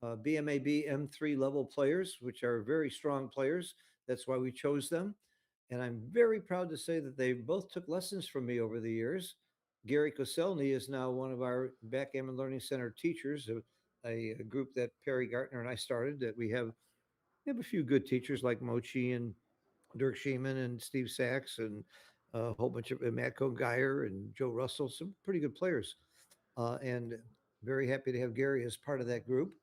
BMAB M3 level players, which are very strong players. That's why we chose them. And I'm very proud to say that they both took lessons from me over the years. Gary Koscielny is now one of our Backgammon Learning Center teachers, a group that Perry Gartner and I started. That we have a few good teachers like Mochi and Dirk Sheeman and Steve Sachs and a whole bunch of Matt Geyer and Joe Russell, some pretty good players. And very happy to have Gary as part of that group.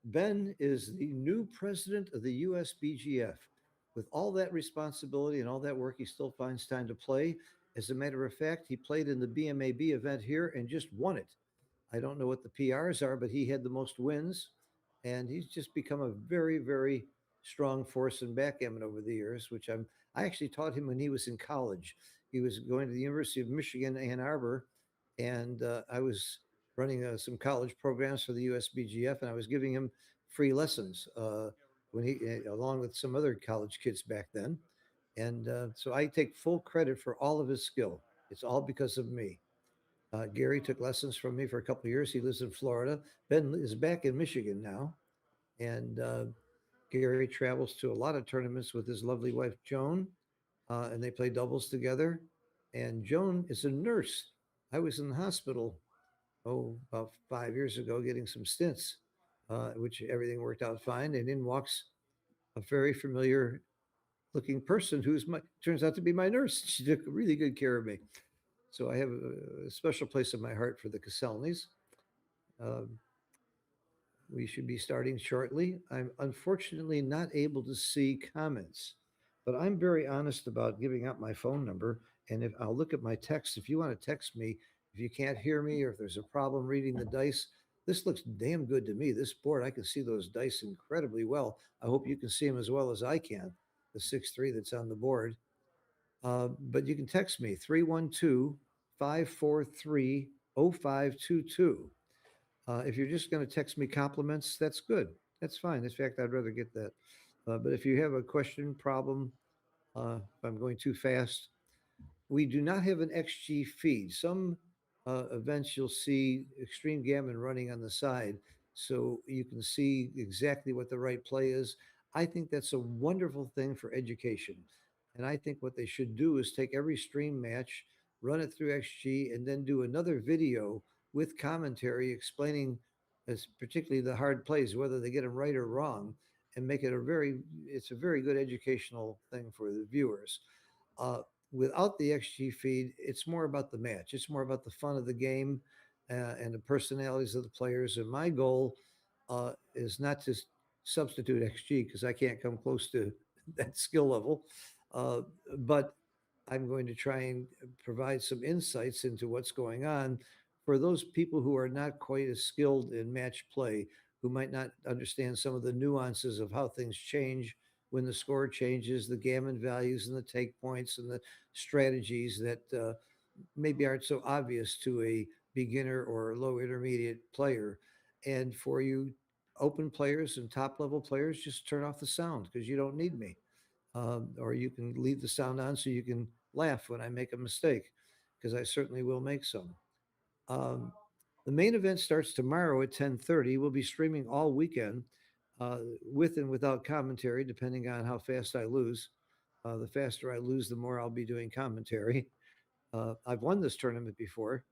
Ben is the new president of the USBGF. With all that responsibility and all that work, he still finds time to play. As a matter of fact, he played in the BMAB event here and just won it. I don't know what the PRs are, but he had the most wins, and he's just become a very, very strong force in backgammon over the years. I actually taught him when he was in college. He was going to the University of Michigan, Ann Arbor, and I was running some college programs for the USBGF, and I was giving him free lessons when along with some other college kids back then. And so I take full credit for all of his skill. It's all because of me. Gary took lessons from me for a couple of years. He lives in Florida. Ben is back in Michigan now, and Gary travels to a lot of tournaments with his lovely wife Joan, and they play doubles together. And Joan is a nurse. I was in the hospital about 5 years ago getting some stints, which everything worked out fine. And in walks a very familiar looking person who's turns out to be my nurse. She took really good care of me. So I have a special place in my heart for the Koscielnys. Um, we should be starting shortly. I'm unfortunately not able to see comments, but I'm very honest about giving out my phone number. And if I'll look at my text, if you want to text me, if you can't hear me or if there's a problem reading the dice, this looks damn good to me. This board, I can see those dice incredibly well. I hope you can see them as well as I can, the 6-3 that's on the board. But you can text me 312 543 0522. If you're just going to text me compliments, that's good. That's fine. In fact, I'd rather get that. But if you have a question, problem, if I'm going too fast, we do not have an XG feed. Some events you'll see Extreme Gammon running on the side, so you can see exactly what the right play is. I think that's a wonderful thing for education. And I think what they should do is take every stream match, run it through XG, and then do another video with commentary explaining, particularly the hard plays, whether they get them right or wrong, and make it it's a very good educational thing for the viewers. Uh, Without the XG feed, it's more about the match. It's more about the fun of the game and the personalities of the players. And my goal is not to substitute XG because I can't come close to that skill level. Uh, but I'm going to try and provide some insights into what's going on for those people who are not quite as skilled in match play, who might not understand some of the nuances of how things change when the score changes, the gammon values and the take points and the strategies that maybe aren't so obvious to a beginner or low intermediate player. And for you open players and top level players, just turn off the sound because you don't need me. Or you can leave the sound on so you can laugh when I make a mistake, because I certainly will make some. Um, the main event starts tomorrow at 10:30. We'll be streaming all weekend with and without commentary, depending on how fast I lose. The faster I lose, the more I'll be doing commentary. I've won this tournament before,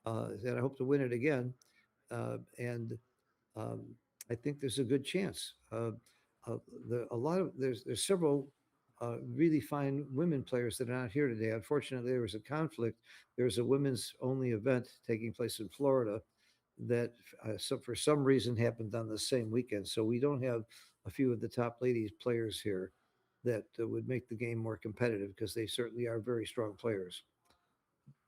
and I hope to win it again. And um, I think there's a good chance. There's several really fine women players that are not here today. Unfortunately, there was a conflict. There's a women's only event taking place in Florida that for some reason happened on the same weekend. So we don't have a few of the top ladies players here that would make the game more competitive because they certainly are very strong players.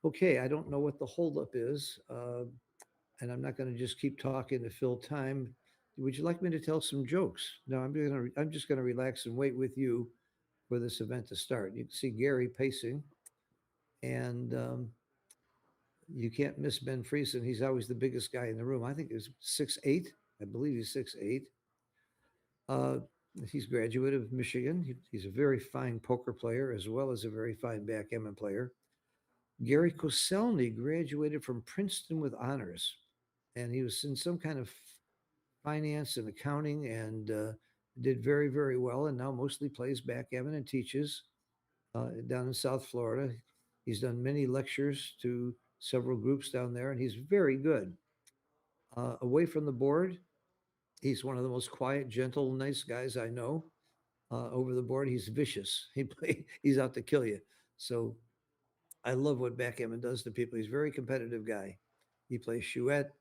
Okay, I don't know what the holdup is, and I'm not going to just keep talking to fill time. Would you like me to tell some jokes? No, I'm just gonna relax and wait with you for this event to start. You can see Gary pacing, and you can't miss Ben Friesen. He's always the biggest guy in the room. I think he's 6'8". I believe he's 6'8". Uh, he's graduate of Michigan. He's a very fine poker player as well as a very fine backgammon player. Gary Koscielny graduated from Princeton with honors, and he was in some kind of finance and accounting and did very, very well. And now mostly plays backgammon and teaches down in South Florida. He's done many lectures to several groups down there, and he's very good. Away from the board, he's one of the most quiet, gentle, nice guys I know. Over the board, he's vicious. He's out to kill you. So I love what backgammon does to people. He's a very competitive guy. He plays chouette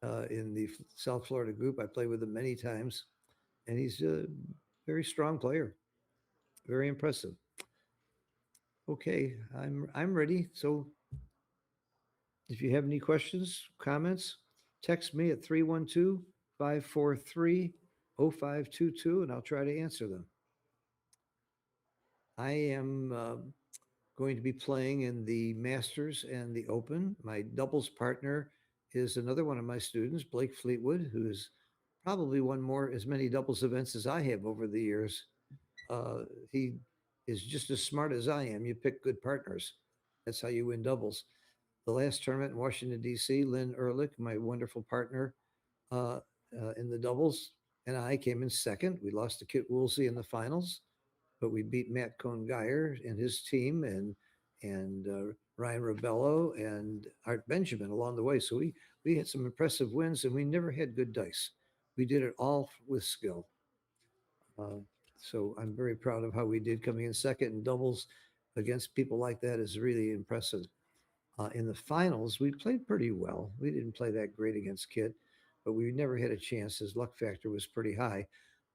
in the South Florida group. I played with him many times, and he's a very strong player. Very impressive. Okay, I'm ready. So if you have any questions, comments, text me at 312-543-0522, and I'll try to answer them. I am going to be playing in the Masters and the Open. My doubles partner is another one of my students, Blake Fleetwood, who's probably won more as many doubles events as I have over the years. He is just as smart as I am. You pick good partners. That's how you win doubles. The last tournament in Washington, D.C., Lynn Ehrlich, my wonderful partner uh, in the doubles, and I came in second. We lost to Kit Woolsey in the finals, but we beat Matt Cohn-Geyer and his team and Ryan Rabello and Art Benjamin along the way. So we had some impressive wins, and we never had good dice. We did it all with skill. Uh, so I'm very proud of how we did coming in second in doubles against people like that is really impressive. In the finals, we played pretty well. We didn't play that great against Kit, but we never had a chance. His luck factor was pretty high,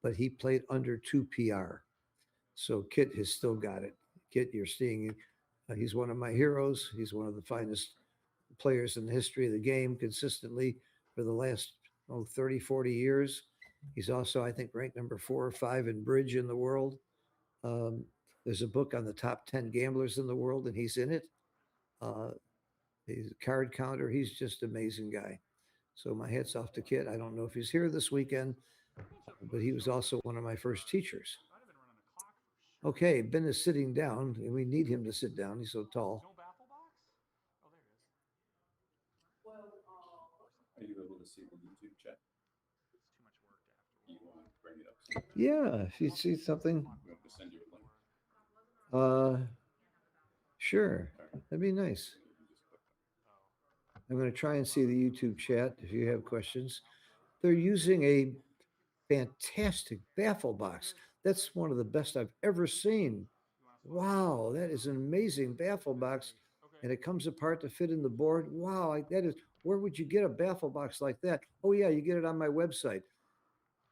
but he played under 2 PR. So Kit has still got it. Kit, you're seeing, he's one of my heroes. He's one of the finest players in the history of the game consistently for the last 30, 40 years. He's also, I think, ranked number 4 or 5 in bridge in the world. Um, there's a book on the top 10 gamblers in the world, and he's in it. Uh, he's a card counter. He's just an amazing guy. So my hat's off to Kit. I don't know if he's here this weekend, but he was also one of my first teachers. Okay, Ben is sitting down, and we need him to sit down. He's so tall. Are you able to see the YouTube chat? You want to bring it up? Yeah, if you see something, You want me to send you a link? sure, that'd be nice. I'm going to try and see the YouTube chat if you have questions. They're using a fantastic baffle box. That's one of the best I've ever seen. Wow, that is an amazing baffle box. And it comes apart to fit in the board. Wow, that is, where would you get a baffle box like that? Oh, yeah, you get it on my website,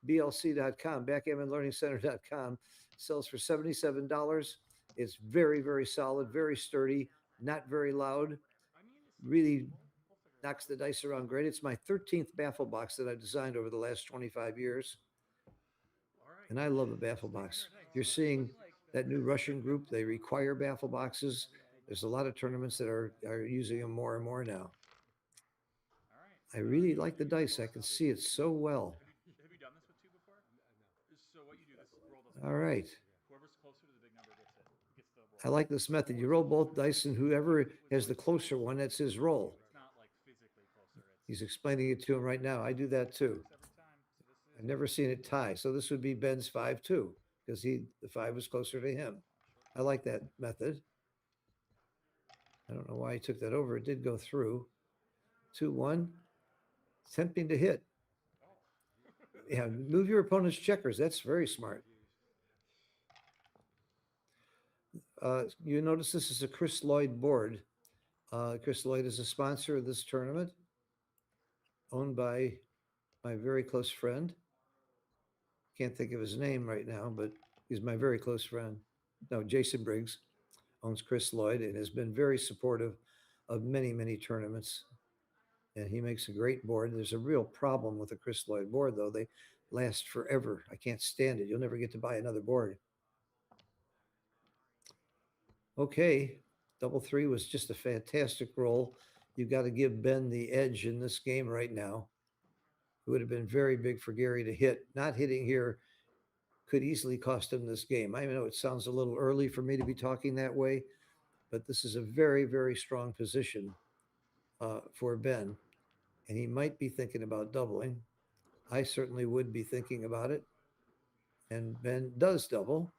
blc.com, backgammonlearningcenter.com. Sells for $77. It's very, very solid, very sturdy, not very loud. Really knocks the dice around great. It's my 13th baffle box that I've designed over the last 25 years. And I love a baffle box. You're seeing that new Russian group, they require baffle boxes. There's a lot of tournaments that are using them more and more now. I really like the dice. I can see it so well. Have you done this with two before? So what you do, this roll those. All right. Whoever's closer to the big number gets it. Gets the roll. I like this method. You roll both dice, and whoever has the closer one, that's his roll. It's not like physically closer. He's explaining it to him right now. I do that too. Every time. So this is. I've never seen it tie. So this would be Ben's 5-2 because the 5 was closer to him. I like that method. I don't know why he took that over. It did go through. 2-1. Attempting to hit. Yeah, move your opponent's checkers. That's very smart. You notice this is a Chris Lloyd board. Chris Lloyd is a sponsor of this tournament, owned by my very close friend. Can't think of his name right now, but he's my very close friend. No, Jason Briggs owns Chris Lloyd and has been very supportive of many, many tournaments. And he makes a great board. There's a real problem with the Chris Lloyd board, though. They last forever. I can't stand it. You'll never get to buy another board. Okay, double 3 was just a fantastic roll. You've got to give Ben the edge in this game right now. It would have been very big for Gary to hit. Not hitting here could easily cost him this game. I know it sounds a little early for me to be talking that way, but this is a very, very strong position for Ben. And he might be thinking about doubling. I certainly would be thinking about it. And Ben does double,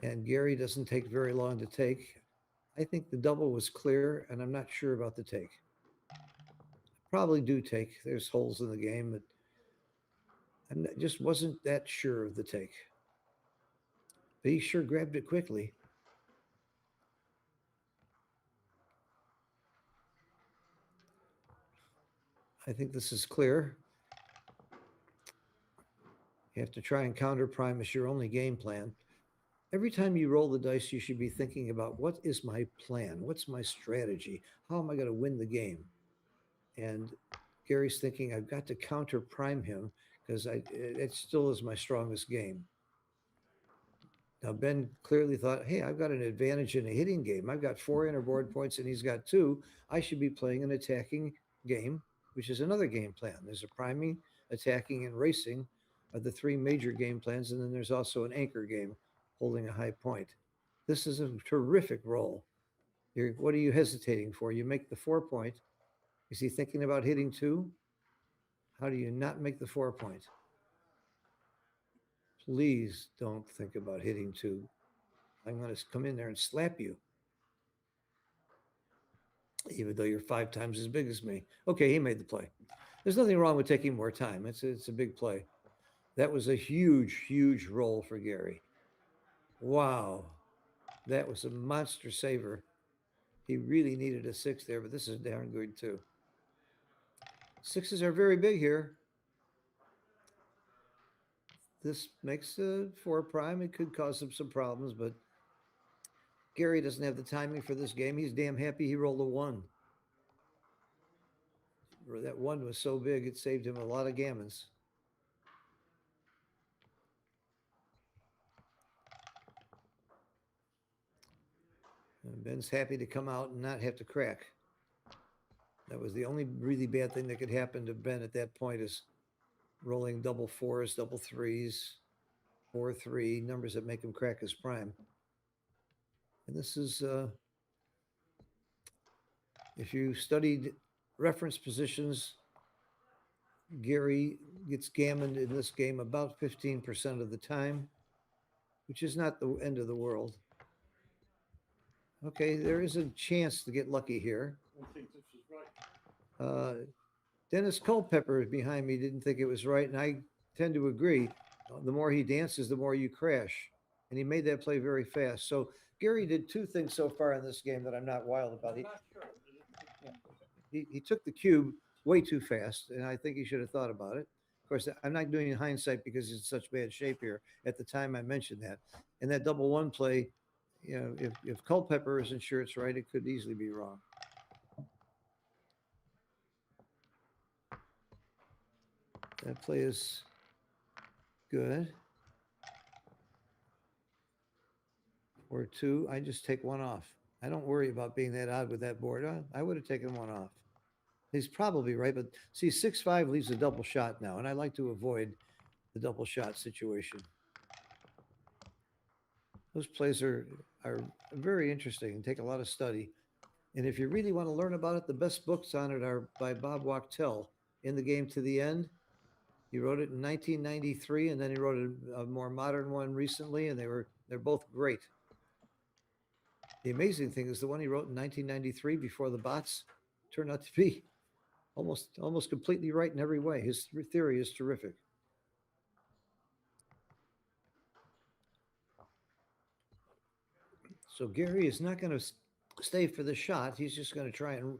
and Gary doesn't take very long to take. I think the double was clear, and I'm not sure about the take. Probably do take. There's holes in the game, but I just wasn't that sure of the take. But he sure grabbed it quickly. I think this is clear. You have to try and counter prime as your only game plan. Every time you roll the dice, you should be thinking about what is my plan? What's my strategy? How am I going to win the game? And Gary's thinking, I've got to counter prime him because it still is my strongest game. Now, Ben clearly thought, hey, I've got an advantage in a hitting game. I've got 4 interboard points and he's got 2. I should be playing an attacking game, which is another game plan. There's a priming, attacking, and racing are the 3 major game plans. And then there's also an anchor game holding a high point. This is a terrific roll. What are you hesitating for? You make the 4 point. Is he thinking about hitting 2? How do you not make the 4 point? Please don't think about hitting 2. I'm going to come in there and slap you. Even though you're 5 times as big as me. Okay, he made the play. There's nothing wrong with taking more time. It's a big play. That was a huge, huge roll for Gary. Wow. That was a monster saver. He really needed a 6 there, but this is darn good too. 6s are very big here. This makes a 4 prime. It could cause him some problems, but Gary doesn't have the timing for this game. He's damn happy he rolled a 1. That 1 was so big, it saved him a lot of gammons. And Ben's happy to come out and not have to crack. That was the only really bad thing that could happen to Ben at that point is rolling double 4s, double 3s, 4-3, numbers that make him crack his prime. And this is, if you studied reference positions, Gary gets gammoned in this game about 15% of the time, which is not the end of the world. Okay, there is a chance to get lucky here. I think this is right. Dennis Culpepper behind me didn't think it was right, and I tend to agree. The more he dances, the more you crash. And he made that play very fast. So Gary did 2 things so far in this game that I'm not wild about. I'm not sure. He took the cube way too fast, and I think he should have thought about it. Of course, I'm not doing it in hindsight because it's in such bad shape here. At the time, I mentioned that. And that double 1 play, you know, if Culpepper isn't sure it's right, it could easily be wrong. That play is good. Or 2, I just take 1 off. I don't worry about being that odd with that board. I would have taken 1 off. He's probably right, but see, 6-5 leaves a double shot now, and I like to avoid the double shot situation. Those plays are very interesting and take a lot of study. And if you really want to learn about it, the best books on it are by Bob Wachtel, In the Game to the End. He wrote it in 1993, and then he wrote a more modern one recently, and they're both great. The amazing thing is the one he wrote in 1993 before the bots turned out to be almost completely right in every way. His theory is terrific. So Gary is not going to stay for the shot. He's just going to try and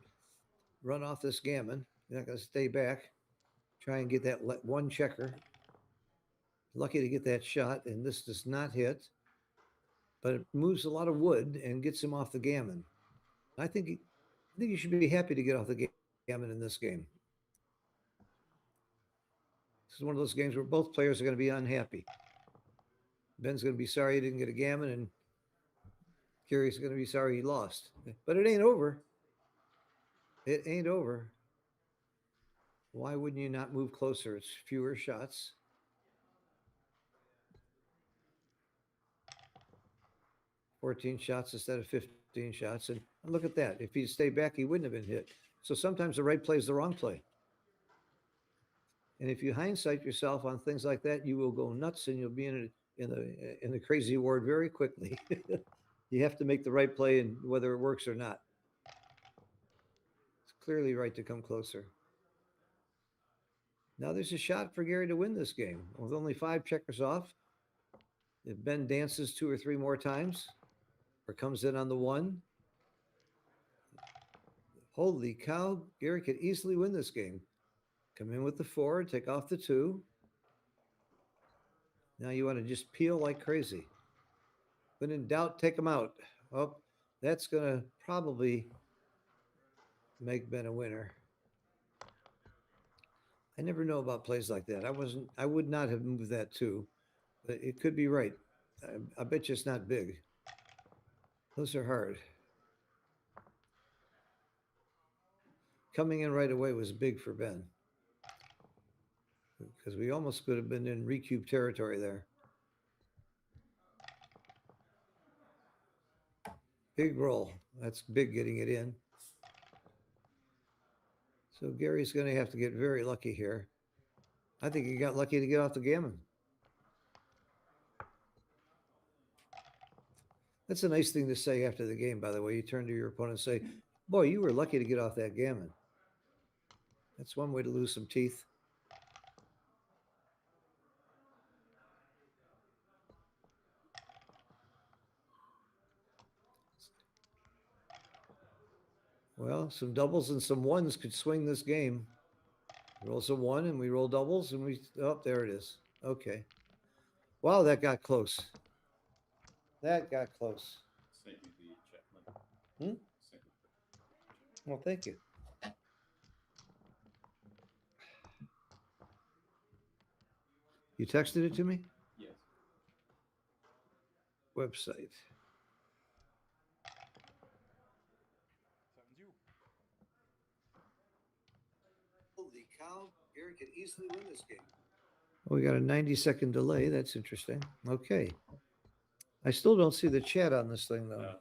run off this gammon. He's not going to stay back. Try and get that 1 checker. Lucky to get that shot, and this does not hit. But it moves a lot of wood and gets him off the gammon. I think you should be happy to get off the gammon in this game. This is one of those games where both players are going to be unhappy. Ben's going to be sorry he didn't get a gammon, and Gary's going to be sorry he lost. But it ain't over. It ain't over. Why wouldn't you not move closer? It's fewer shots. $14 shots instead of 15 shots. And look at that. If he'd stayed back, he wouldn't have been hit. So sometimes the right play is the wrong play. And if you hindsight yourself on things like that, you will go nuts and you'll be in the crazy ward very quickly. You have to make the right play, and whether it works or not. It's clearly right to come closer. Now there's a shot for Gary to win this game with only 5 checkers off. If Ben dances 2 or 3 more times or comes in on the 1, holy cow, Gary could easily win this game. Come in with the 4, take off the 2. Now you want to just peel like crazy. When in doubt, take them out. Well, that's going to probably make Ben a winner. I never know about plays like that. I would not have moved that 2, but it could be right. I bet you it's not big. Those are hard. Coming in right away was big for Ben, because we almost could have been in recube territory there. Big roll. That's big getting it in. So Gary's going to have to get very lucky here. I think he got lucky to get off the gammon. That's a nice thing to say after the game, by the way. You turn to your opponent and say, boy, you were lucky to get off that gammon. That's one way to lose some teeth. Well, some doubles and some 1s could swing this game. Rolls a 1 and we roll doubles and we, oh, there it is. Okay. Wow, that got close. That got close. Sent you the check. Hmm? Sent you the Well, thank you. You texted it to me? Yes. Website. 7-2. Holy cow, Gary could easily win this game. Oh, we got a 90-second delay. That's interesting. Okay. I still don't see the chat on this thing, though.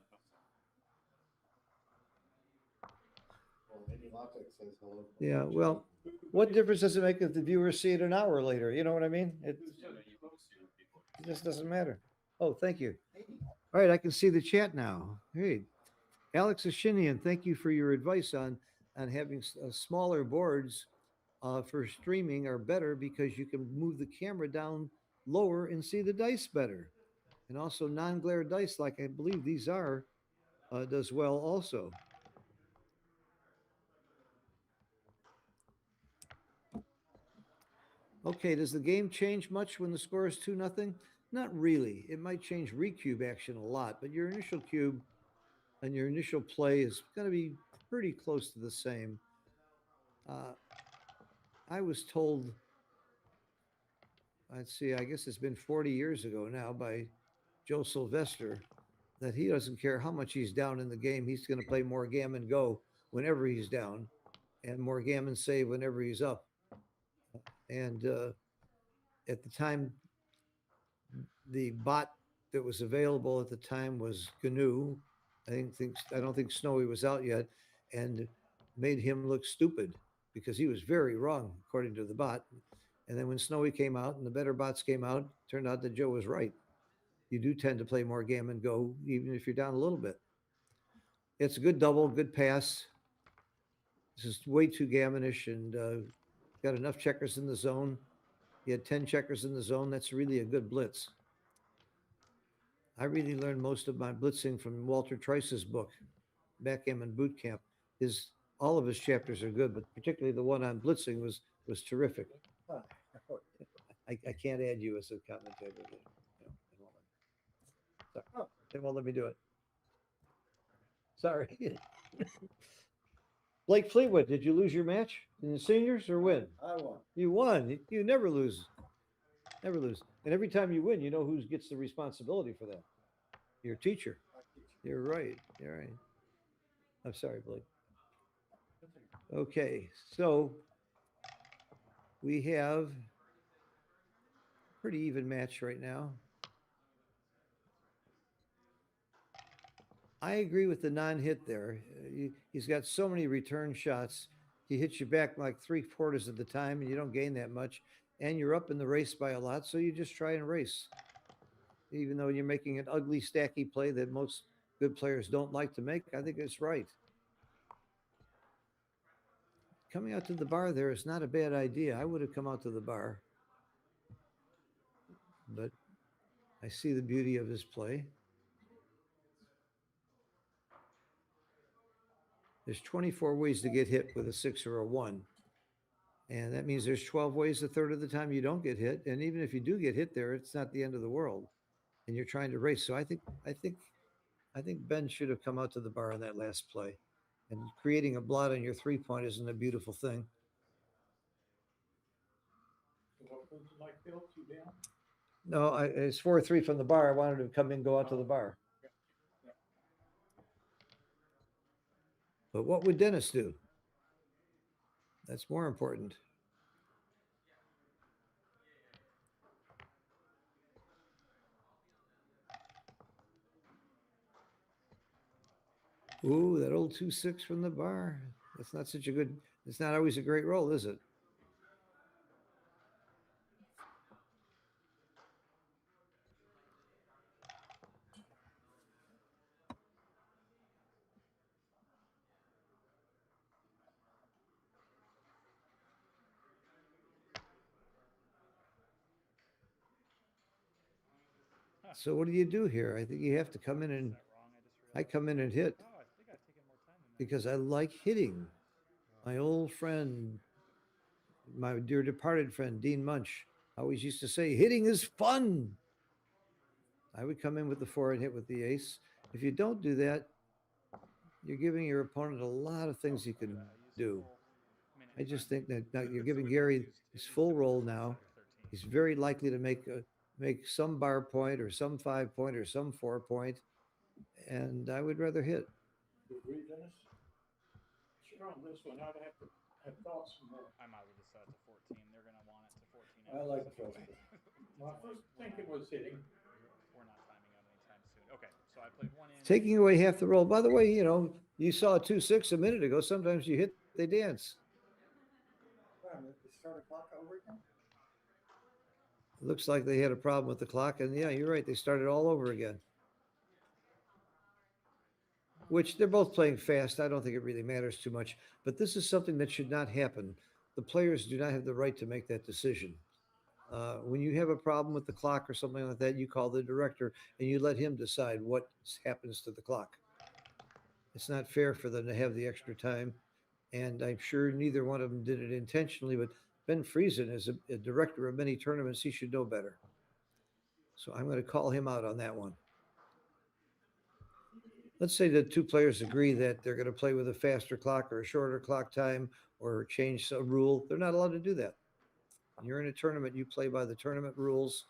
Well, maybe Latte says hello. Yeah, well, what difference does it make if the viewers see it an hour later? You know what I mean? It just doesn't matter. Oh, thank you. All right, I can see the chat now. Hey, Alex Ashinian, thank you for your advice on having smaller boards for streaming are better because you can move the camera down lower and see the dice better. And also non-glare dice, like I believe these are, does well also. Okay, does the game change much when the score is 2-0? Not really. It might change recube action a lot, but your initial cube and your initial play is going to be pretty close to the same. I was told, let's see, I guess it's been 40 years ago now by Joe Sylvester, that he doesn't care how much he's down in the game. He's going to play more gammon go whenever he's down and more gammon save whenever he's up. And at the time, the bot that was available at the time was GNU. I don't think Snowy was out yet, and made him look stupid because he was very wrong according to the bot. And then when Snowy came out and the better bots came out, turned out that Joe was right. You do tend to play more gammon go, even if you're down a little bit. It's a good double, good pass. This is way too gammonish, and got enough checkers in the zone. He had 10 checkers in the zone. That's really a good blitz. I really learned most of my blitzing from Walter Trice's book, Backgammon Boot Camp. All of his chapters are good, but particularly the one on blitzing was terrific. I can't add you as a commentator. They won't let me do it. Sorry. Blake Fleetwood, did you lose your match in the seniors or win? I won. You won. You never lose. Never lose. And every time you win, you know who gets the responsibility for that. Your teacher. You're right. You're right. I'm sorry, Blake. Okay, so we have a pretty even match right now. I agree with the non-hit there. He's got so many return shots. he hits you back like 3/4 of the time, and you don't gain that much. And you're up in the race by a lot, so you just try and race. Even though you're making an ugly, stacky play that most good players don't like to make, I think it's right. Coming out to the bar there is not a bad idea. I would have come out to the bar, but I see the beauty of his play. There's 24 ways to get hit with a 6 or a 1. And that means there's 12 ways a third of the time you don't get hit. And even if you do get hit there, it's not the end of the world. And you're trying to race. So I think Ben should have come out to the bar on that last play. And creating a blot on your 3-point isn't a beautiful thing. What would you like, Bill? 2 down? No, it's 4-3 from the bar. I wanted to come in, go out to the bar. But what would Dennis do? That's more important. Ooh, that old 2-6 from the bar. That's not such a good, it's not always a great roll, is it? So what do you do here? I think you have to come in and I come in and hit Oh, I think I've taken more time than that. because I like hitting. My old friend, my dear departed friend, Dean Munch, always used to say, hitting is fun. I would come in with the 4 and hit with the ace. If you don't do that, you're giving your opponent a lot of things he can do. I just think that now you're giving Gary his full roll now. He's very likely to make some bar point or some 5-point or some 4-point, and I would rather hit. You agree, Dennis? Sure, on this one, I'd have to have thoughts some more. I might as well just set it to 14. They're going to want it to 14. I like the anyway. first one. My first thinking was hitting. We're not timing out anytime soon. Okay, so I played 1 in. Taking away half the roll. By the way, you saw a 2-6 a minute ago. Sometimes you hit, they dance. Start a clock over again? Looks like they had a problem with the clock, and yeah, you're right. They started all over again. Which they're both playing fast. I don't think it really matters too much. But this is something that should not happen. The players do not have the right to make that decision. When you have a problem with the clock or something like that, you call the director and you let him decide what happens to the clock. It's not fair for them to have the extra time. And I'm sure neither one of them did it intentionally, but Ben Friesen is a director of many tournaments. He should know better. So I'm going to call him out on that one. Let's say that 2 players agree that they're going to play with a faster clock or a shorter clock time or change a rule. They're not allowed to do that. You're in a tournament, you play by the tournament rules,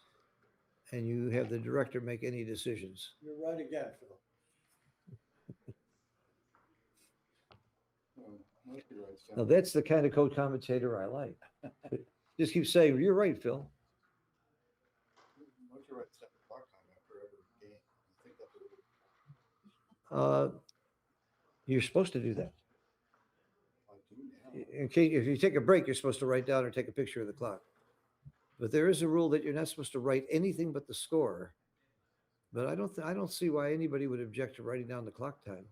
and you have the director make any decisions. You're right again, Phil. Now, that's the kind of co-commentator I like. Just keep saying, you're right, Phil. Once you write 7 o'clock time after every game, I think that's You're supposed to do that. I do now. In case, if you take a break, you're supposed to write down or take a picture of the clock. But there is a rule that you're not supposed to write anything but the score. But I don't see why anybody would object to writing down the clock time.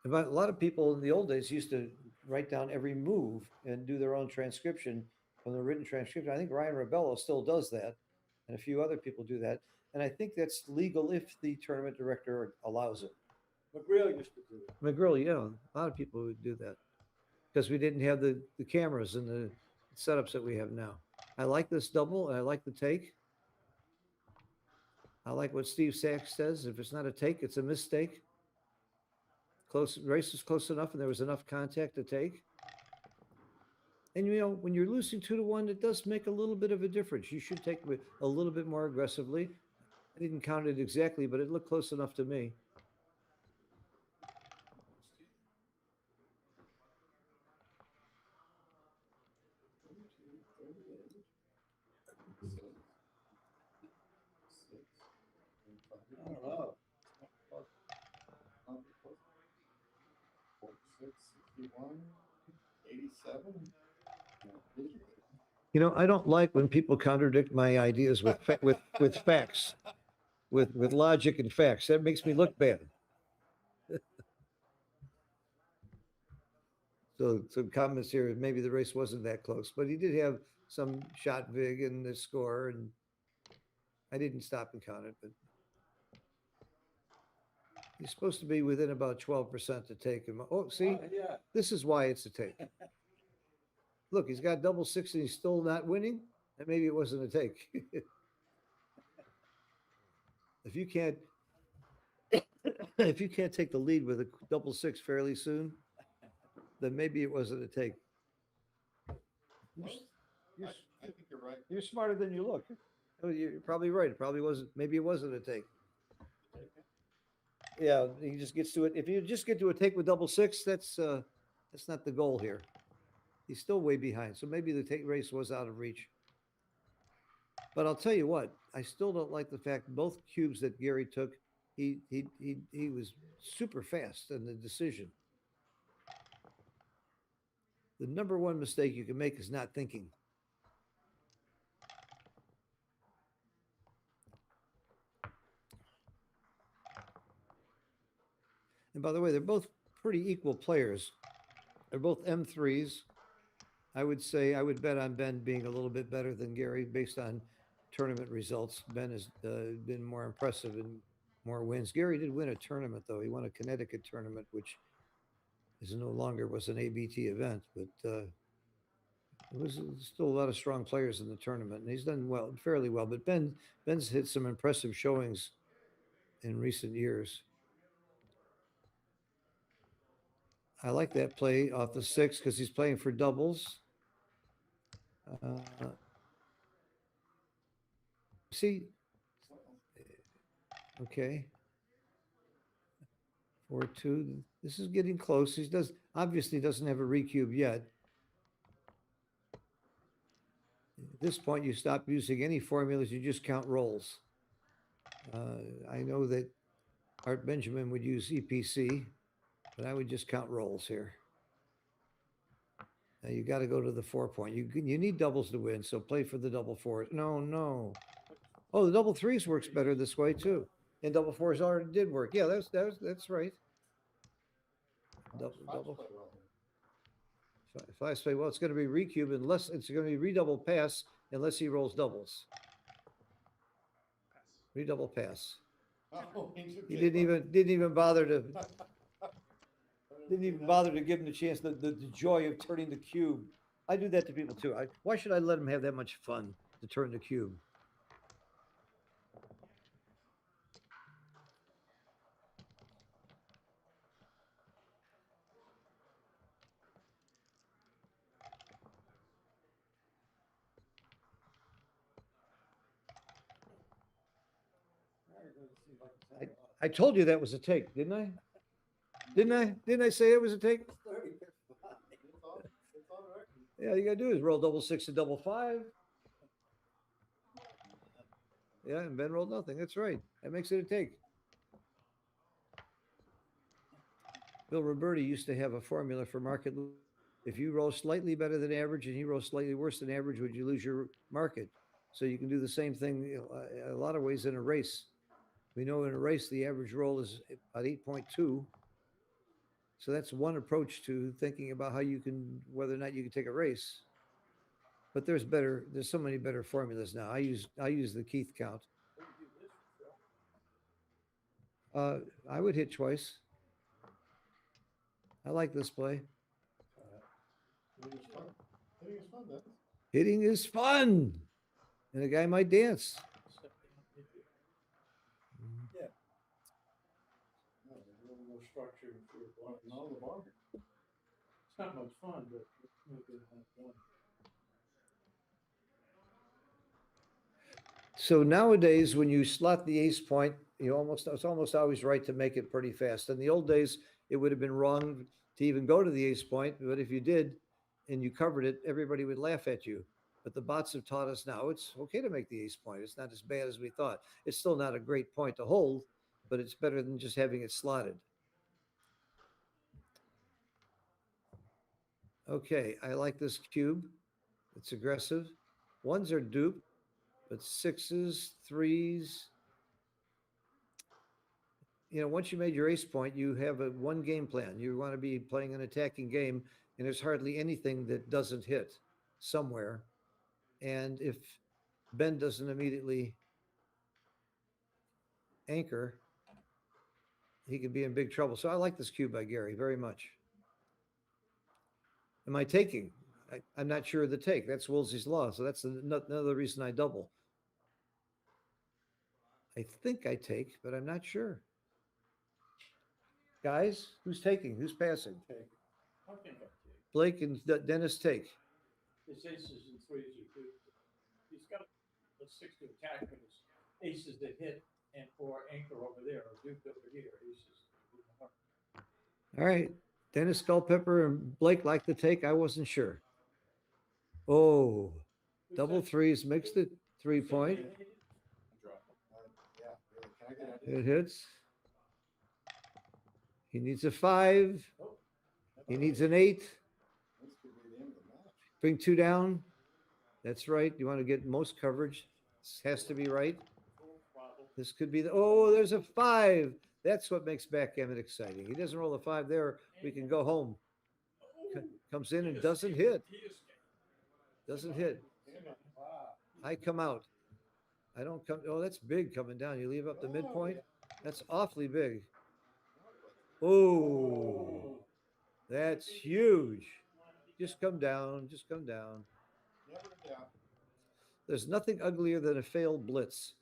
But a lot of people in the old days used to write down every move and do their own transcription from the written transcription. I think Ryan Rebello still does that, and a few other people do that. And I think that's legal if the tournament director allows it. McGreal used to do it. McGrill, yeah, a lot of people would do that because we didn't have the cameras and the setups that we have now. I like this double, and I like the take. I like what Steve Sachs says. If it's not a take, it's a mistake. Close race is close enough, and there was enough contact to take. And when you're losing 2-1, it does make a little bit of a difference. You should take it a little bit more aggressively. I didn't count it exactly, but it looked close enough to me. I don't know. 46, 61. 87. You know, I don't like when people contradict my ideas with with facts, with logic and facts. That makes me look bad. So comments here, maybe the race wasn't that close, but he did have some shot vig in the score, and I didn't stop and count it, but he's supposed to be within about 12% to take him. Oh, see, Yeah. this is why it's a take. Look, he's got double six and he's still not winning. And maybe it wasn't a take. If you can't if you can't take the lead with a double six fairly soon, then maybe it wasn't a take. You're, I think you're right. you're smarter than you look. Oh, you're probably right. It probably wasn't. Maybe it wasn't a take. Yeah, he just gets to it. If you just get to a take with double six, that's not the goal here. He's still way behind, so maybe the take race was out of reach. But I'll tell you what, I still don't like the fact both cubes that Gary took, he was super fast in the decision. The number one mistake you can make is not thinking. And by the way, they're both pretty equal players. They're both M3s. I would say I would bet on Ben being a little bit better than Gary based on tournament results. Ben has been more impressive and more wins. Gary did win a tournament though. He won a Connecticut tournament, which is no longer was an ABT event, but it was still a lot of strong players in the tournament, and he's done well, fairly well. But Ben's hit some impressive showings in recent years. I like that play off the six because he's playing for doubles. See, okay. 4-2. This is getting close. He obviously doesn't have a recube yet. At this point, you stop using any formulas. You just count rolls. I know that Art Benjamin would use EPC, but I would just count rolls here. Now you got to go to the 4 point. You need doubles to win, so play for the double fours. No. Oh, the double threes works better this way too, and double fours already did work. Yeah, that's right. Double. If I say, well, it's going to be recube unless it's going to be redouble pass unless he rolls doubles. Redouble pass. Oh, He didn't even bother to give him the chance, the joy of turning the cube. I do that to people too. Why should I let him have that much fun to turn the cube? I told you that was a take, didn't I? Didn't I say it was a take? Yeah, all you gotta do is roll double six and double five. Yeah, and Ben rolled nothing. That's right. That makes it a take. Bill Roberti used to have a formula for market. If you roll slightly better than average and he rolls slightly worse than average, would you lose your market? So you can do the same thing a lot of ways in a race. We know in a race, the average roll is about 8.2. So that's one approach to thinking about how you can, whether or not you can take a race. But there's so many better formulas now. I use the Keith count. I would hit twice. I like this play. Hitting is fun. And a guy might dance. Yeah. No, there's a little more structure if you're blocking all the bar. It's not much fun, but it's no good to have fun. So nowadays, when you slot the ace point, it's almost always right to make it pretty fast. In the old days, it would have been wrong to even go to the ace point, but if you did and you covered it, everybody would laugh at you. But the bots have taught us now it's okay to make the ace point. It's not as bad as we thought. It's still not a great point to hold, but it's better than just having it slotted. Okay, I like this cube. It's aggressive. Ones are dupe, but sixes, threes. Once you made your ace point, you have a one game plan. You want to be playing an attacking game, and there's hardly anything that doesn't hit somewhere. And if Ben doesn't immediately anchor, he could be in big trouble. So I like this cube by Gary very much. Am I taking? I'm not sure of the take. That's Woolsey's law. So that's another reason I double. I think I take, but I'm not sure. Guys, who's taking? Who's passing? Take. I think I take. Blake and Dennis take. His aces and threes are good. He's got a six to attack, but his aces that hit and or anchor over there or duke over here. Aces. All right. Dennis Culpepper and Blake like the take. I wasn't sure. Oh, double threes makes the 3 point. It hits. He needs a 5. He needs an 8. Bring 2 down. That's right. You want to get most coverage. This has to be right. This could be there's a 5. That's what makes backgammon exciting. He doesn't roll a 5 there. We can go home. Comes in and doesn't hit. Doesn't hit. I come out. I don't come. Oh, that's big coming down. You leave up the midpoint. That's awfully big. Oh, that's huge. Just come down. Just come down. There's nothing uglier than a failed blitz.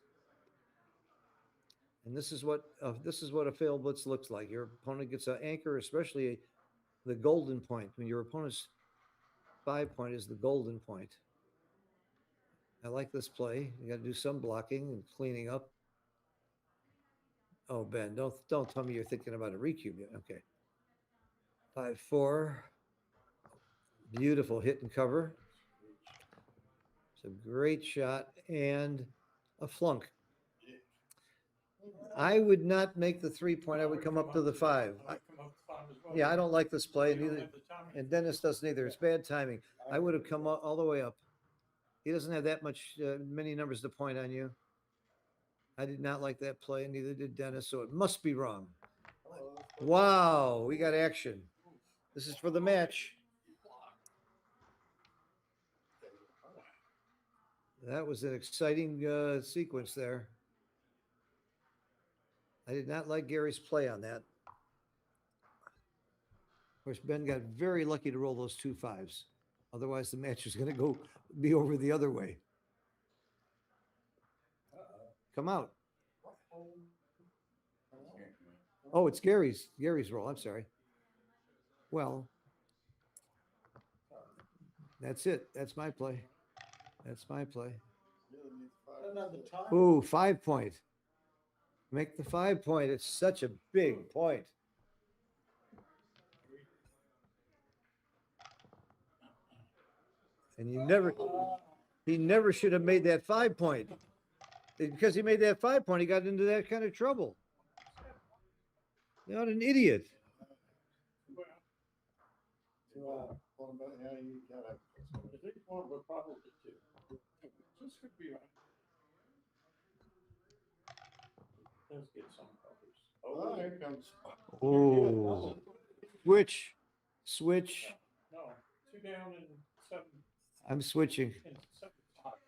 And this is what a failed blitz looks like. Your opponent gets an anchor, especially the golden point. When your opponent's 5 point is the golden point. I like this play. You got to do some blocking and cleaning up. Oh, Ben, don't tell me you're thinking about a recube yet. Okay. 5-4. Beautiful hit and cover. It's a great shot and a flunk. I would not make the 3 point. I would come up to the 5. Yeah, I don't like this play. Neither, and Dennis doesn't either. It's bad timing. I would have come all the way up. He doesn't have that many numbers to point on you. I did not like that play, neither did Dennis, so it must be wrong. Wow, we got action. This is for the match. That was an exciting sequence there. I did not like Gary's play on that. Of course, Ben got very lucky to roll those 2 5s. Otherwise, the match was going to be over the other way. Come out. Oh, it's Gary's roll. I'm sorry. Well, that's it. That's my play. That's my play. Ooh, 5 point. Make the 5 point. It's such a big point. And he never should have made that 5 point. Because he made that 5 point, he got into that kind of trouble. You're not an idiot. This could be right. Let's get some covers. Oh, here comes. Oh, switch. No, 2 down and 7. I'm switching. And 7 top.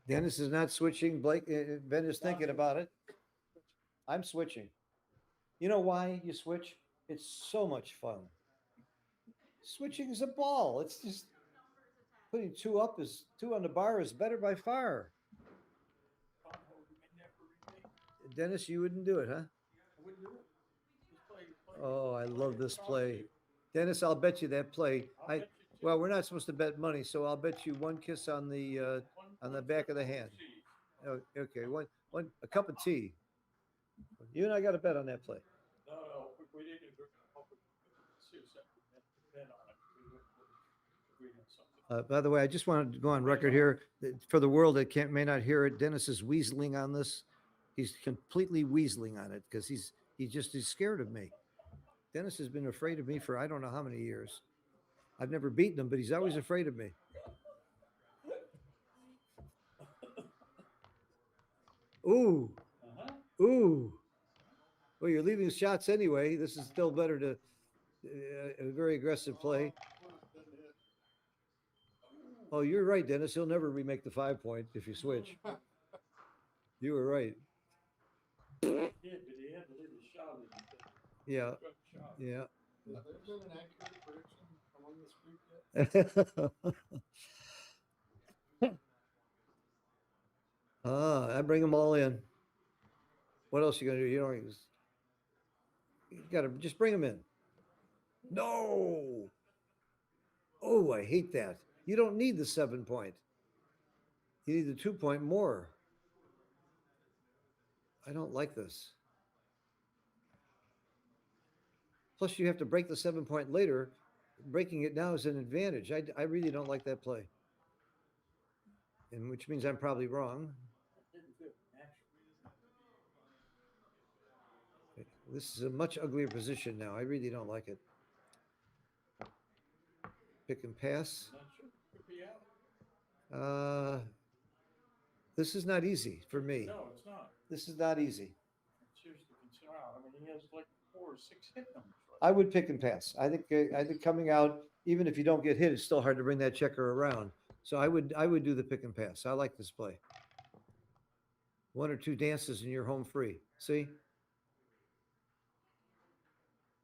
Dennis is not switching. Blake, Ben is thinking about it. I'm switching. You know why you switch? It's so much fun. Switching is a ball. It's just putting 2 up is 2 on the bar is better by far. Dennis, you wouldn't do it, huh? I wouldn't do it. Just play. Oh, I love this play. Dennis, I'll bet you that play. Well, we're not supposed to bet money, so I'll bet you 1 kiss on the back of the hand. Oh, okay, a cup of tea. You and I got to bet on that play. No, we didn't agree on something. By the way, I just wanted to go on record here for the world that may not hear it. Dennis is weaseling on this. He's completely weaseling on it because he's scared of me. Dennis has been afraid of me for I don't know how many years. I've never beaten him, but he's always afraid of me. Ooh, ooh. Well, you're leaving shots anyway. This is still better to a very aggressive play. Oh, you're right, Dennis. He'll never remake the 5 point if you switch. You were right. He did, but he had to leave a shot in it. Yeah, Good shot. yeah. Have there been an accurate prediction among this group yet? I bring them all in. What else you gonna do? You gotta just bring them in. No. Oh, I hate that. You don't need the 7 point. You need the 2 point more. I don't like this. Plus, you have to break the 7 point later. Breaking it now is an advantage. I really don't like that play. And which means I'm probably wrong. Didn't feel natural. This is a much uglier position now. I really don't like it. Pick and pass. Not sure. Could be out. This is not easy for me. No, it's not. This is not easy. Seriously concerned. I mean, he has like 4 or 6 hit numbers. Right? I would pick and pass. I think coming out, even if you don't get hit, it's still hard to bring that checker around. So I would do the pick and pass. I like this play. 1 or 2 dances and you're home free. See?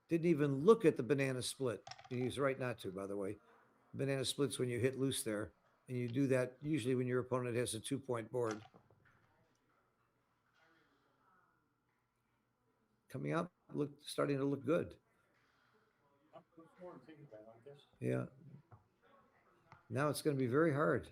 Didn't even look at the banana split. He's right not to, by the way. Banana splits when you hit loose there. And you do that usually when your opponent has a 2 point board. Coming up, starting to look good. I'm more to think about, I guess. Yeah. Now it's going to be very hard.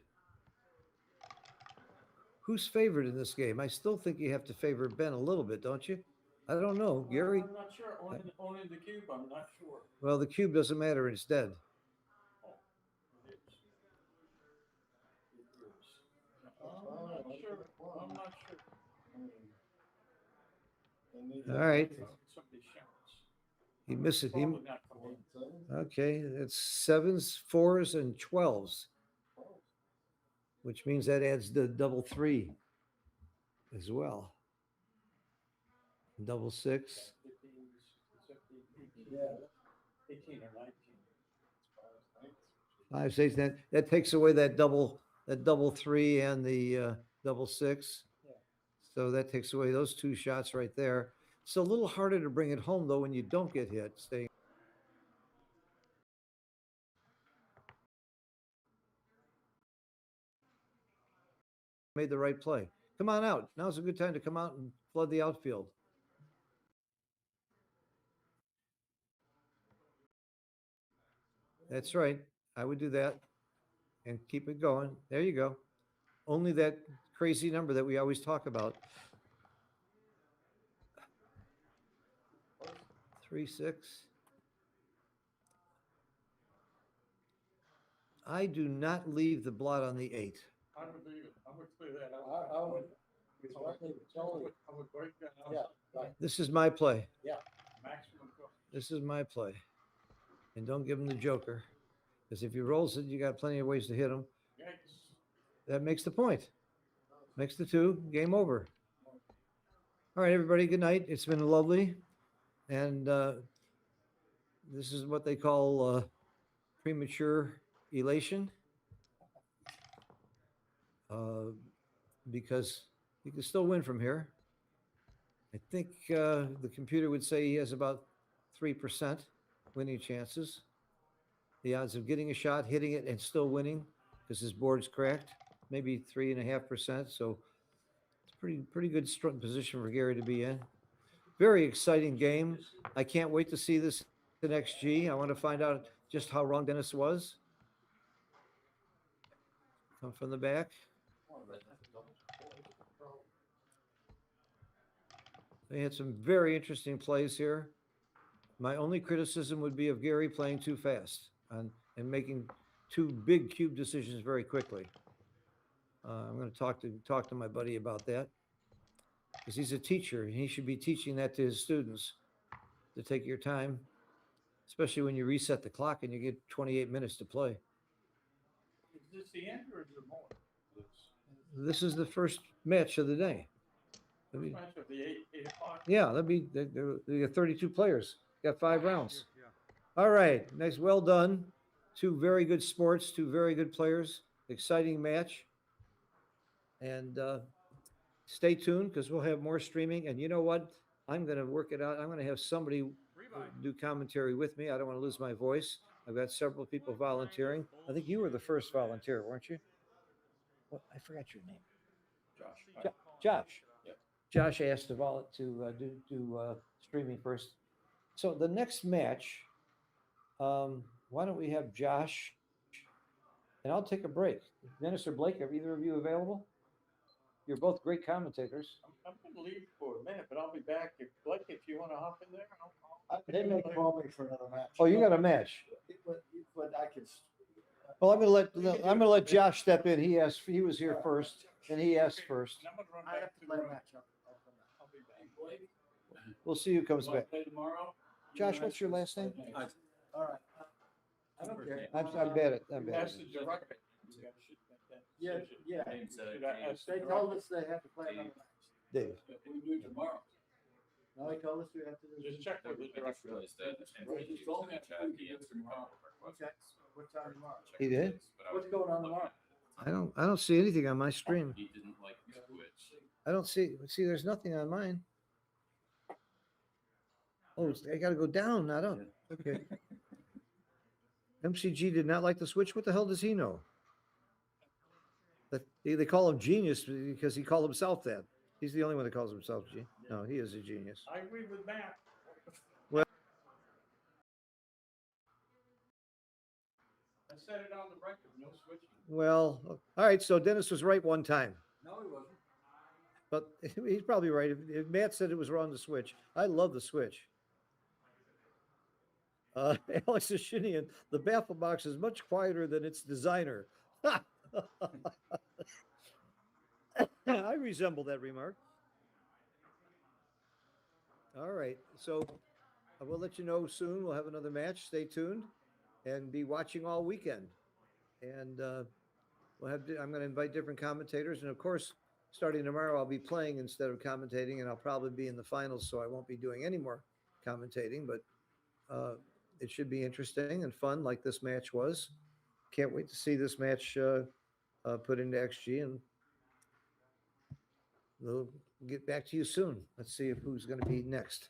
Who's favored in this game? I still think you have to favor Ben a little bit, don't you? I don't know, Gary. I'm not sure. Owning the cube, I'm not sure. Well, the cube doesn't matter. It's dead. Oh, it is. It is. I'm not sure. I'm not sure. All right. Somebody shouts. He missed it. Probably not coming in. Okay, it's 7s, 4s, and 12s, which means that adds the double 3 as well. Double 6. 18 or 19. 5, 6. That takes away that double 3 and the double 6. Yeah. So that takes away those 2 shots right there. It's a little harder to bring it home though when you don't get hit. Staying. Made the right play. Come on out. Now's a good time to come out and flood the outfield. That's right. I would do that and keep it going. There you go. Only that crazy number that we always talk about. 3, 6. I do not leave the blot on the 8. I would leave it. I would clear that out. I would break that out. Yeah, right. This is my play. Maximum cost. This is my play. And don't give him the joker. Because if he rolls it, you got plenty of ways to hit him. Yikes. That makes the point. Makes the 2. Game over. All right, everybody. Good night. It's been lovely. And this is what they call premature elation. Because you can still win from here. I think the computer would say he has about 3% winning chances. The odds of getting a shot, hitting it, and still winning because his board's cracked, maybe 3.5%. So it's pretty good strong position for Gary to be in. Very exciting game. I can't wait to see this in XG. I want to find out just how wrong Dennis was. Come from the back. They had some very interesting plays here. My only criticism would be of Gary playing too fast and making 2 big cube decisions very quickly. I'm going to talk to my buddy about that because he's a teacher and he should be teaching that to his students to take your time especially when you reset the clock and you get 28 minutes to play. Is this the end or is there more? This is the first match of the day. I mean, Match of the 8 o'clock. yeah, they got 32 players. Got 5 rounds. Yeah. All right, nice, well done. 2 very good sports, 2 very good players. Exciting match. And stay tuned because we'll have more streaming. And you know what? I'm going to work it out. I'm going to have somebody do commentary with me. I don't want to lose my voice. I've got several people volunteering. I think you were the first volunteer, weren't you? Well, I forgot your name. Josh. Josh. Yep. Josh asked to do streaming first. So the next match, why don't we have Josh? And I'll take a break. Dennis or Blake, are either of you available? You're both great commentators. I'm going to leave for a minute, but I'll be back. If Blake, if you want to hop in there, They may call me for another match. Oh, you got a match. But I can. Well, I'm gonna let Josh step in. He was here first, and he asked first. And I'm going to run I back have to to play a match. I'll be back. We'll see who comes back. Play tomorrow? Josh, what's your last name? All right. I don't care. I'm bad at. I'm bad. Ask the director. You guys should make that Yeah, decision. yeah. Should I ask the They director? told us they have to play another match. Dave. We do it tomorrow. No, they told us we have to do. Just check with the I just director. realized that. Right, just told me I Chat, told he you answered a tomorrow. couple of our Okay, questions. what time tomorrow? Check He his did? dates, but I What's was going on looking tomorrow? I don't see anything on my stream. He didn't like the switch. I don't see. There's nothing on mine. Oh, I got to go down, not up. Okay. MCG did not like the switch. What the hell does he know? That they call him genius because he called himself that. He's the only one that calls himself genius. No, he is a genius. I agree with Matt. Well- I said it on the record, no switching. Well, all right. So Dennis was right one time, No, he wasn't. but he's probably right. If Matt said it was wrong to switch, I love the switch. Alex Ashinian, the baffle box is much quieter than its designer. I resemble that remark. All right, so I will let you know soon. We'll have another match. Stay tuned and be watching all weekend. And I'm going to invite different commentators, and of course, starting tomorrow, I'll be playing instead of commentating, and I'll probably be in the finals, so I won't be doing any more commentating. But it should be interesting and fun, like this match was. Can't wait to see this match put into XG, and we'll get back to you soon. Let's see who's going to be next.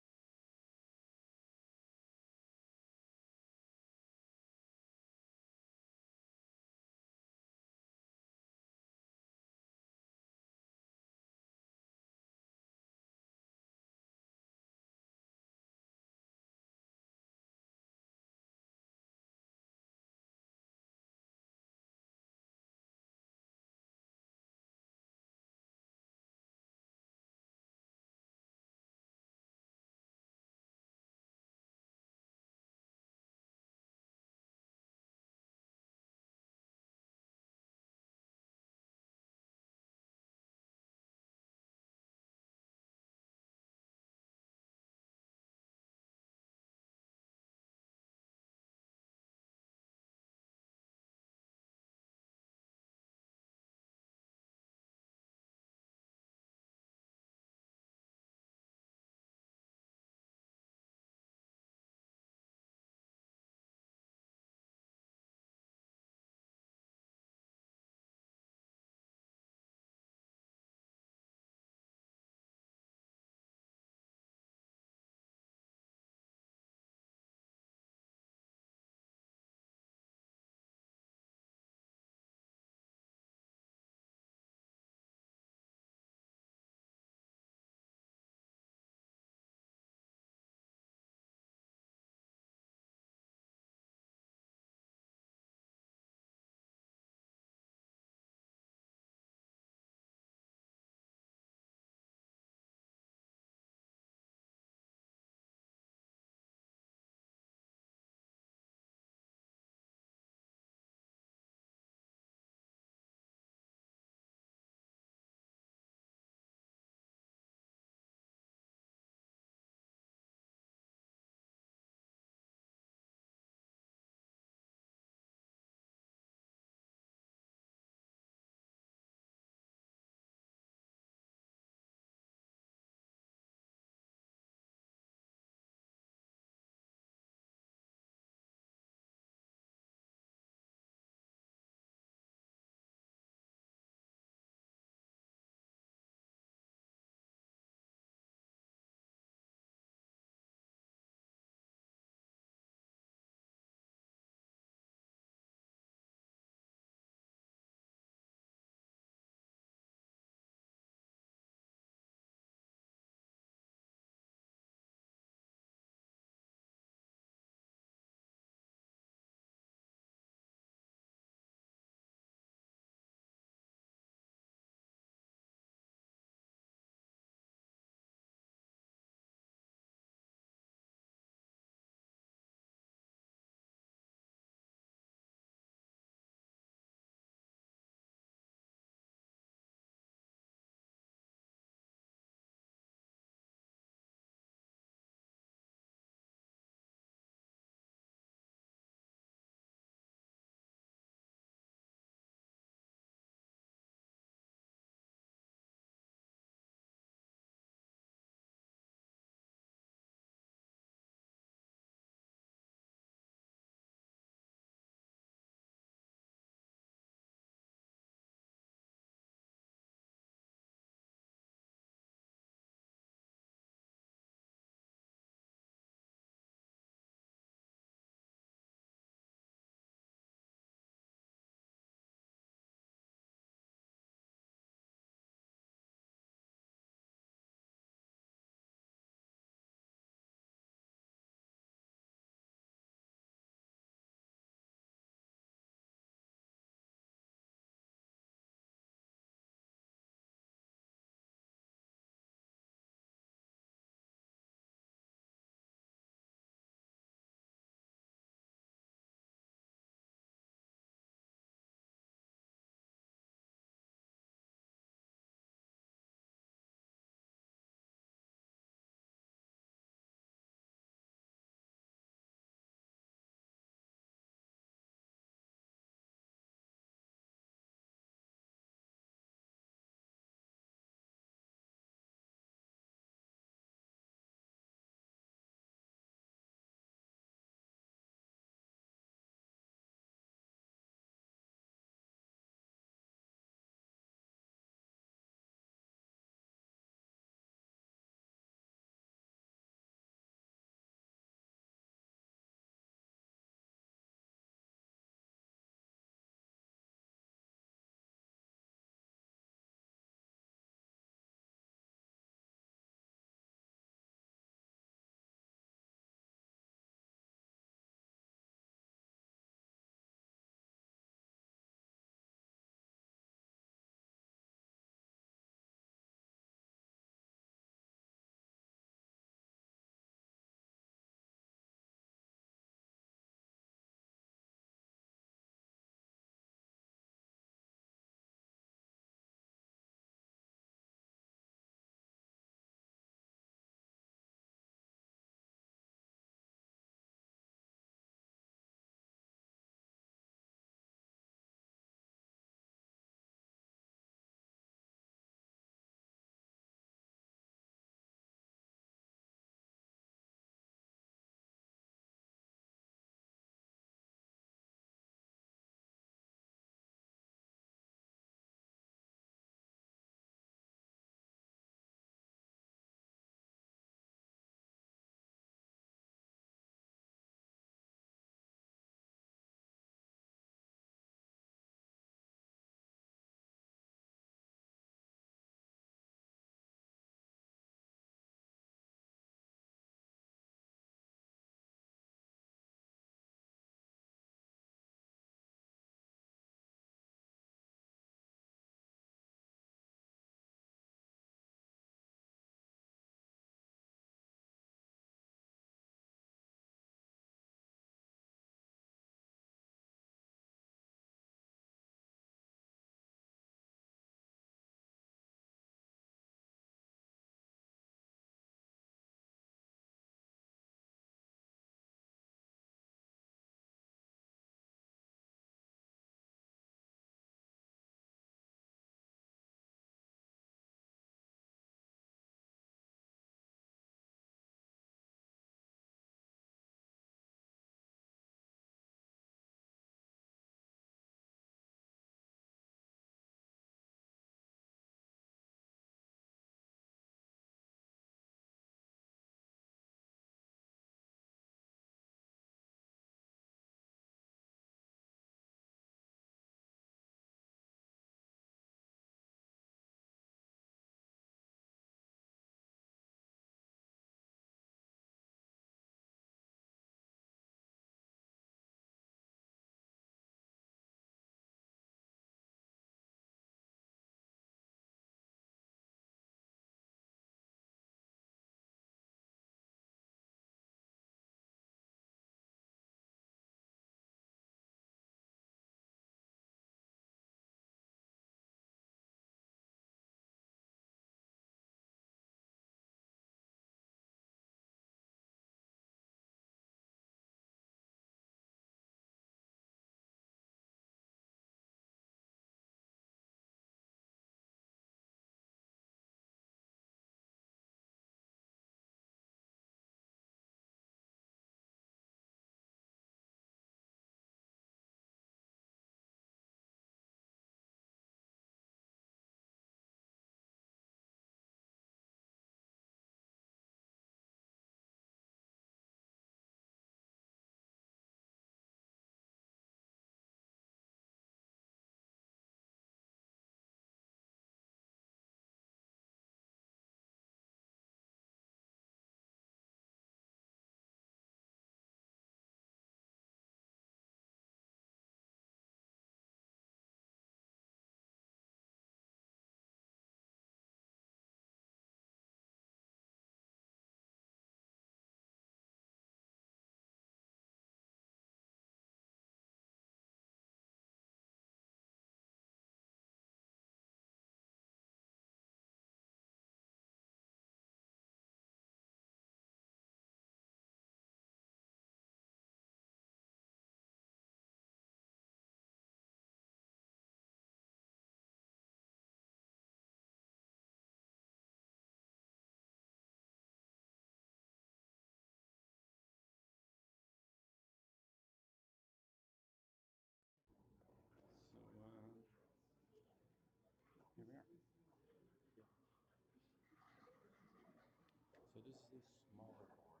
this smaller board.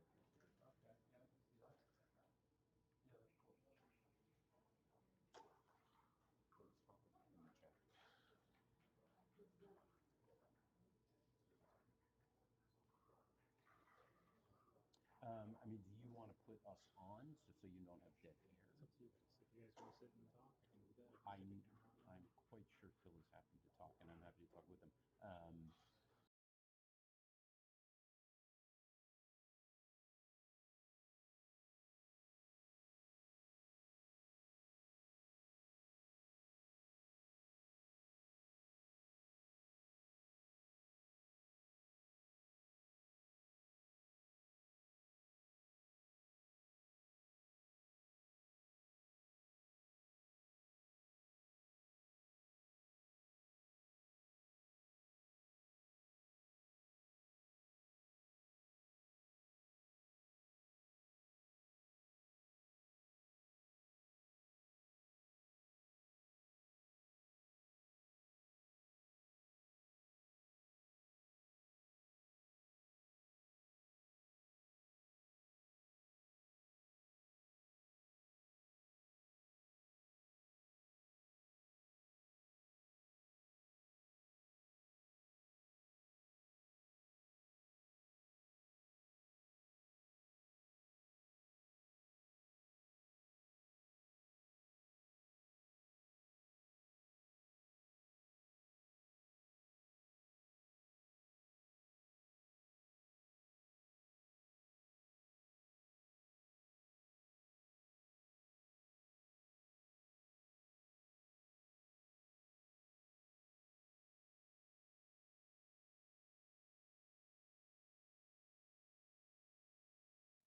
In the chat. I mean, do you want to put us on so you don't have dead air? It's up to you guys. If you guys want to sit and talk, I can do that. I'm quite sure Phil is happy to talk, and I'm happy to talk with him.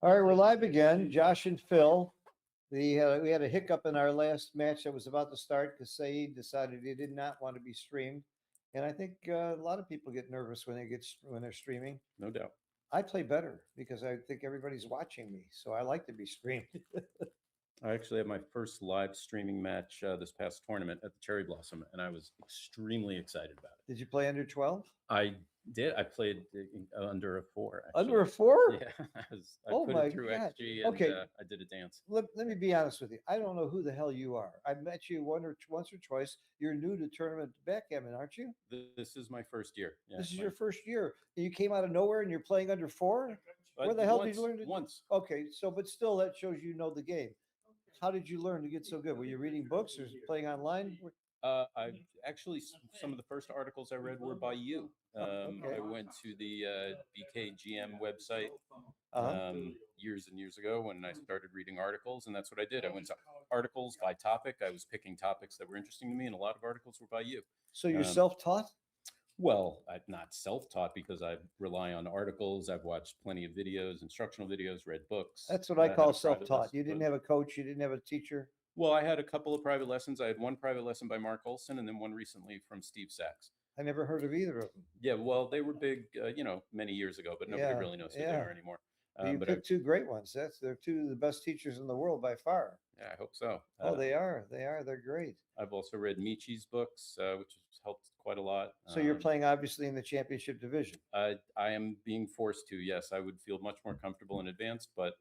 All right, we're live again. Josh and Phil. We had a hiccup in our last match that was about to start because Saeed decided he did not want to be streamed. And I think a lot of people get nervous when they're streaming. No doubt. I play better because I think everybody's watching me. So I like to be streamed. I actually had my first live streaming match this past tournament at the Cherry Blossom, and I was extremely excited about it. Did you play under 12? I did. I played under a 4. Actually. Under a 4? Yeah, I Oh put my it through God. XG, and Okay. I did a dance. Let me be honest with you. I don't know who the hell you are. I met you once or twice. You're new to tournament backgammon, aren't you? This is my first year. Yeah, This is your first year. You came out of nowhere and you're playing under 4? Where the hell did you learn to? Once. Okay, but still, that shows you know the game. How did you learn to get so good? Were you reading books or playing online? I actually, some of the first articles I read were by you. Okay. I went to the BKGM website Uh-huh. years and years ago when I started reading articles, and that's what I did. I went to articles by topic. I was picking topics that were interesting to me, and a lot of articles were by you. So you're self-taught? Well, I'm not self-taught because I rely on articles. I've watched plenty of videos, instructional videos, read books. That's what I had call a private self-taught. lesson, You didn't but- have a coach. You didn't have a teacher. Well, I had a couple of private lessons. I had one private lesson by Mark Olson, and then one recently from Steve Sachs. I never heard of either of them. Yeah, well, they were big, many years ago, but nobody Yeah, really knows who yeah. they are anymore. You But picked two great ones. They're two of the best teachers in the world by far. I hope so. Oh, they are. They're great. I've also read Michi's books, which has helped quite a lot. So you're playing obviously in the championship division. I am being forced to. Yes, I would feel much more comfortable in advanced, but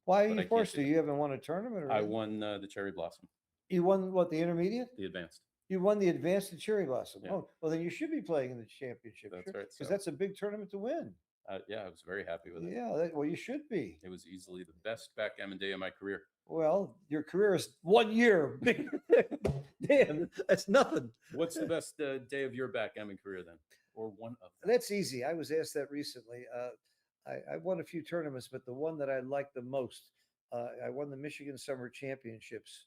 Why are but I you can't forced do to? that. You haven't won a tournament or I anything? won the Cherry Blossom, You won what, the intermediate? the advanced. You won the advanced and cherry blossom. Yeah. Oh, well, then you should be playing in the championship. That's Sure. right, Because so- that's a big tournament to win. Yeah, I was very happy with it. Yeah, well, you should be. It was easily the best backgammon day of my career. Well, your career is 1 year. Damn, that's nothing. What's the best day of your backgammon career then, or one of them? That's easy. I was asked that recently. I won a few tournaments, but the one that I liked the most, I won the Michigan Summer Championships.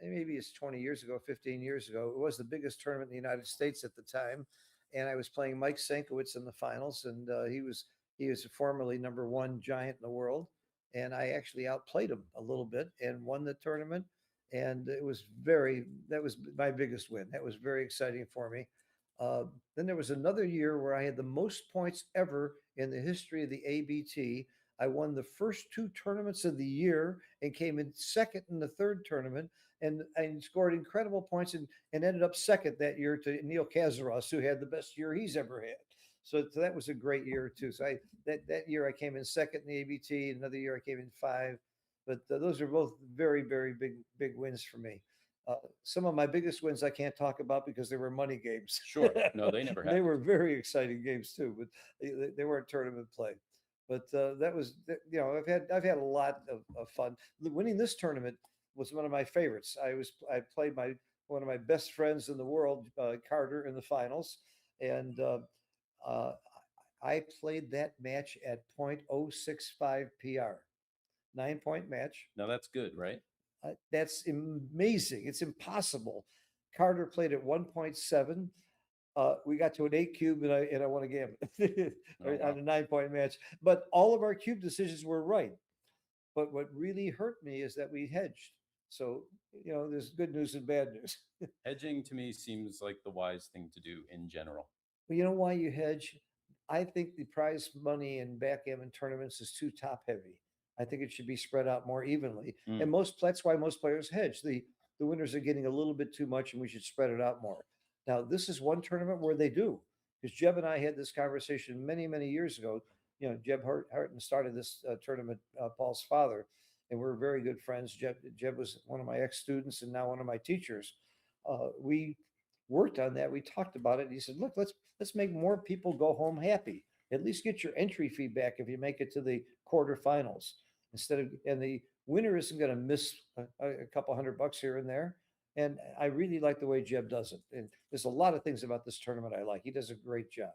Maybe it's 20 years ago, 15 years ago. It was the biggest tournament in the United States at the time. And I was playing Mike Senkowitz in the finals, and he was formerly #1 giant in the world. And I actually outplayed him a little bit and won the tournament. And that was my biggest win. That was very exciting for me. Then there was another year where I had the most points ever in the history of the ABT. I won the first 2 tournaments of the year and came in second in the third tournament and scored incredible points and ended up second that year to Neil Kazaros, who had the best year he's ever had. So that was a great year too. So that year I came in second in the ABT. Another year I came in 5. But those are both very, very big wins for me. Some of my biggest wins I can't talk about because they were money games. Sure. No, they never They have. were very exciting games too, but they weren't tournament play. But that was, I've had a lot of fun. Winning this tournament was one of my favorites. I played one of my best friends in the world, Carter, in the finals, and uh, I played that match at .065 PR, 9-point match. Now that's good, right? That's amazing. It's impossible. Carter played at 1.7. We got to an 8 cube and I won a game Oh, wow. on a 9-point match. But all of our cube decisions were right. But what really hurt me is that we hedged. So, there's good news and bad news. Hedging to me seems like the wise thing to do in general. Well, you know why you hedge? I think the prize money in backgammon tournaments is too top heavy. I think it should be spread out more evenly. Mm. And that's why most players hedge. The winners are getting a little bit too much and we should spread it out more. Now, this is one tournament where they do. Because Jeb and I had this conversation many, many years ago. Jeb Harton started this tournament, Paul's father, and we're very good friends. Jeb was one of my ex-students and now one of my teachers. We worked on that. We talked about it. And he said, "Look, let's make more people go home happy. At least get your entry fee back if you make it to the quarterfinals and the winner isn't going to miss a couple $100 here and there." And I really like the way Jeb does it. And there's a lot of things about this tournament I like. He does a great job.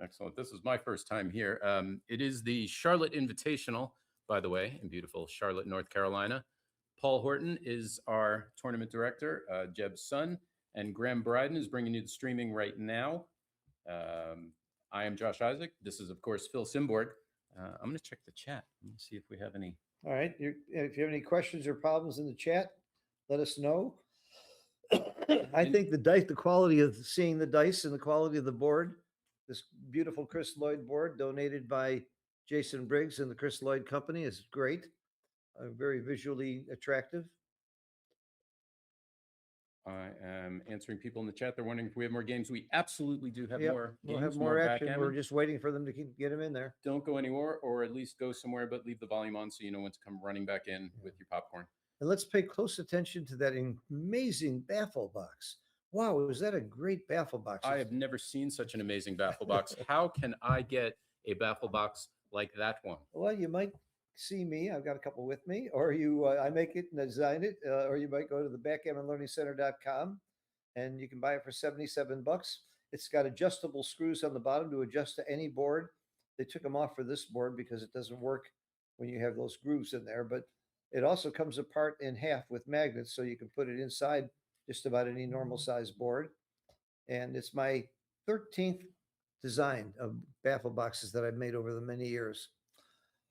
Excellent. This is my first time here. It is the Charlotte Invitational, by the way, in beautiful Charlotte, North Carolina. Paul Horton is our tournament director, Jeb's son, and Graham Bryden is bringing you the streaming right now. I am Josh Isaac. This is, of course, Phil Simborg. I'm going to check the chat. Let me see if we have any. All right. If you have any questions or problems in the chat, let us know. I think the quality of seeing the dice and the quality of the board, this beautiful Chris Lloyd board donated by Jason Briggs and the Chris Lloyd Company is great. Very visually attractive. I am answering people in the chat. They're wondering if we have more games. We absolutely do have Yep, more we'll games, have more action. backgammon. We're just waiting for them to get them in there. Don't go anywhere, or at least go somewhere, but leave the volume on so you know when to come running back in with your popcorn. And let's pay close attention to that amazing baffle box. Wow, was that a great baffle box? I have never seen such an amazing baffle box. How can I get a baffle box like that one? Well, you might see me. I've got a couple with me, or I make it and design it, or you might go to the backgammonlearningcenter.com and you can buy it for $77. It's got adjustable screws on the bottom to adjust to any board. They took them off for this board because it doesn't work when you have those grooves in there, but it also comes apart in half with magnets, so you can put it inside just about any normal size board. And it's my 13th design of baffle boxes that I've made over the many years.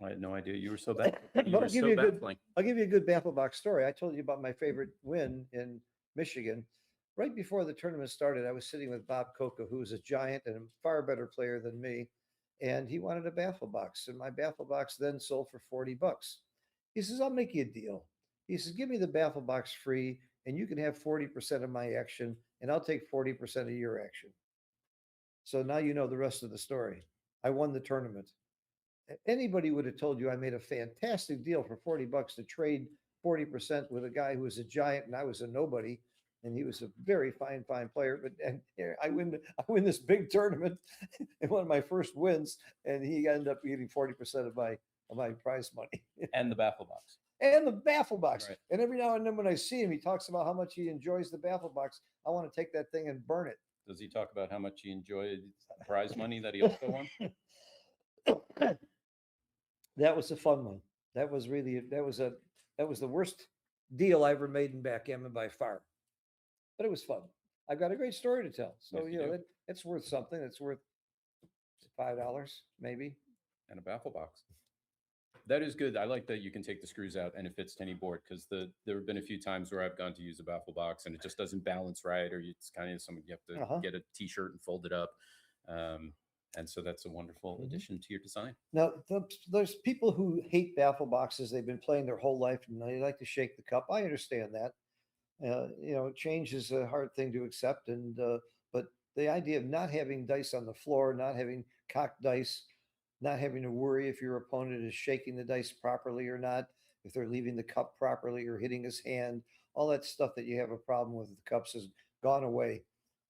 I had no idea you were so bad. But You were so baffling. I'll give you a good baffle box story. I told you about my favorite win in Michigan. Right before the tournament started, I was sitting with Bob Coca, who is a giant and a far better player than me. And he wanted a baffle box. And my baffle box then sold for $40. He says, "I'll make you a deal." He says, "Give me the baffle box free and you can have 40% of my action and I'll take 40% of your action." So now you know the rest of the story. I won the tournament. Anybody would have told you I made a fantastic deal for $40 to trade 40% with a guy who was a giant and I was a nobody. And he was a very fine player. But I win this big tournament and one of my first wins, and he ended up getting 40% of my prize money. And the baffle box. And the baffle box. Right. And every now and then when I see him, he talks about how much he enjoys the baffle box. I want to take that thing and burn it. Does he talk about how much he enjoyed prize money that he also won? That was a fun one. That was the worst deal I ever made in backgammon by far. But it was fun. I've got a great story to tell. So, Yes, you do. it's worth something. It's worth $5 maybe. And a baffle box. That is good. I like that you can take the screws out and it fits to any board, because there have been a few times where I've gone to use a baffle box and it just doesn't balance right, or it's kind of something you have to get a t-shirt and fold it up. And so that's a wonderful addition to your design. Now, there's people who hate baffle boxes. They've been playing their whole life and they like to shake the cup. I understand that. Change is a hard thing to accept, but the idea of not having dice on the floor, not having cocked dice, not having to worry if your opponent is shaking the dice properly or not, if they're leaving the cup properly or hitting his hand, all that stuff that you have a problem with the cups has gone away.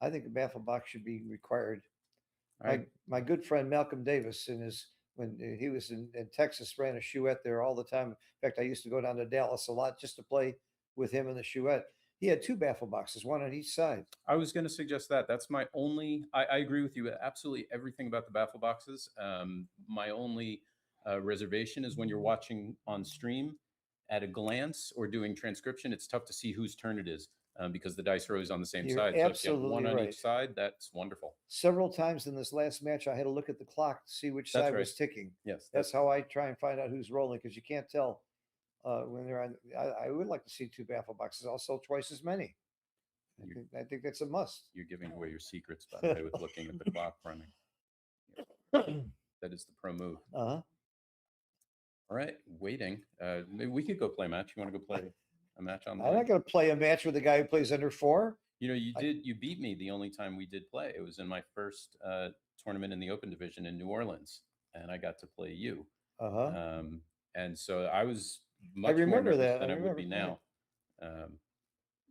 I think a baffle box should be required. My good friend Malcolm Davis, when he was in Texas, ran a shoette there all the time. In fact, I used to go down to Dallas a lot just to play with him in the shoette. He had two baffle boxes, one on each side. I was going to suggest that. That's my only. I agree with you absolutely everything about the baffle boxes. My only reservation is when you're watching on stream at a glance or doing transcription, it's tough to see whose turn it is because the dice row is on the same You're side. So if you have absolutely one on right. each side, that's wonderful. Several times in this last match, I had to look at the clock to see which That's side right. was ticking. Yes, That's how I try and find out who's rolling because you can't tell when they're on. I would like to see two baffle boxes. I'll sell twice as many. I think that's a must. You're giving away your secrets, by the way, with looking at the clock running. That is the pro move. Uh-huh. All right, waiting. Maybe we could go play a match. You want to go play a match on the I'm not going to play a match with a guy who plays under 4. You know, you beat me the only time we did play. It was in my first tournament in the Open Division in New Orleans, and I got to play you. Uh-huh. And so I was much more remember nervous that. than I I would be remember, now.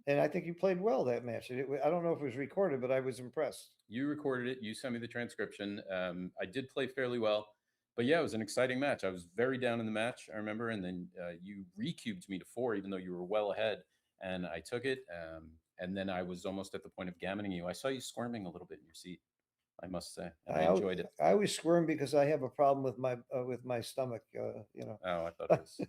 And I think you played well that match. I don't know if it was recorded, but I was impressed. You recorded it. You sent me the transcription. I did play fairly well, but yeah, it was an exciting match. I was very down in the match, I remember, and then you recubed me to 4, even though you were well ahead, and I took it. And then I was almost at the point of gammoning you. I saw you squirming a little bit in your seat, I must say, and I enjoyed it. I always squirm because I have a problem with my stomach. You know. Oh, I thought it was.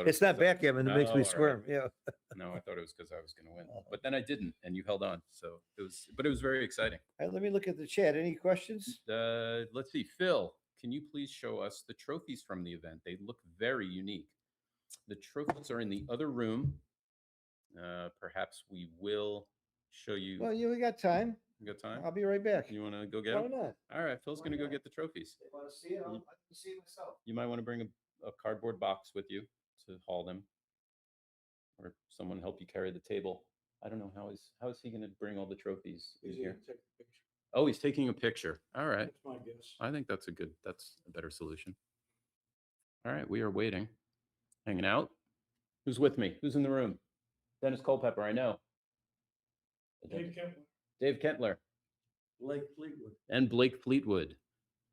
It's not backgammon that makes Oh, me all squirm. right. Yeah. No, I thought it was because I was going to win, but then I didn't, and you held on. So it was, but it was very exciting. All right, let me look at the chat. Any questions? Let's see, Phil, can you please show us the trophies from the event? They look very unique. The trophies are in the other room. Perhaps we will show you. Well, we got time. You got time? I'll be right back. You want to go get Why them? not? All right, Phil's going to go not? get the trophies. They want to see it. I can see it myself. You might want to bring a cardboard box with you to haul them, or someone help you carry the table. I don't know how is he going to bring all the trophies in He's here? gonna take a picture. Oh, he's taking a picture. All right. That's my guess. I think that's a better solution. All right, we are waiting, hanging out. Who's with me? Who's in the room? Dennis Culpepper, I know. Dave Kemp, Dave Kentler Blake Fleetwood. and Blake Fleetwood.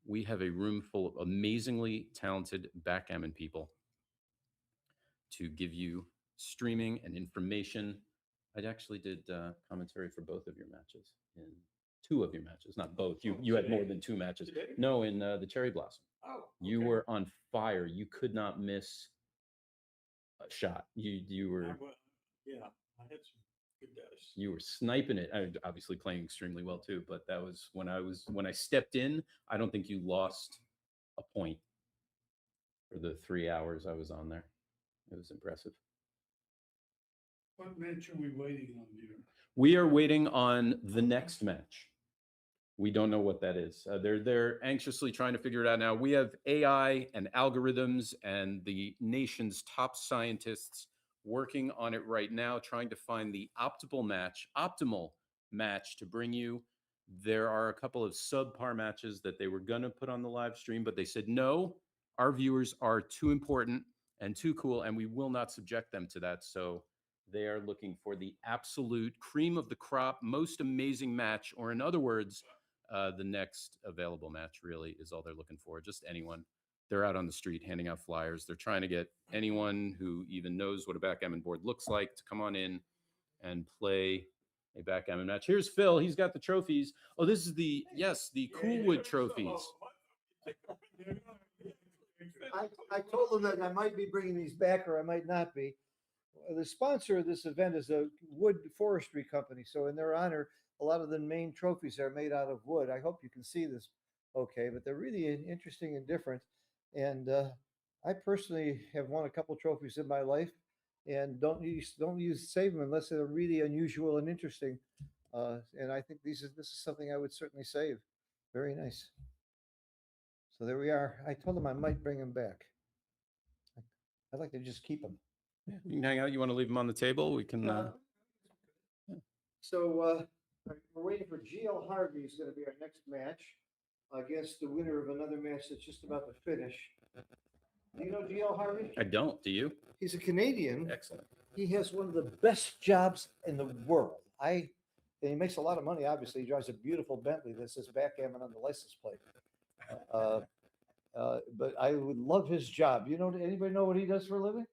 We have a room full of amazingly talented backgammon people to give you streaming and information. I actually did commentary for both of your matches, in 2 of your matches, not both. You had more than 2 matches. Today? No, in the Cherry Blossom. Oh, You okay. were on fire. You could not miss a shot. You were Yeah, I had some good dice. you were sniping it. Obviously playing extremely well too, but that was when I stepped in. I don't think you lost a point for the 3 hours I was on there. It was impressive. What match are we waiting on here? We are waiting on the next match. We don't know what that is. They're anxiously trying to figure it out now. We have AI and algorithms and the nation's top scientists working on it right now, trying to find the optimal match to bring you. There are a couple of subpar matches that they were going to put on the live stream, but they said, no, our viewers are too important and too cool, and we will not subject them to that. So they are looking for the absolute cream of the crop, most amazing match, or in other words, the next available match really is all they're looking for. Just anyone. They're out on the street handing out flyers. They're trying to get anyone who even knows what a backgammon board looks like to come on in and play a backgammon match. Here's Phil. He's got the trophies. Oh, this is the Coolwood trophies. I told them that I might be bringing these back or I might not be. The sponsor of this event is a wood forestry company. So in their honor, a lot of the main trophies are made out of wood. I hope you can see this okay, but they're really interesting and different. And I personally have won a couple trophies in my life and don't save them unless they're really unusual and interesting. And I think this is something I would certainly save. Very nice. So there we are. I told them I might bring them back. I'd like to just keep them. Yeah, you can hang out. You want to leave them on the table? We can. So All right, we're waiting for GL Harvey is going to be our next match against the winner of another match that's just about to finish. Do you know GL Harvey? I don't. Do you? He's a Canadian. Excellent. He has one of the best jobs in the world. And he makes a lot of money. Obviously, he drives a beautiful Bentley that says backgammon on the license plate. But I would love his job. Anybody know what he does for a living?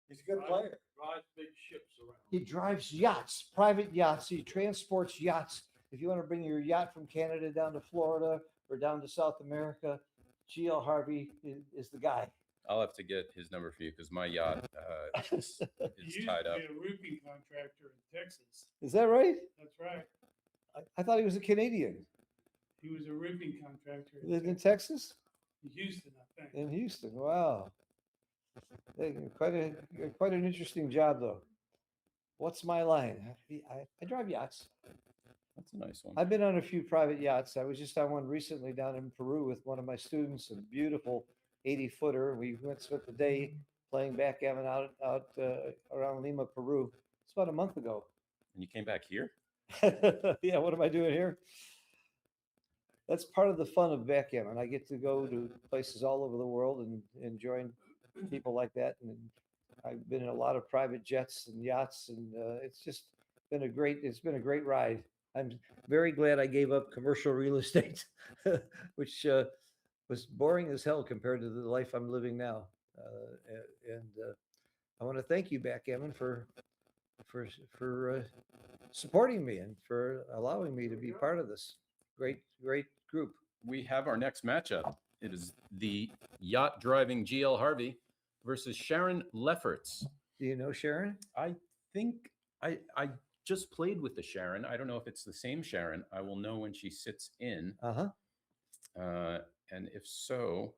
He's a good player. Drives big ships around. He drives yachts, private yachts. He transports yachts. If you want to bring your yacht from Canada down to Florida or down to South America, GL Harvey is the guy. I'll have to get his number for you because my yacht is He used tied to up. be a roofing contractor in Texas. Is that right? That's right. I thought he was a Canadian. He was a roofing contractor He lived in Texas? Houston, I think. In Houston. Wow. Hey, quite an interesting job, though. What's my line? I drive yachts. That's a nice one. I've been on a few private yachts. I was just on one recently down in Peru with one of my students, a beautiful 80-footer. We spent the day playing backgammon out around Lima, Peru. It's about a month ago. And you came back here? Yeah, what am I doing here? That's part of the fun of backgammon. I get to go to places all over the world and join people like that. And I've been in a lot of private jets and yachts, and it's just been a great ride. I'm very glad I gave up commercial real estate, which was boring as hell compared to the life I'm living now. I want to thank you, Backgammon, for supporting me and for allowing me to be part of this great group. We have our next matchup. It is the yacht driving GL Harvey versus Sharon Lefforts. Do you know Sharon? I think I just played with the Sharon. I don't know if it's the same Sharon. I will know when she sits in. Uh-huh. And if so,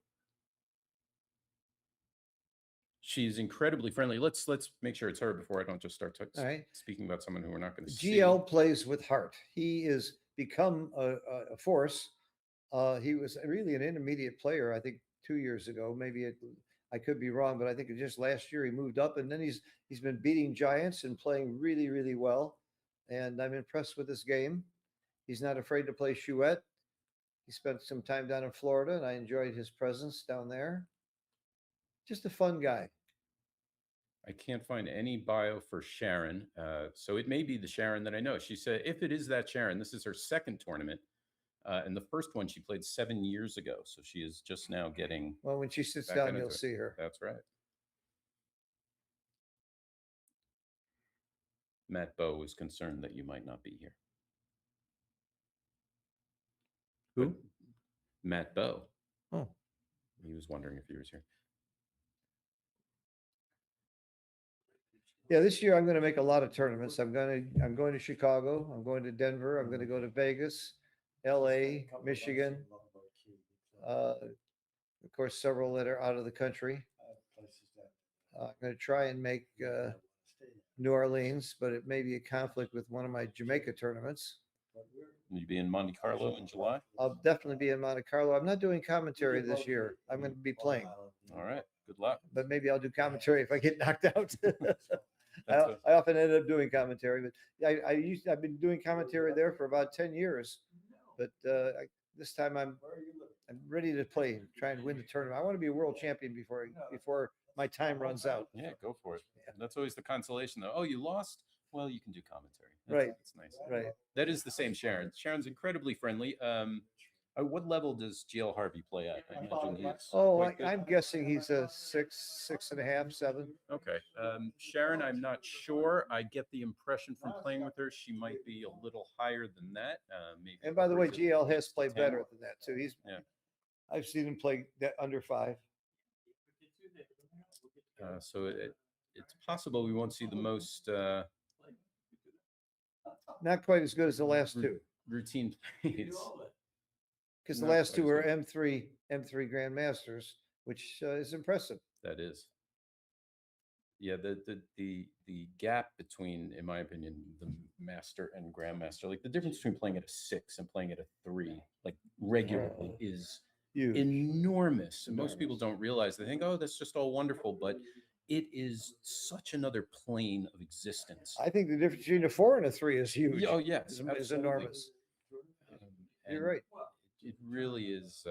she's incredibly friendly. Let's make sure it's her before I don't just start All right. speaking about someone who we're not going to see. GL plays with heart. He is become a force. He was really an intermediate player, I think 2 years ago. I could be wrong, but I think just last year he moved up, and then he's been beating giants and playing really, really well. And I'm impressed with his game. He's not afraid to play chouette. He spent some time down in Florida, and I enjoyed his presence down there. Just a fun guy. I can't find any bio for Sharon. So it may be the Sharon that I know. She said, if it is that Sharon, this is her second tournament. And the first one she played 7 years ago. So she is just now getting. Well, when she sits back down, into you'll it. see her. That's right. Matt Bowe was concerned that you might not be here. Who? But Matt Bowe. Oh. He was wondering if he was here. Yeah, this year I'm going to make a lot of tournaments. I'm going to Chicago. I'm going to Denver. I'm going to go to Vegas, LA, Michigan. Of course, several that are out of the country. I'm going to try and make New Orleans, but it may be a conflict with one of my Jamaica tournaments. Will you be in Monte Carlo in July? I'll definitely be in Monte Carlo. I'm not doing commentary this year. I'm going to be playing, All right. Good luck. but maybe I'll do commentary if I get knocked out. That's I often end up doing commentary, but I've been doing commentary there for about 10 years. But this time I'm ready to play, try and win the tournament. I want to be a world champion before my time runs out. Yeah, go for it. That's always the consolation, though. Oh, you lost? Well, you can do commentary. Right. That's nice. Right. That is the same Sharon. Sharon's incredibly friendly. At what level does GL Harvey play at? I imagine he's quite good. I'm guessing he's a 6.5, 7. Okay. Sharon, I'm not sure. I get the impression from playing with her, she might be a little higher than that. Maybe. And by the way, upwards of GL has 6 to played 10. better than that too. Yeah. I've seen him play under 5. So it's possible we won't see the most Not quite as good as the last two, routine plays. because the Not last quite two as were good. M3 Grandmasters, which is impressive. That is. Yeah, the gap between, in my opinion, the master and grandmaster, like the difference between playing at a 6 and playing at a 3, like regularly, is Huge. enormous. And most people don't realize. They think, oh, that's just all wonderful. But it is such another plane of existence. I think the difference between a 4 and a 3 is huge. Oh yes, is absolutely. enormous. Um, You're and right. It really is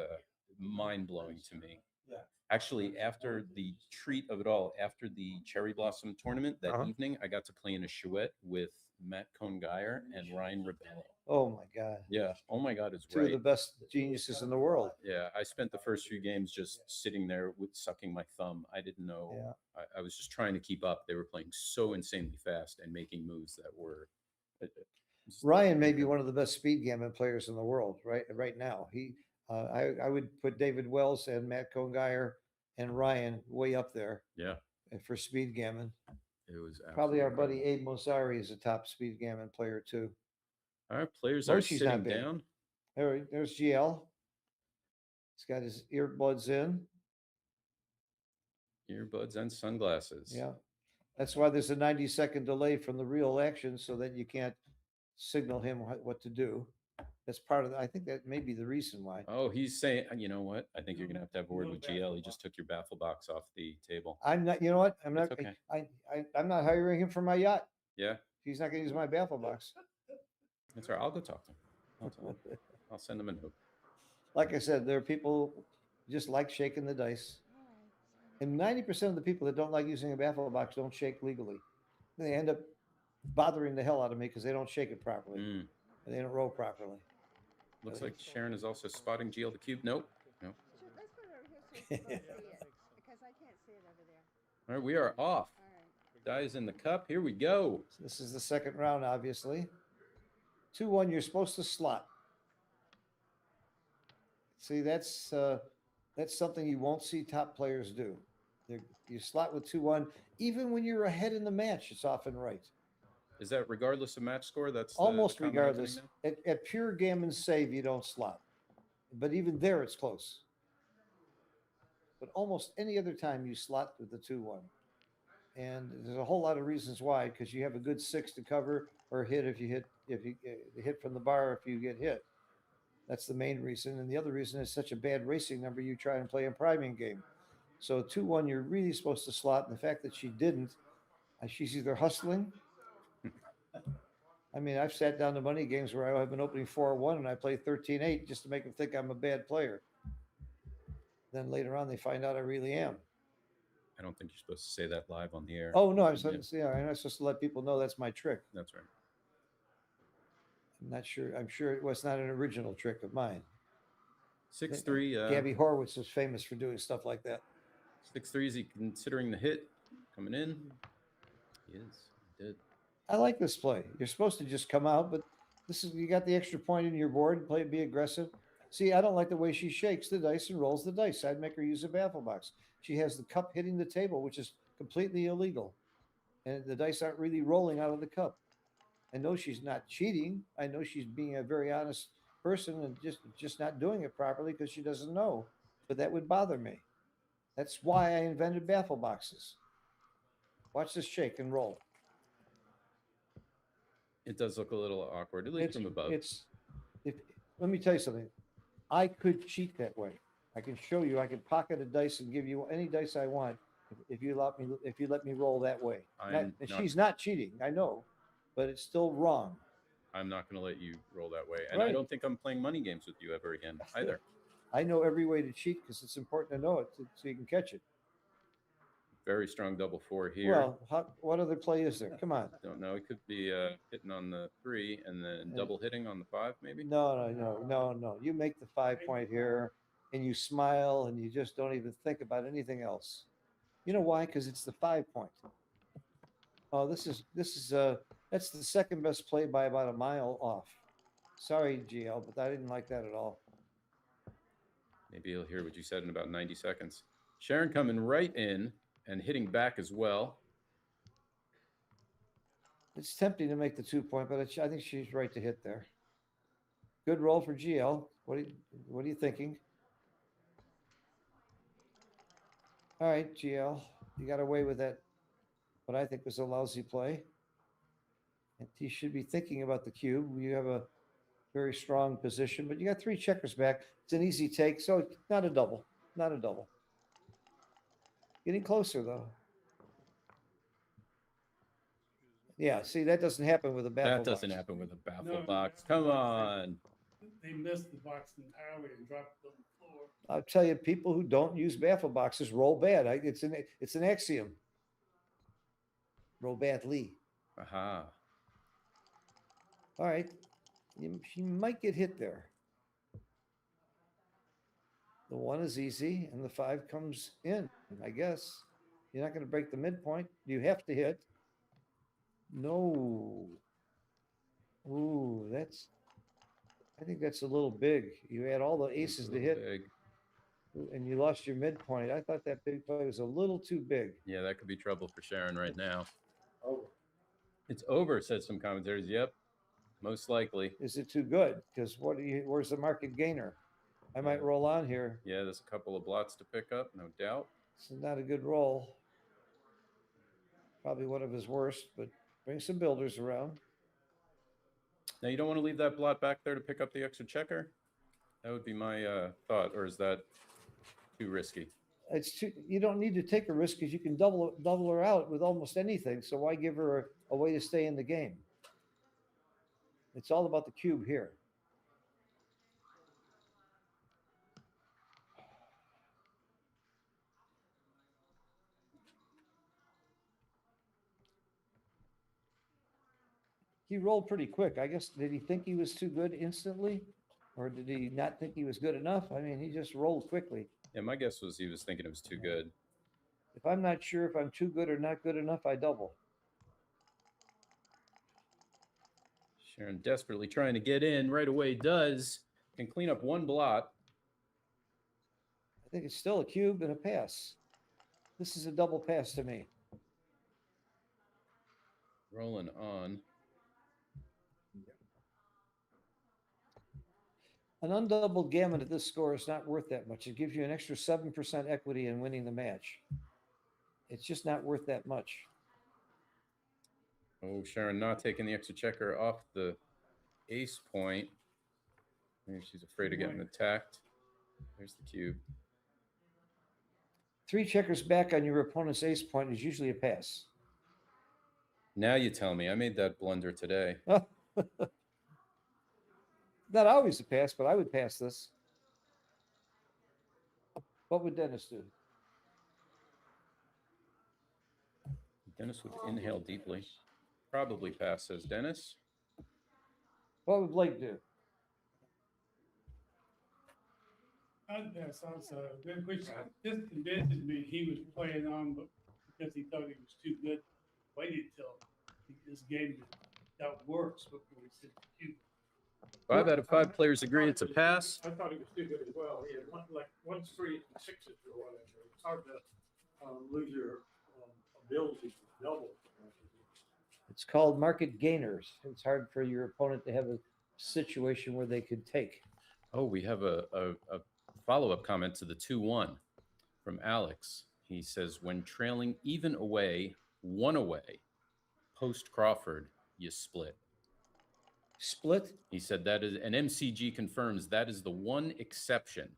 mind blowing to me. Yeah. Actually, after the treat of it all, after the Cherry Blossom tournament that Uh-huh. evening, I got to play in a chouette with Matt Cohn-Geyer and Ryan Rebello. Oh my God. Yeah. Oh my God, it's Two right. of the best geniuses in the world. Yeah, I spent the first few games just sitting there with sucking my thumb. I didn't know. Yeah. I was just trying to keep up. They were playing so insanely fast and making moves that were. Just Ryan may be incredible. one of the best speed gammon players in the world right now. I would put David Wells and Matt Cohn-Geyer and Ryan way up there Yeah, for speed gammon. it was Probably our buddy incredible. Abe Mozari is a top speed gammon player too. Our players are Moshe's not sitting bad. down. There's GL. He's got his earbuds in. Earbuds and sunglasses. Yeah. That's why there's a 90-second delay from the real action so that you can't signal him what to do. That's part of I think that may be the reason why. Oh, he's saying, you know what? I think you're gonna have to have a word with GL. He just took your baffle box off the table. I'm not, you know what? I'm That's not, okay. I'm not hiring him for my yacht. Yeah, He's not gonna use my baffle box. that's all right. I'll go talk to him. I'll tell him. I'll send him a note. Like I said, there are people just like shaking the dice. And 90% of the people that don't like using a baffle box don't shake legally. They end up bothering the hell out of me because they don't shake it properly. Mm. And they don't roll properly. Looks like Sharon is also spotting GL the cube. Nope. Nope. Let's put it over here so you can both see it, because I can't see it over there. All right, we are off. All right. Dice in the cup. Here we go. This is the second round, obviously. 2-1, you're supposed to slot. See, that's something you won't see top players do. You slot with 2-1, even when you're ahead in the match, it's often right. Is that regardless of match score? That's Almost the common opening regardless. now? At pure gammon save, you don't slot. But even there, it's close. But almost any other time, you slot with the 2-1. And there's a whole lot of reasons why, because you have a good 6 to cover or hit if you hit from the bar if you get hit. That's the main reason. And the other reason is such a bad racing number you try and play a priming game. So 2-1, you're really supposed to slot. And the fact that she didn't, she's either hustling. I mean, I've sat down to money games where I have been opening 4-1 and I play 13-8 just to make them think I'm a bad player. Then later on, they find out I really am. I don't think you're supposed to say that live on the air. Oh, no, I'm supposed to let people know that's my trick. That's right. I'm not sure. I'm sure it was not an original trick of mine. 6-3. Gabby Horwitz is famous for doing stuff like that. 6-3. Is he considering the hit coming in? He is. He did. I like this play. You're supposed to just come out, but you got the extra point in your board and play, be aggressive. See, I don't like the way she shakes the dice and rolls the dice. I'd make her use a baffle box. She has the cup hitting the table, which is completely illegal. And the dice aren't really rolling out of the cup. I know she's not cheating. I know she's being a very honest person and just not doing it properly because she doesn't know. But that would bother me. That's why I invented baffle boxes. Watch this shake and roll. It does look a little awkward, at least from above. Let me tell you something. I could cheat that way. I can show you. I can pocket a dice and give you any dice I want if you let me roll that way. She's not cheating. I know, but it's still wrong. I'm not going to let you roll that way, and Right. I don't think I'm playing money games with you ever again either. I know every way to cheat because it's important to know it so you can catch it. Very strong double 4 here. Well, what other play is there? Come on. Don't know. It could be hitting on the 3 and then double hitting on the 5, maybe. No. You make the 5-point here, and you smile, and you just don't even think about anything else. You know why? Because it's the 5-point. Oh, that's the second best play by about a mile off. Sorry, GL, but I didn't like that at all. Maybe he'll hear what you said in about 90 seconds. Sharon coming right in and hitting back as well. It's tempting to make the 2-point, but I think she's right to hit there. Good roll for GL. What are you thinking? All right, GL, you got away with that. What I think was a lousy play. And he should be thinking about the cube. You have a very strong position, but you got 3 checkers back. It's an easy take, so not a double. Getting closer though. Yeah, see, that doesn't happen with a baffle That doesn't box. happen with a baffle No, box. no, Come no. on. They missed the box entirely and dropped it on the floor. I'll tell you, people who don't use baffle boxes roll bad. It's an axiom. Roll badly. Aha. All right, she might get hit there. The 1 is easy, and the 5 comes in. I guess you're not going to break the midpoint. You have to hit. No. Ooh, I think that's a little big. You had all the It's aces a to little hit, big. and you lost your midpoint. I thought that big play was a little too big. Yeah, that could be trouble for Sharon right now. Over. It's over, said some commentators. Yep, most likely. Is it too good? Because where's the market gainer? I might Yeah. roll on here. Yeah, there's a couple of blots to pick up, no doubt. This is not a good roll. Probably one of his worst, but bring some builders around. Now, you don't want to leave that blot back there to pick up the extra checker? That would be my thought, or is that too risky? You don't need to take a risk because you can double her out with almost anything. So why give her a way to stay in the game? It's all about the cube here. He rolled pretty quick. I guess, did he think he was too good instantly? Or did he not think he was good enough? I mean, he just rolled quickly. Yeah, my guess was he was thinking it was too good. If I'm not sure if I'm too good or not good enough, I double. Sharon desperately trying to get in right away does. Can clean up one blot. I think it's still a cube and a pass. This is a double pass to me. Rolling on. An undoubled gammon at this score is not worth that much. It gives you an extra 7% equity in winning the match. It's just not worth that much. Oh, Sharon not taking the extra checker off the ace point. Maybe she's afraid of getting attacked. There's the cube. 3 checkers back on your opponent's ace point is usually a pass. Now you tell me. I made that blunder today. Not always a pass, but I would pass this. What would Dennis do? Dennis would inhale deeply. Probably pass, says Dennis. What would Blake do? I'd pass also, which just convinced me he was playing on, but because he thought he was too good, waited till this game got worse before he said, "Cute." 5 out of 5 players agree it's a pass. I thought he was too good as well. He had one straight and 6s or whatever. It's hard to lose your ability to double. It's called market gainers. It's hard for your opponent to have a situation where they could take. Oh, we have a follow-up comment to the 2-1 from Alex. He says, when trailing even away, 1 away, post Crawford, you split. Split? He said that is, and MCG confirms that is the one exception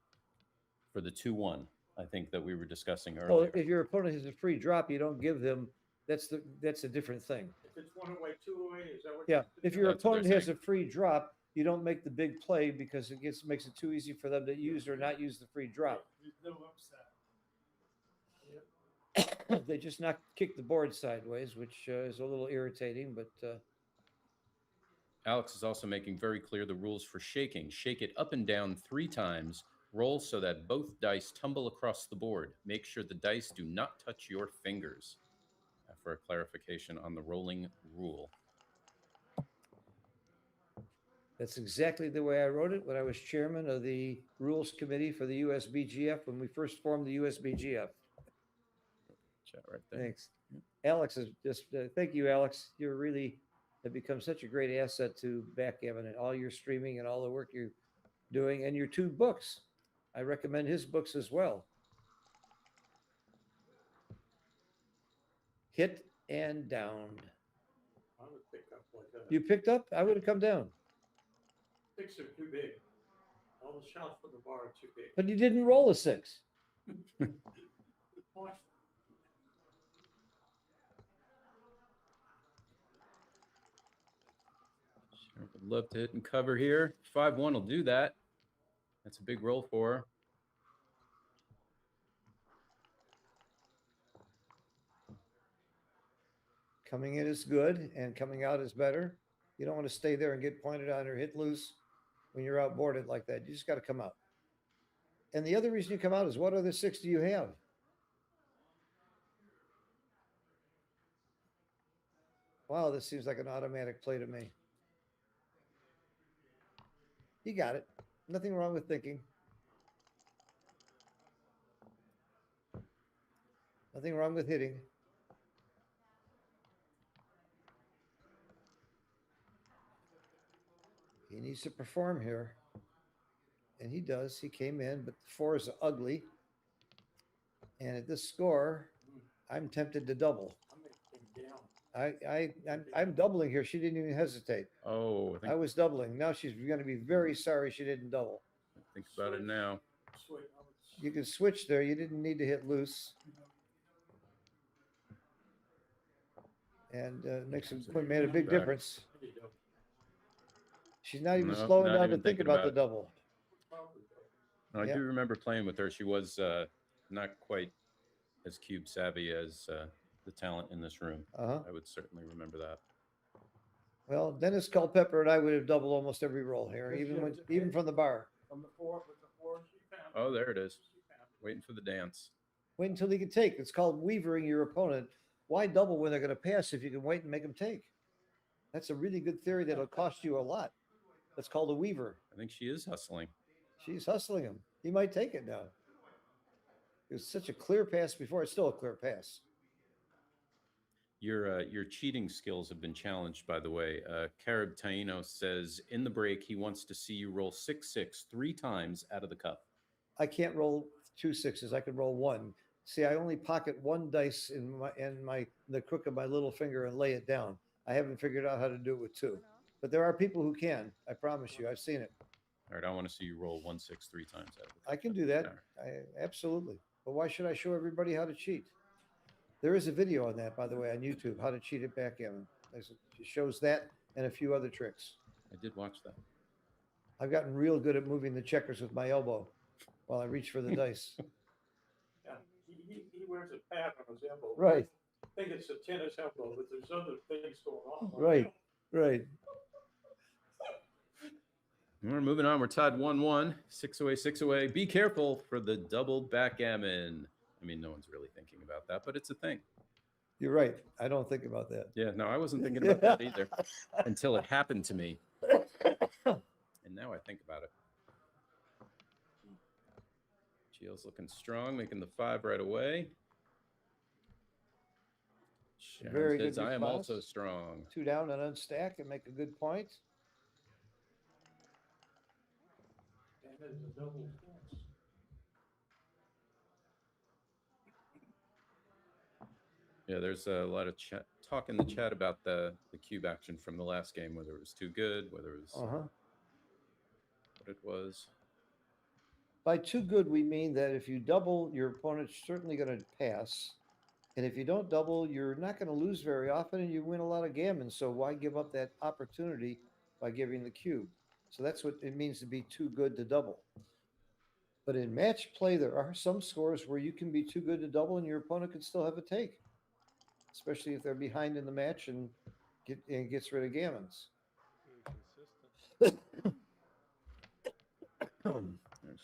for the 2-1, I think, that we were discussing Oh, earlier. if your opponent has a free drop, you don't give them. That's a different thing. If it's 1 away, 2 away, is that what? Yeah, if your That's what they're opponent has saying. a free drop, you don't make the big play because it makes it too easy for them to use or not use the free drop. There's no upside. They just kick the board sideways, which is a little irritating, but Alex is also making very clear the rules for shaking. Shake it up and down 3 times. Roll so that both dice tumble across the board. Make sure the dice do not touch your fingers. For a clarification on the rolling rule. that's exactly the way I wrote it when I was chairman of the rules committee for the USBGF when we first formed the USBGF. Chat right there. Thanks. Alex is just, thank you, Alex. You're really have become such a great asset to Backgammon and all your streaming and all the work you're doing and your 2 books. I recommend his books as well. Hit and down. I would pick up like that. You picked up? I would have come down. 6 are too big. All the shots from the bar are too big. But you didn't roll a 6. Good point. Love to hit and cover here. 5-1 will do that. That's a big roll for her. Coming in is good and coming out is better. You don't want to stay there and get pointed on or hit loose when you're outboarded like that. You just got to come out. And the other reason you come out is what other six do you have? Wow, this seems like an automatic play to me. You got it. Nothing wrong with thinking. Nothing wrong with hitting. He needs to perform here. And he does. He came in, but the 4 is ugly. And at this score, I'm tempted to double. I'm doubling here. She didn't even hesitate. Oh, I was doubling. Now she's going to be very sorry she didn't double. think about it now. You can switch there. You didn't need to hit loose. And made a big difference. She's not even No, slowing not down to even think thinking about the about it. double. I Yeah. do remember playing with her. She was not quite as cube savvy as the talent in this room. Uh-huh. I would certainly remember that. Well, Dennis Culpepper and I would have doubled almost every roll here, even from the bar. From the 4, with the 4, she found it. Oh, there it is. She found it. Waiting for the dance. Wait until he can take. It's called weavering your opponent. Why double when they're going to pass if you can wait and make them take? That's a really good theory that'll cost you a lot. That's called a weaver. I think she is hustling. She's hustling him. He might take it now. It was such a clear pass before. It's still a clear pass. Your cheating skills have been challenged, by the way. Carib Taino says in the break he wants to see you roll 6-6 3 times out of the cup. I can't roll 2 6s. I can roll 1. See, I only pocket 1 dice in the crook of my little finger and lay it down. I haven't figured out how to do it with 2. But there are people who can. I promise you. I've seen it. All right, I want to see you roll 1-6 3 times out of the cup. I can do that. All right. Absolutely. But why should I show everybody how to cheat? There is a video on that, by the way, on YouTube, how to cheat at backgammon. It shows that and a few other tricks. I did watch that. I've gotten real good at moving the checkers with my elbow while I reach for the dice. Yeah, he wears a pad on his elbow. Right. I think it's a tennis elbow, but there's other things going on. Right. Right. We're moving on. We're tied 1-1. 6 away, 6 away. Be careful for the double backgammon. I mean, no one's really thinking about that, but it's a thing. You're right. I don't think about that. Yeah, no, I wasn't thinking about that either until it happened to me. And now I think about it. Gio's looking strong, making the 5 right away. Sharon Very good says, I am response. also strong. 2 down and unstack and make a good point. And there's a double fence. Yeah, there's a lot of talk in the chat about the cube action from the last game, whether it was too good, whether it was what it was. By too good, we mean that if you double, your opponent's certainly going to pass. And if you don't double, you're not going to lose very often and you win a lot of gammon. So why give up that opportunity by giving the cube? So that's what it means to be too good to double. But in match play, there are some scores where you can be too good to double and your opponent can still have a take, especially if they're behind in the match and gets rid of gammons.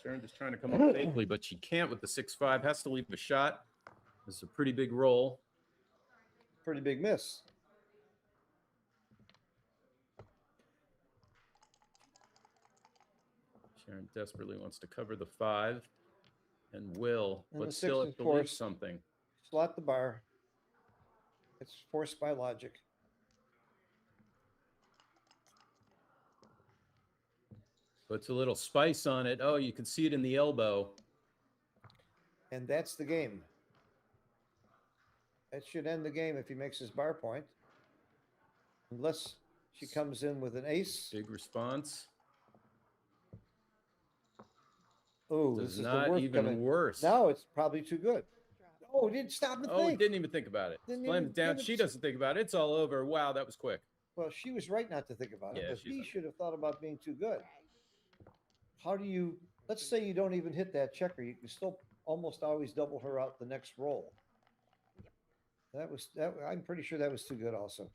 Sharon just trying to come up safely, but she can't with the 6-5. Has to leave a shot. This is a pretty big roll. Pretty big miss. Sharon desperately wants to cover the 5 and will, And but the still 6 has is to leave forced. something. Slot the bar. It's forced by logic. Puts a little spice on it. Oh, you can see it in the elbow. And that's the game. That should end the game if he makes his bar point. Unless she comes in with an ace. Big response. Oh, this Does is the not worst even coming. worse. Now it's probably too good. Oh, it didn't stop and Oh, think. didn't even think about it. Didn't Slammed even it down. give it She to- doesn't think about it. It's all over. Wow, that was quick. Well, she was right not to think about it, Yeah, but she's he okay. should have thought about being too good. How do you, let's say you don't even hit that checker, you can still almost always double her out the next roll. I'm pretty sure that was too good also.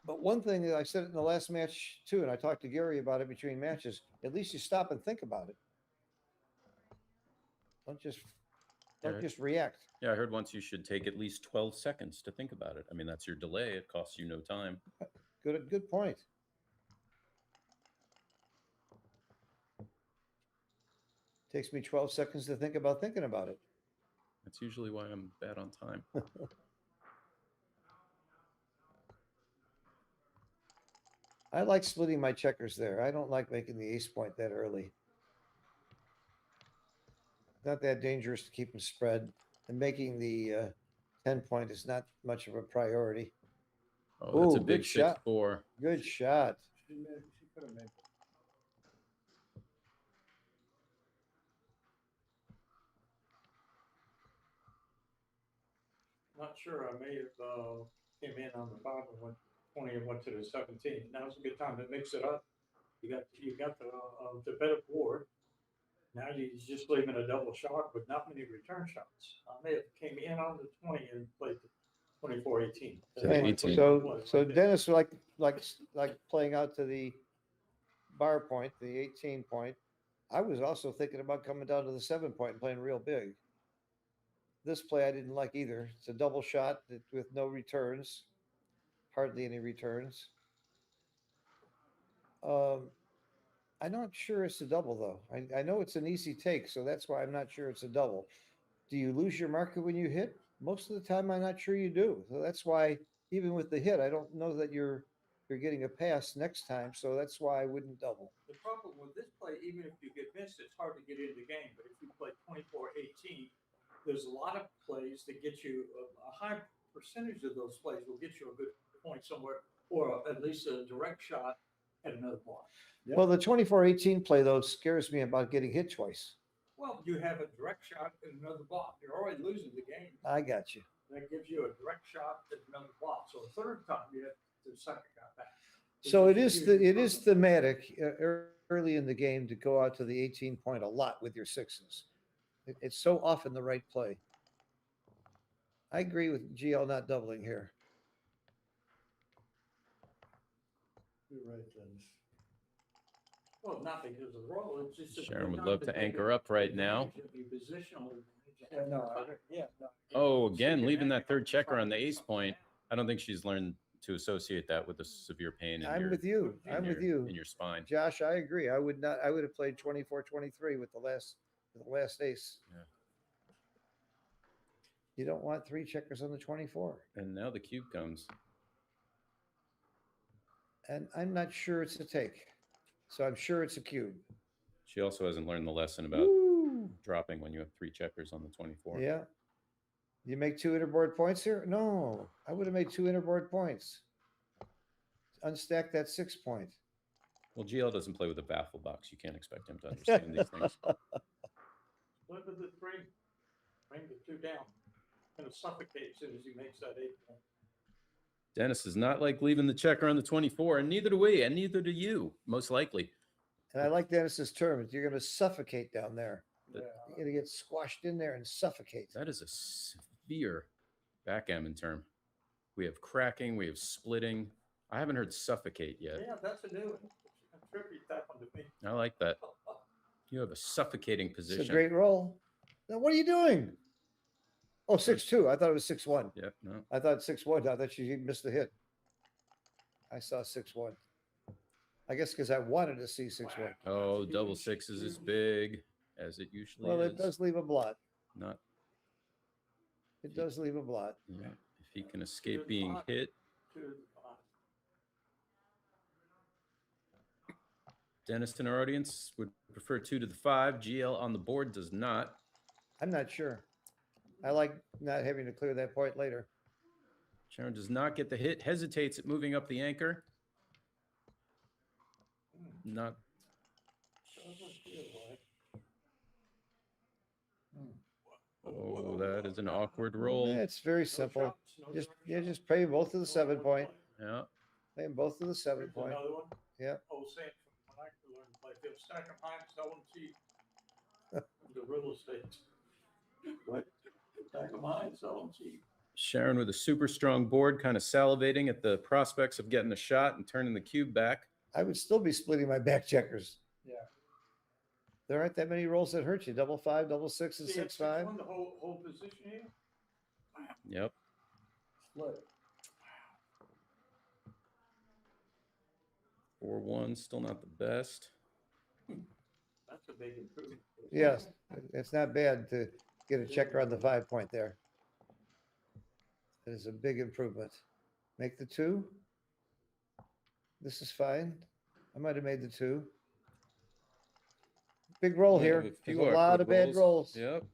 But one thing that I said in the last match too, and I talked to Gary about it between matches, at least you stop and think about it. Don't just Yeah, don't just react. yeah, I heard once you should take at least 12 seconds to think about it. I mean, that's your delay. It costs you no time. Good point. Takes me 12 seconds to think about thinking about it. That's usually why I'm bad on time. I like splitting my checkers there. I don't like making the ace point that early. Not that dangerous to keep them spread, and making the 10 point is not much of a priority. Oh, that's a Ooh, big good shot. 6-4. Good shot. She could have made it. Not sure, I may have, came in on the bottom and went 20 and went to the 17. Now's a good time to mix it up. You got the better board. Now you're just leaving a double shot with not many return shots. I may have came in on the 20 and played the 24-18. So And 18. so Dennis like playing out to the bar point, the 18 point. I was also thinking about coming down to the 7 point and playing real big. This play I didn't like either. It's a double shot with no returns, hardly any returns. I'm not sure it's a double though. I know it's an easy take, so that's why I'm not sure it's a double. Do you lose your marker when you hit? Most of the time, I'm not sure you do. So that's why even with the hit, I don't know that you're getting a pass next time. So that's why I wouldn't double. The problem with this play, even if you get missed, it's hard to get into the game. But if you play 24-18, there's a lot of plays that get you a high percentage of those plays will get you a good point somewhere, or at least a direct shot at another block. Yep. Well, the 24-18 play though scares me about getting hit twice. Well, you have a direct shot at another block. You're already losing the game. I got you. That gives you a direct shot at another block. So the third time you have the second shot back. So it is thematic early in the game to go out to the 18 point a lot with your sixes. It's so often the right play. I agree with GL not doubling here. You're right, Dennis. Well, not because of the roll. It's just Sharon would love to anchor up right now. Yeah, no, no. Oh, again, leaving that third checker on the ace point. I don't think she's learned to associate that with a severe pain in I'm with you. I'm with you. in your spine. Josh, I agree. I would have played 24-23 with the last ace. Yeah. You don't want three checkers on the 24. And now the cube comes. And I'm not sure it's a take. So I'm sure it's a cube. She also hasn't learned the lesson about dropping when you have three checkers on the 24. Yeah. You make two interboard points here? No, I would have made two interboard points. Unstack that 6 point. Well, GL doesn't play with a baffle box. You can't expect him to understand these things. Look at the three. Bring the two down. Going to suffocate as soon as he makes that 8 point. Dennis is not like leaving the checker on the 24, and neither do we, and neither do you, most likely. And I like Dennis's term. You're going to suffocate down there. Yeah. You're going to get squashed in there and suffocate. That is a severe backgammon term. We have cracking, we have splitting. I haven't heard suffocate yet. Yeah, that's a new one. Attribute that one to me. I like that. You have a suffocating position. It's a great roll. Now, what are you doing? Oh, 6-2. I thought it was 6-1. Yep, no. I thought 6-1. I thought she missed the hit. I saw 6-1. I guess because I wanted to see 6-1. Oh, double sixes is big, as it usually Well, is. it does leave a blot. Not, It does leave a blot. yeah. If he can escape being hit. Dennis in our audience would prefer 2 to the 5. GL on the board does not. I'm not sure. I like not having to clear that point later. Sharon does not get the hit, hesitates at moving up the anchor. Not. Oh, that is an awkward roll. It's very simple. Just play both to the 7 point. Yeah. Playing both of the 7 Here's point. another one. Yep. Old saying from when I learned to play field, stack them high, sell them cheap. The real estate. What? Stack them high, sell them cheap. Sharon with a super strong board, kind of salivating at the prospects of getting a shot and turning the cube back. I would still be splitting my back checkers. Yeah. There aren't that many rolls that hurt you. Double 5, double 6, and See, 6 5. won the whole position here. Yep. Split. 4-1, still not the best. That's a big improvement. Yes, it's not bad to get a checker on the 5 point there. It is a big improvement. Make the 2. This is fine. I might have made the 2. Big roll Yeah, here. a There's few a lot awkward of bad rolls. Yep.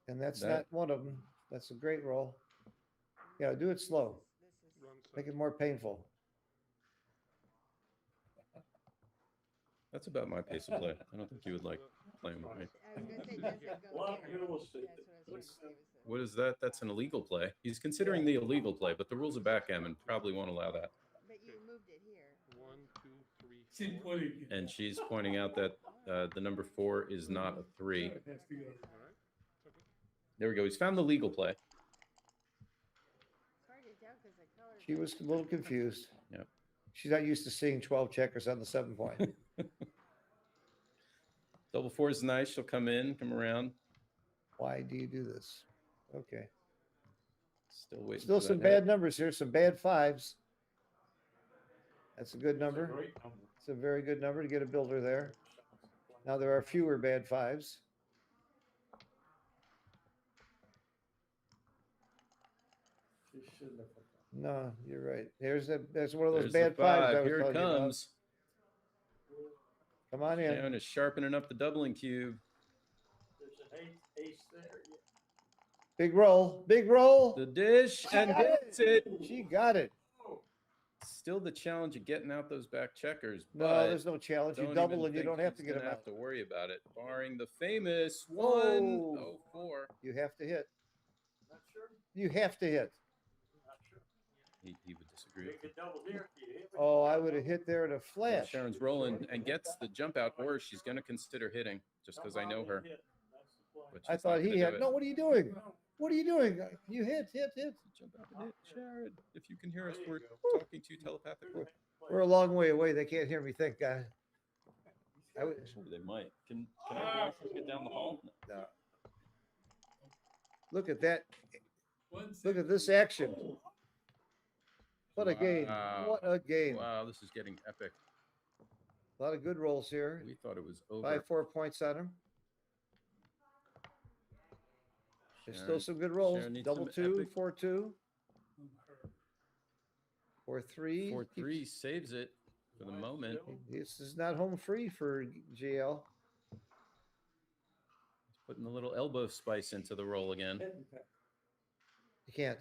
And that's That- not one of them. That's a great roll. Yeah, do it slow. Make it more painful. That's about my pace of play. I don't think you would like playing with me. I was gonna say, does it go Lot of there? real estate. That's what I was gonna say. What is that? That's an illegal play. He's considering the illegal play, but the rules of backgammon probably won't allow that. But you moved it here. 1, 2, 3, See, 4. pointing. And she's pointing out that the number 4 is not a 3. It has to go. All right. Okay. There we go. He's found the legal play. It's hard to tell because the colors. She was a little confused. Yep. She's not used to seeing 12 checkers on the 7 point. Double 4 is nice. She'll come in, come around. Why do you do this? Okay. Still waiting. Still for some that bad head. numbers here, some bad 5s. That's a good It's a number. great number. It's a very good number to get a builder there. Now there are fewer bad 5s. She shouldn't have put that. No, you're right. There's one of those There's the bad 5s. I 5. was Here it telling you about. comes. Come on in. Sharon is sharpening up the doubling cube. There's an ace there. Yeah. Big roll. Big roll. The dish and hits it. She got it. Oh, Still the challenge of getting out those back checkers. No, but there's no challenge. You don't double even and you think don't have to she's get them gonna out. have to worry about it, barring the famous Whoa. 104. You have to hit. not sure. You have to hit. Not sure. He would disagree. Make a double here. You hit with Oh, the I double. would have hit there in a Well, flash. Sharon's rolling and gets the jump out, or she's going to consider hitting just because I know her. Hit. That's the play. But I she's not thought gonna he do had. it. No, what are you doing? What are you doing? You hit. Jump out and hit. Sharon, if you can hear us, There you we're go. talking to you telepathically. We're a long way away. They can't hear me. Thank God. I would, They might. Can I get down the hall? no. Look at that. One Look at this second. action. What a game. Wow. What a game. Wow, this is getting epic. A lot of good rolls here. We thought it was over. 5-4 points on him. There's still Sharon- some good rolls. Sharon needs Double some 2, epic- 4-2, 4-3. 4-3 saves it for the moment. This is not home free for GL. Putting a little elbow spice into the roll again. Hit and pick. You can't.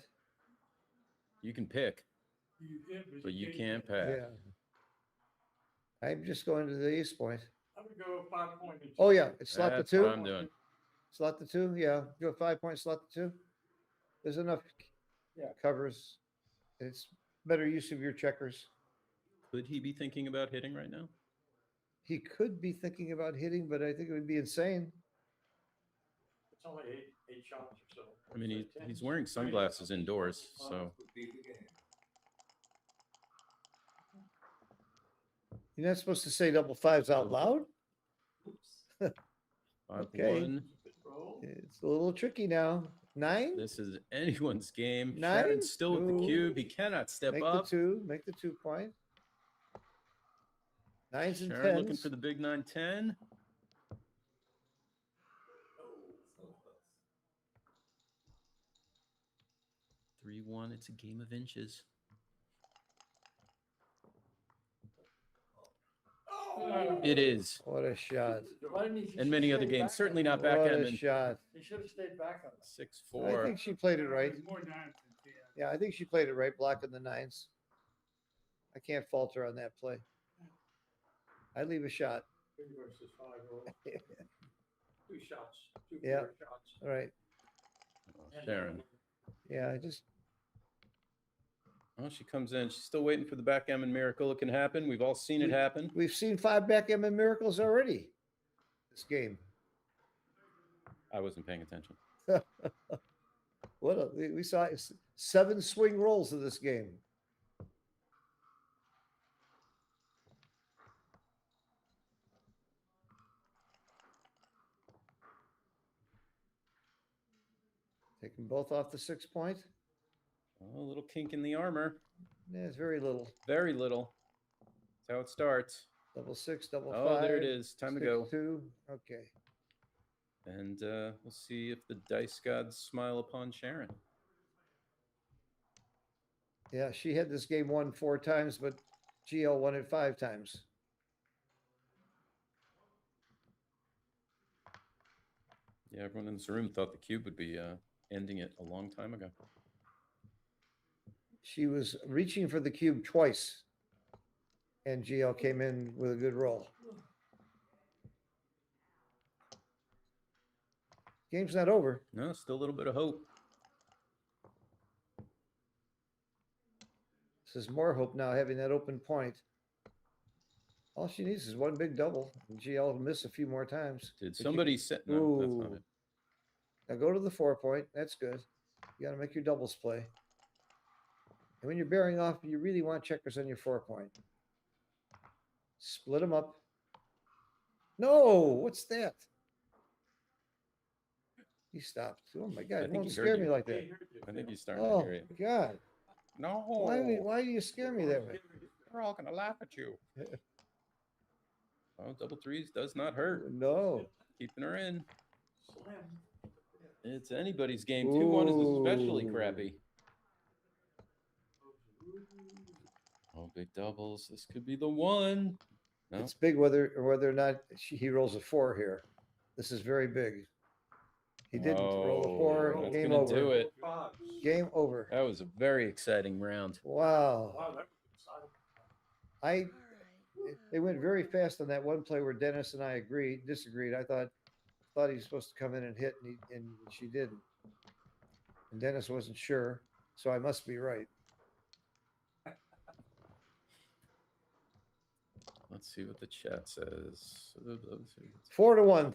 You can pick, You hit, but you can't pass. pass. Yeah. I'm just going to the ace point. I would go 5 point. and Oh, two. yeah. It's slot the That's 2. what I'm doing. Slot the 2. Yeah. Go 5 point, slot the 2. There's enough Yeah. covers. It's better use of your checkers. Could he be thinking about hitting right now? He could be thinking about hitting, but I think it would be insane. It's only eight shots or so. I mean, So he's 10. wearing sunglasses indoors, so You're not supposed to say double 5s out loud. 5-1. Good roll. It's a little tricky now. 9. This is anyone's game. Nine? Sharon's still with the Ooh. cube. He cannot step Make up. the 2. Make the 2 point. 9s and Sharon looking 10s. for the big 9-10. 3-1. It's a game of inches. It is. What a shot. Why didn't he- he And should many other stay games. back Certainly on not that. What a backgammon. shot. He should have stayed back on that. 6-4. I think she played it right. There's more nines than 10. Yeah, I think she played it right, blocking the 9s. I can't fault her on that play. I leave a shot. 3 versus 5 roll. 2 shots. 2 Yeah. pure shots. All right. Sharon. Yeah, I just Oh, she comes in. She's still waiting for the backgammon miracle. It can happen. We've all seen it happen. We've seen 5 backgammon miracles already this game. I wasn't paying attention. We saw 7 swing rolls of this game. Take them both off the 6 point. Oh, a little kink in the armor. Yeah, it's very little. Very little. That's how it starts. Double 6, double 5. Oh, there it is. Time to 6, go. 2. Okay. And we'll see if the dice gods smile upon Sharon. Yeah, she had this game won 4 times, but GL won it 5 times. Yeah, everyone in this room thought the cube would be ending it a long time ago. She was reaching for the cube twice, and GL came in with a good roll. Game's not over. No, still a little bit of hope. This is more hope now, having that open point. All she needs is 1 big double, and GL will miss a few more times. Did But somebody set? No, that's not Ooh. it. Now go to the 4 point. That's good. You got to make your doubles play. And when you're bearing off, you really want checkers on your 4 point. Split them up. No, what's that? He stopped. Oh my I God! think Don't he scare heard me you. like that. I think he's starting Oh to hear you. God! No. Why do you scare me that way? They're all gonna laugh at you. Oh, double threes does not hurt. No. Keeping her in. It's anybody's game. 2-1 is especially Ooh. crappy. Oh, big doubles. This could be the one. No. It's big whether or not he rolls a 4 here. This is very big. He didn't roll a 4. That's Game gonna over. do it. Game over. That was a very exciting round. Wow. Wow, that was exciting. They went very fast on that one play where Dennis and I disagreed. I thought he was supposed to come in and hit, and she didn't. And Dennis wasn't sure, so I must be right. Let's see what the chat says. 4-1.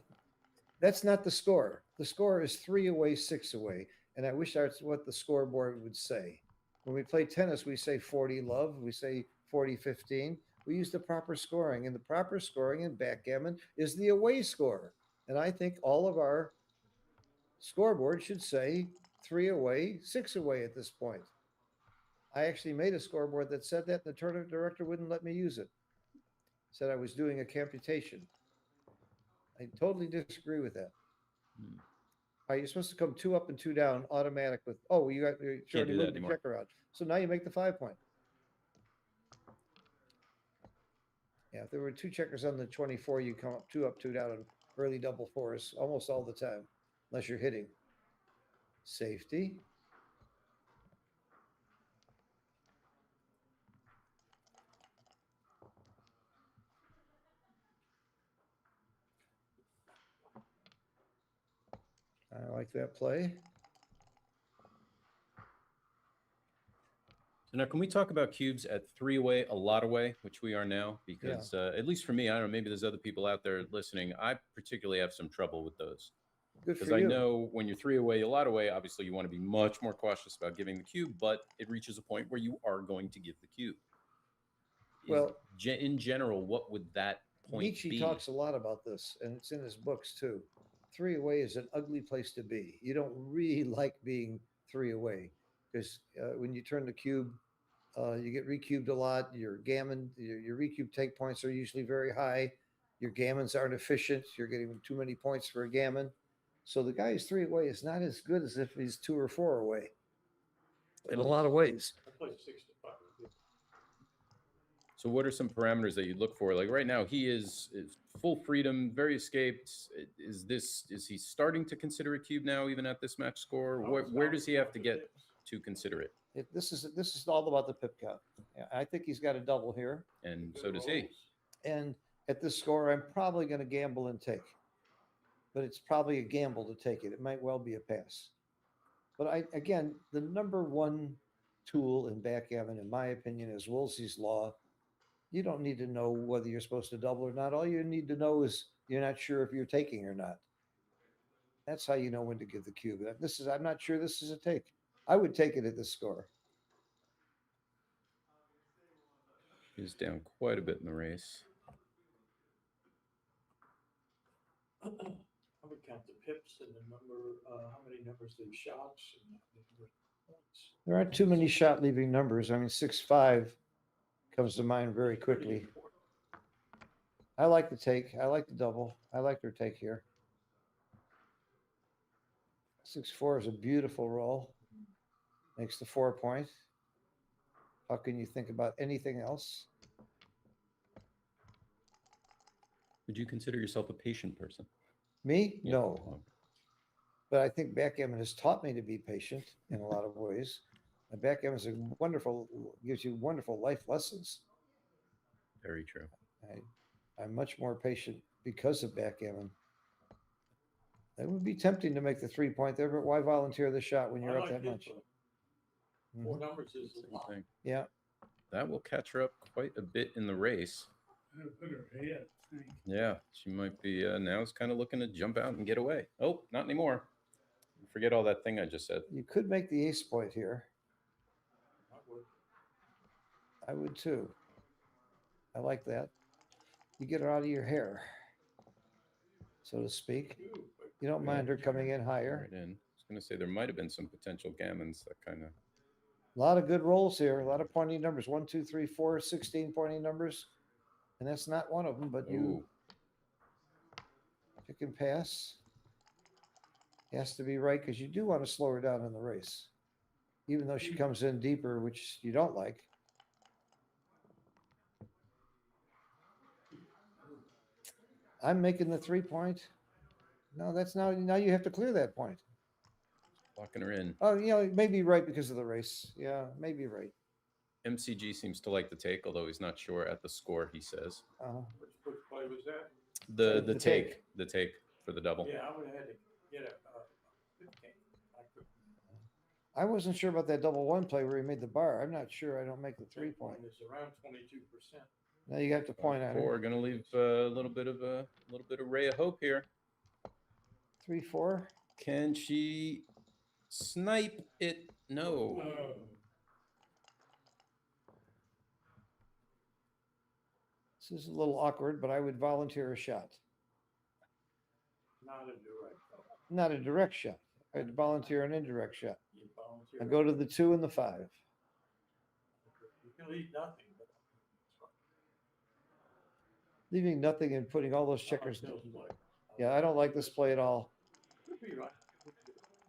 That's not the score. The score is 3 away, 6 away. And I wish that's what the scoreboard would say. When we play tennis, we say 40 love. We say 40-15. We use the proper scoring. And the proper scoring in backgammon is the away score. And I think all of our scoreboard should say 3 away, 6 away at this point. I actually made a scoreboard that said that, and the tournament director wouldn't let me use it. Said I was doing a computation. I totally disagree with that. Are you supposed to come 2 up and 2 down automatic with, oh, you got you Can't already do that moved the anymore. checker out. So now you make the 5 point. Yeah, if there were 2 checkers on the 24, you come up 2 up, 2 down on early double 4s almost all the time, unless you're hitting. Safety. I like that play. So now, can we talk about cubes at 3 away, a lot away, which we are now? Because at least for me, I don't know, maybe there's other people out there listening. I particularly have some trouble with those. Good Because for I you. know when you're 3 away, a lot away, obviously you want to be much more cautious about giving the cube, but it reaches a point where you are going to give the cube. Well, In general, what would that point Nietzsche be? talks a lot about this, and it's in his books too. 3 away is an ugly place to be. You don't really like being 3 away because when you turn the cube, you get recubed a lot. Your gammon, your recube take points are usually very high. Your gammons aren't efficient. You're getting too many points for a gammon. So the guy who's 3 away is not as good as if he's 2 or 4 away. In a lot of ways. I played 65. So what are some parameters that you look for? Like right now, he is full freedom, very escaped. Is he starting to consider a cube now, even at this match score? Where does he have to get to consider it? This is all about the pip count. Yeah, I think he's got a double here. And so does he. And at this score, I'm probably going to gamble and take. But it's probably a gamble to take it. It might well be a pass. But again, the number one tool in backgammon, in my opinion, is Woolsey's law. You don't need to know whether you're supposed to double or not. All you need to know is you're not sure if you're taking or not. That's how you know when to give the cube. I'm not sure this is a take. I would take it at this score. He's down quite a bit in the race. I would count the pips and the number, how many numbers they've shots and how many points. There aren't too many shot leaving numbers. I mean, 6-5 comes to mind very It's pretty quickly. important. I like the take. I like the double. I like their take here. 6-4 is a beautiful roll. Makes the 4 point. How can you think about anything else? Would you consider yourself a patient person? Me? Yeah. No. But I think backgammon has taught me to be patient in a lot of ways. And backgammon is gives you wonderful life lessons. Very true. I'm much more patient because of backgammon. It would be tempting to make the 3 point there, but why volunteer the shot when you're I up like that it, much? but 4 Mhm. numbers is Same a lot. thing. Yeah. That will catch her up quite a bit in the race. I put her ahead, I think. Yeah, she might be now is kind of looking to jump out and get away. Oh, not anymore. Forget all that thing I just said. You could make the ace point here. I would. I would too. I like that. You get her out of your hair, so to speak. Ooh, but You don't mind her coming in higher. Right in. I was going to say there might have been some potential gammons that kind of. A lot of good rolls here. A lot of pointing numbers. 1, 2, 3, 4, 16 pointing numbers. And that's not one of them, but you pick and pass. Has to be right because you do want to slow her down in the race. Even though she comes in deeper, which you don't like. I'm making the 3 point. No, that's now you have to clear that point. Locking her in. Oh, maybe right because of the race. Yeah, maybe right. MCG seems to like the take, although he's not sure at the score. He says which play was that? the take. take for the double. Yeah, I would have had to get a 15. I wasn't sure about that double 1 play where he made the bar. I'm not sure. I don't make the 3 point. It's around 22%. Now you have to point at We're her. going to leave a little bit of ray of hope here. 3, 4. Can she snipe it? No. Oh, This is a little awkward, but I would volunteer a shot. Not a direct. Not a direct shot. I'd volunteer an indirect shot. You volunteer. I go to the 2 and the 5. You can leave nothing. But Leaving nothing and putting all those checkers. Bill's play. Yeah, I don't like this play at all. Could be right.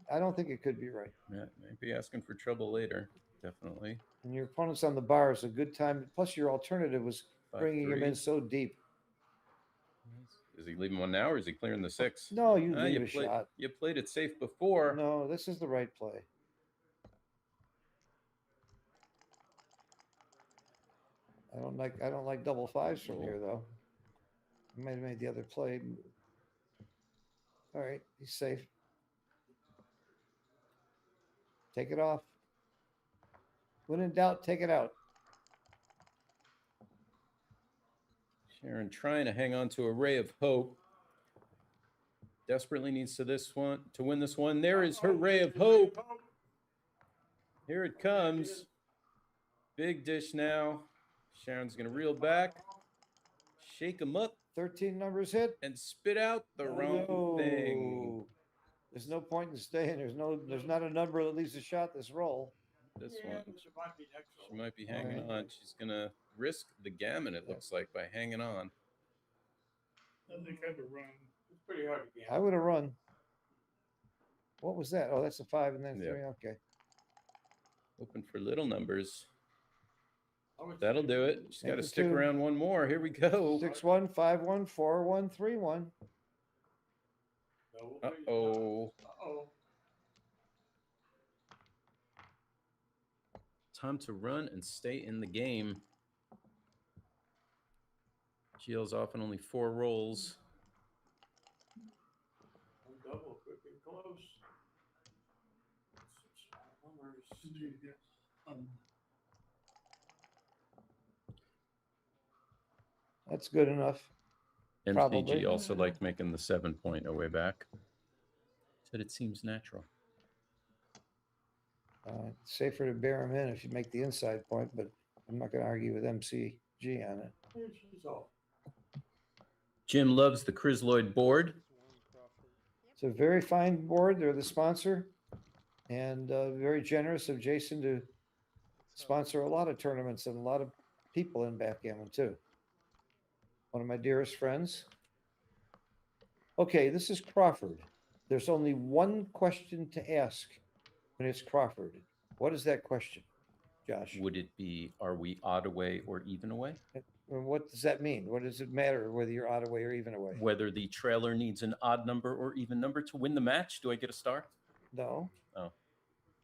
I don't think it could be right. Yeah, might be asking for trouble later. Definitely. And your opponent's on the bar is a good time. Plus, your alternative was bringing him 5-3. in so deep. Is he leaving one now, or is he clearing the 6? No, you leave a shot. You played it safe before. No, this is the right play. I don't like double 5s from here though. I might have made the other play. All right, he's safe. Take it off. When in doubt, take it out. Sharon trying to hang on to a ray of hope. Desperately needs to win this one. There is her ray of hope. Here it comes. Big dish now. Sharon's going to reel back, shake him up, 13 numbers hit. and spit out the wrong thing. There's no point in staying. There's not a number that leaves a shot this roll. This Yeah, one, she might be next. she might be hanging on. She's going to risk the gammon, it looks like, by hanging on. I think I could run. It's pretty hard to get. I would have run. What was that? Oh, that's a 5 and then Yeah. 3. Okay. Hoping for little numbers. I would That'll say do it. She's got to Number stick 2. around one more. Here we go. 6-1, 5-1, 4-1, 3-1. double Uh-oh. Uh-oh. Time to run and stay in the game. GL's off in only 4 rolls. One double, quick and close. Some small numbers. That's good enough. MCG Probably. also liked making the 7-point away back. Said it seems natural. Safer to bear him in if you make the inside point, but I'm not going to argue with MCG on it. She's off. Jim loves the Chris Lloyd board. It's a very fine board. They're the sponsor, and very generous of Jason to sponsor a lot of tournaments and a lot of people in backgammon too. One of my dearest friends. Okay, this is Crawford. There's only one question to ask when it's Crawford. What is that question, Josh? Would it be, are we odd away or even away? And what does that mean? What does it matter whether you're odd away or even away? Whether the trailer needs an odd number or even number to win the match? Do I get a star? No. Oh,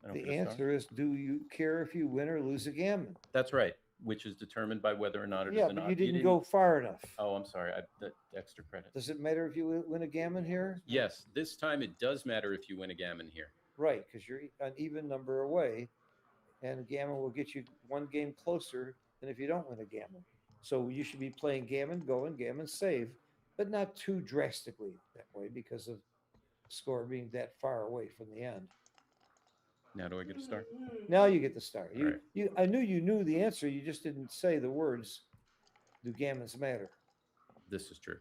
I don't The get a star? answer is, do you care if you win or lose a gammon? That's right, which is determined by whether or not it is Yeah, an but odd. you didn't go far enough. Oh, I'm sorry. The extra credit. Does it matter if you win a gammon here? Yes, this time it does matter if you win a gammon here. Right, because you're an even number away, and a gammon will get you one game closer than if you don't win a gammon. So you should be playing gammon, go and gammon save, but not too drastically that way because of the score being that far away from the end. Now do I get a star? Now you get the start. All right. I knew you knew the answer. You just didn't say the words. Do gammons matter? This is true.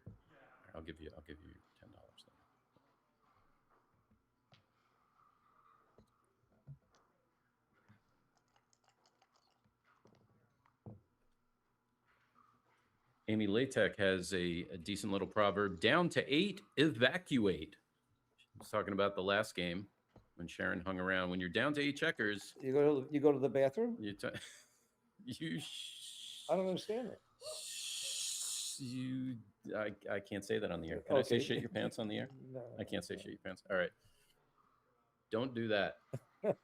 I'll give you $10 then. Amy Latek has a decent little proverb. Down to 8, evacuate. She was talking about the last game when Sharon hung around. When you're down to 8 checkers, You go to the bathroom? you I don't understand that. I can't say that on the air. Can I say Okay. shit your pants on the air? No. I can't say shit your pants. All right. Don't do that. When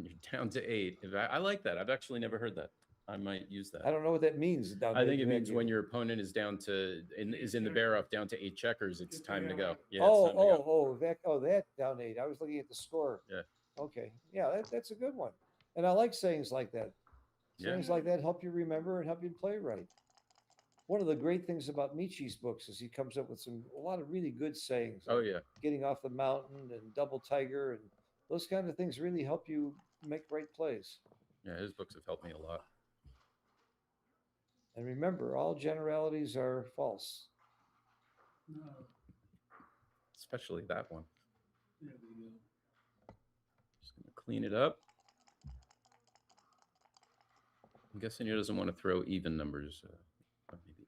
you're down to 8, I like that. I've actually never heard that. I might use that. I don't know what that means. I think it means when your opponent is down to is in the bear up down to 8 checkers, it's time to go. Yeah. It's time to go. That down 8. I was looking at the score. Yeah. Okay. Yeah, that's a good one. And I like sayings like that. Yeah. Sayings like that help you remember and help you play right. One of the great things about Michi's books is he comes up with a lot of really good sayings. Oh like yeah. Getting off the mountain and double tiger and those kind of things really help you make right plays. Yeah, his books have helped me a lot. And remember, all generalities are false. No, Especially that one. there we go. Just gonna clean it up. I'm guessing he doesn't want to throw even numbers. Maybe.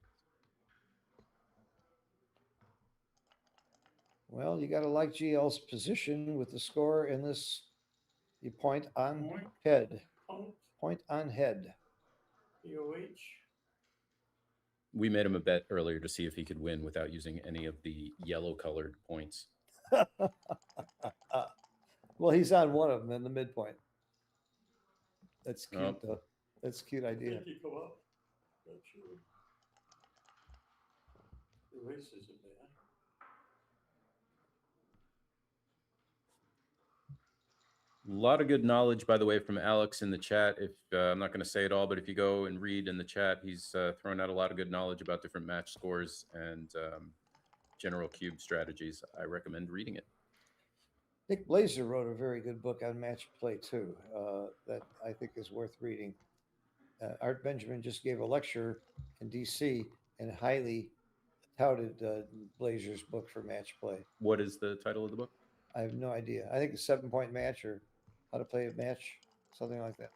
Well, you got to like GL's position with the score in this. You point on Point. head. Punt, Point on head. POH. We made him a bet earlier to see if he could win without using any of the yellow colored points. Well, he's on one of them in the midpoint. That's cute, Oh. though. That's a cute idea. Think you go up. Not sure. The race isn't there. A lot of good knowledge, by the way, from Alex in the chat. If I'm not going to say it all, but if you go and read in the chat, he's thrown out a lot of good knowledge about different match scores and general cube strategies. I recommend reading it. Nick Blazer wrote a very good book on match play, too, that I think is worth reading. Art Benjamin just gave a lecture in D.C. and highly touted Blazer's book for match play. What is the title of the book? I have no idea. I think it's 7-point match or how to play a match, something like that.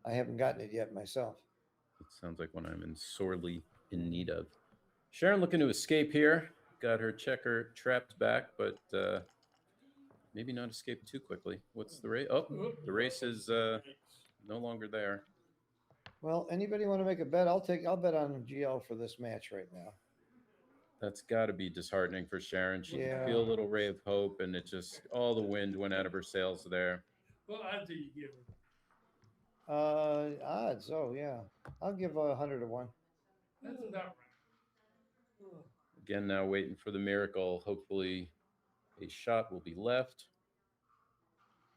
I haven't gotten it yet myself. It sounds like one I'm sorely in need of. Sharon looking to escape here. Got her checker trapped back, but maybe not escape too quickly. What's the race? Oh, the race is no longer there. Well, anybody want to make a bet? I'll bet on GL for this match right now. That's got to be disheartening for Sharon. She Yeah. can feel a little ray of hope, and it just all the wind went out of her sails there. Well, I do you give her. Odds. Oh yeah, I'll give 100 to 1. That's about right. Again, now waiting for the miracle. Hopefully, a shot will be left.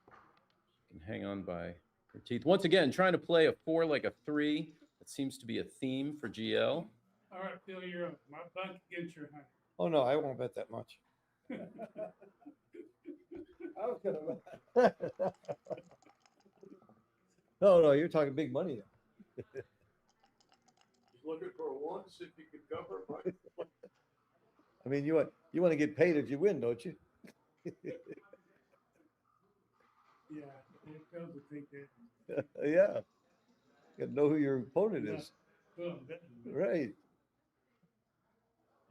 She can hang on by her teeth. Once again, trying to play a 4 like a 3. That seems to be a theme for GL. All right, Phil, you're up. My buck against your honey. Oh, no, I won't bet that much. I was gonna. No, you're talking big money. He's looking for a 1, see if he could cover, right? I mean, you want to get paid if you win, don't you? Yeah, it feels to think that. Yeah. You got to know who your opponent is. Well, I'm betting. Right.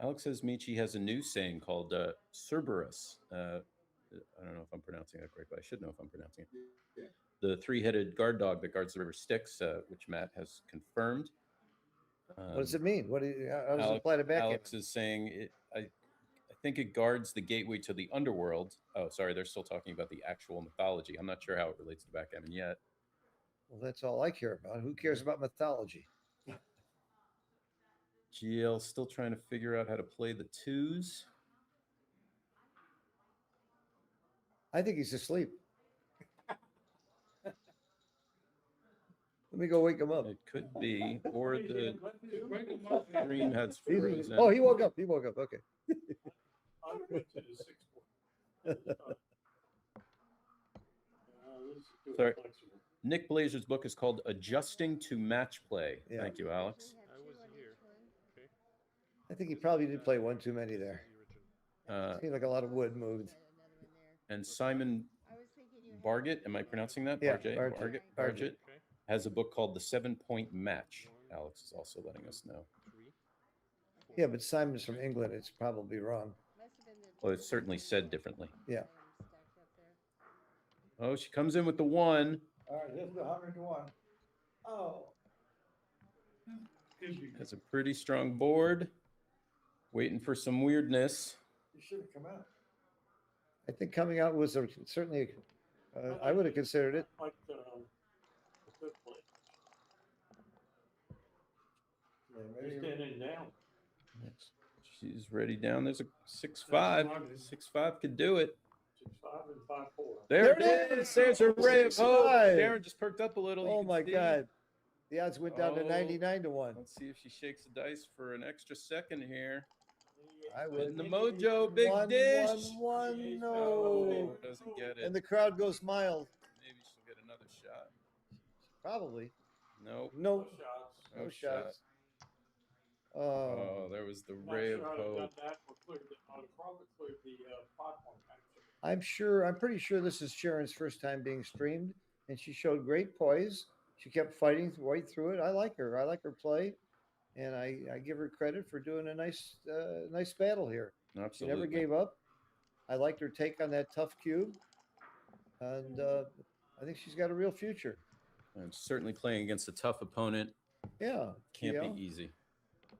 Alex says Michi has a new saying called Cerberus. I don't know if I'm pronouncing that correctly. I should know if I'm pronouncing it. The 3-headed guard dog that guards the river Styx, which Matt has confirmed. What does it mean? How does it apply to backgammon? Alex is saying I think it guards the gateway to the underworld. Oh, sorry, they're still talking about the actual mythology. I'm not sure how it relates to backgammon yet. Well, that's all I care about. Who cares about mythology? GL still trying to figure out how to play the 2s. I think he's asleep. Let me go wake him up. It could be, or the dream has He's- frozen. Oh, he woke up. He woke up. Okay. I went to the 6 point. Sorry. Nick Blazer's book is called Adjusting to Match Play. Yeah. Thank you, Alex. I was here. Okay. I think he probably did play one too many there. The original. Seemed like a lot of wood moved. And Simon Bargett, am I pronouncing that? Yeah, Bargett, Bargett. Bargett Okay. has a book called The 7-Point Match. Alex is also letting us know. 3. Yeah, but Simon's from England. It's probably wrong. Well, it's certainly said differently. Yeah. Oh, she comes in with the 1. All right, this is 100 to 1. Oh. Could be. Has a pretty strong board. Waiting for some weirdness. You should have come out. I think coming out was certainly, I would have considered it. Like the 5th place. Yeah, Just maybe. in and down. She's ready down. There's a 6-5. 6-5 could do it. 6-5 and 5-4. There it is. There's a ray of hope. 6-5. Darren just perked up a little. You Oh can my see. God. The odds went down to Oh. 99 to 1. Let's see if she shakes the dice for an extra second here. I Hitting would. the mojo, big dish. 1-1-1, Oh, no. doesn't get it. And the crowd goes mild. Maybe she'll get another shot. Probably. Nope. No, shots. no No shots. Oh, Oh, there was the Not ray of sure I'd have done hope. that or cleared probably cleared the 5-point match. I'm pretty sure this is Sharon's first time being streamed, and she showed great poise. She kept fighting right through it. I like her. I like her play, and I give her credit for doing a nice battle here. She Absolutely. never gave up. I liked her take on that tough cube, and I think she's got a real future. And certainly playing against a tough opponent Yeah, can't GL. be easy.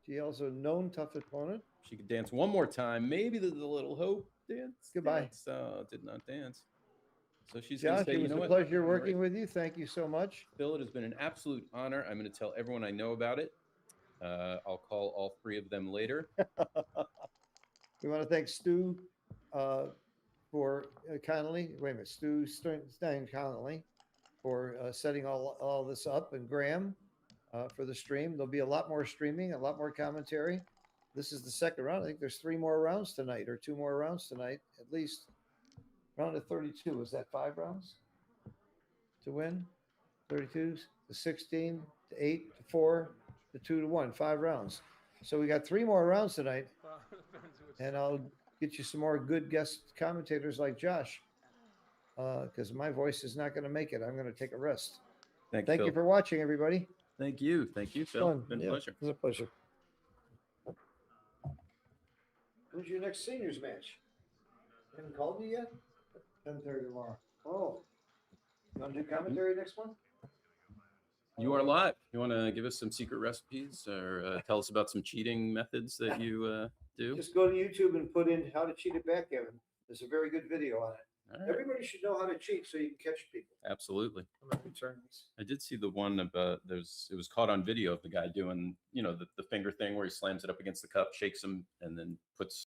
GL's a known tough opponent. She could dance one more time. Maybe there's a little hope. Dance. Goodbye. Dance. Did not dance. So she's going to Josh, say, it you was know a what? pleasure I'm working ready. with you. Thank you so much. Bill, it has been an absolute honor. I'm going to tell everyone I know about it. I'll call all 3 of them later. We want to thank Stu for Connolly. Wait a minute, Stu Stein Connolly for setting all this up, and Graham for the stream. There'll be a lot more streaming, a lot more commentary. This is the second round. I think there's 3 more rounds tonight, or 2 more rounds tonight, at least. Round of 32. Is that 5 rounds to win? 32 to 16 to 8 to 4 to 2 to 1. 5 rounds. So we got 3 more rounds tonight. Well, depends who it's And I'll get you some more good guest commentators like Josh, because my voice is not going to make it. I'm going to take a rest. Thank Phil. you for watching, everybody. Thank you. Thank you, Phil. Fun. Been a Yeah, pleasure. It was a pleasure. Who's your next seniors match? Haven't called you yet? 10:30 tomorrow. Oh, you want to do commentary next one? You are live. You want to give us some secret recipes or tell us about some cheating methods that you do? Just go to YouTube and put in how to cheat at backgammon. There's a very good video on it. All right. Everybody should know how to cheat so you can catch people. Absolutely. I'm not concerned. I did see the one about it was caught on video of the guy doing, the finger thing where he slams it up against the cup, shakes them, and then puts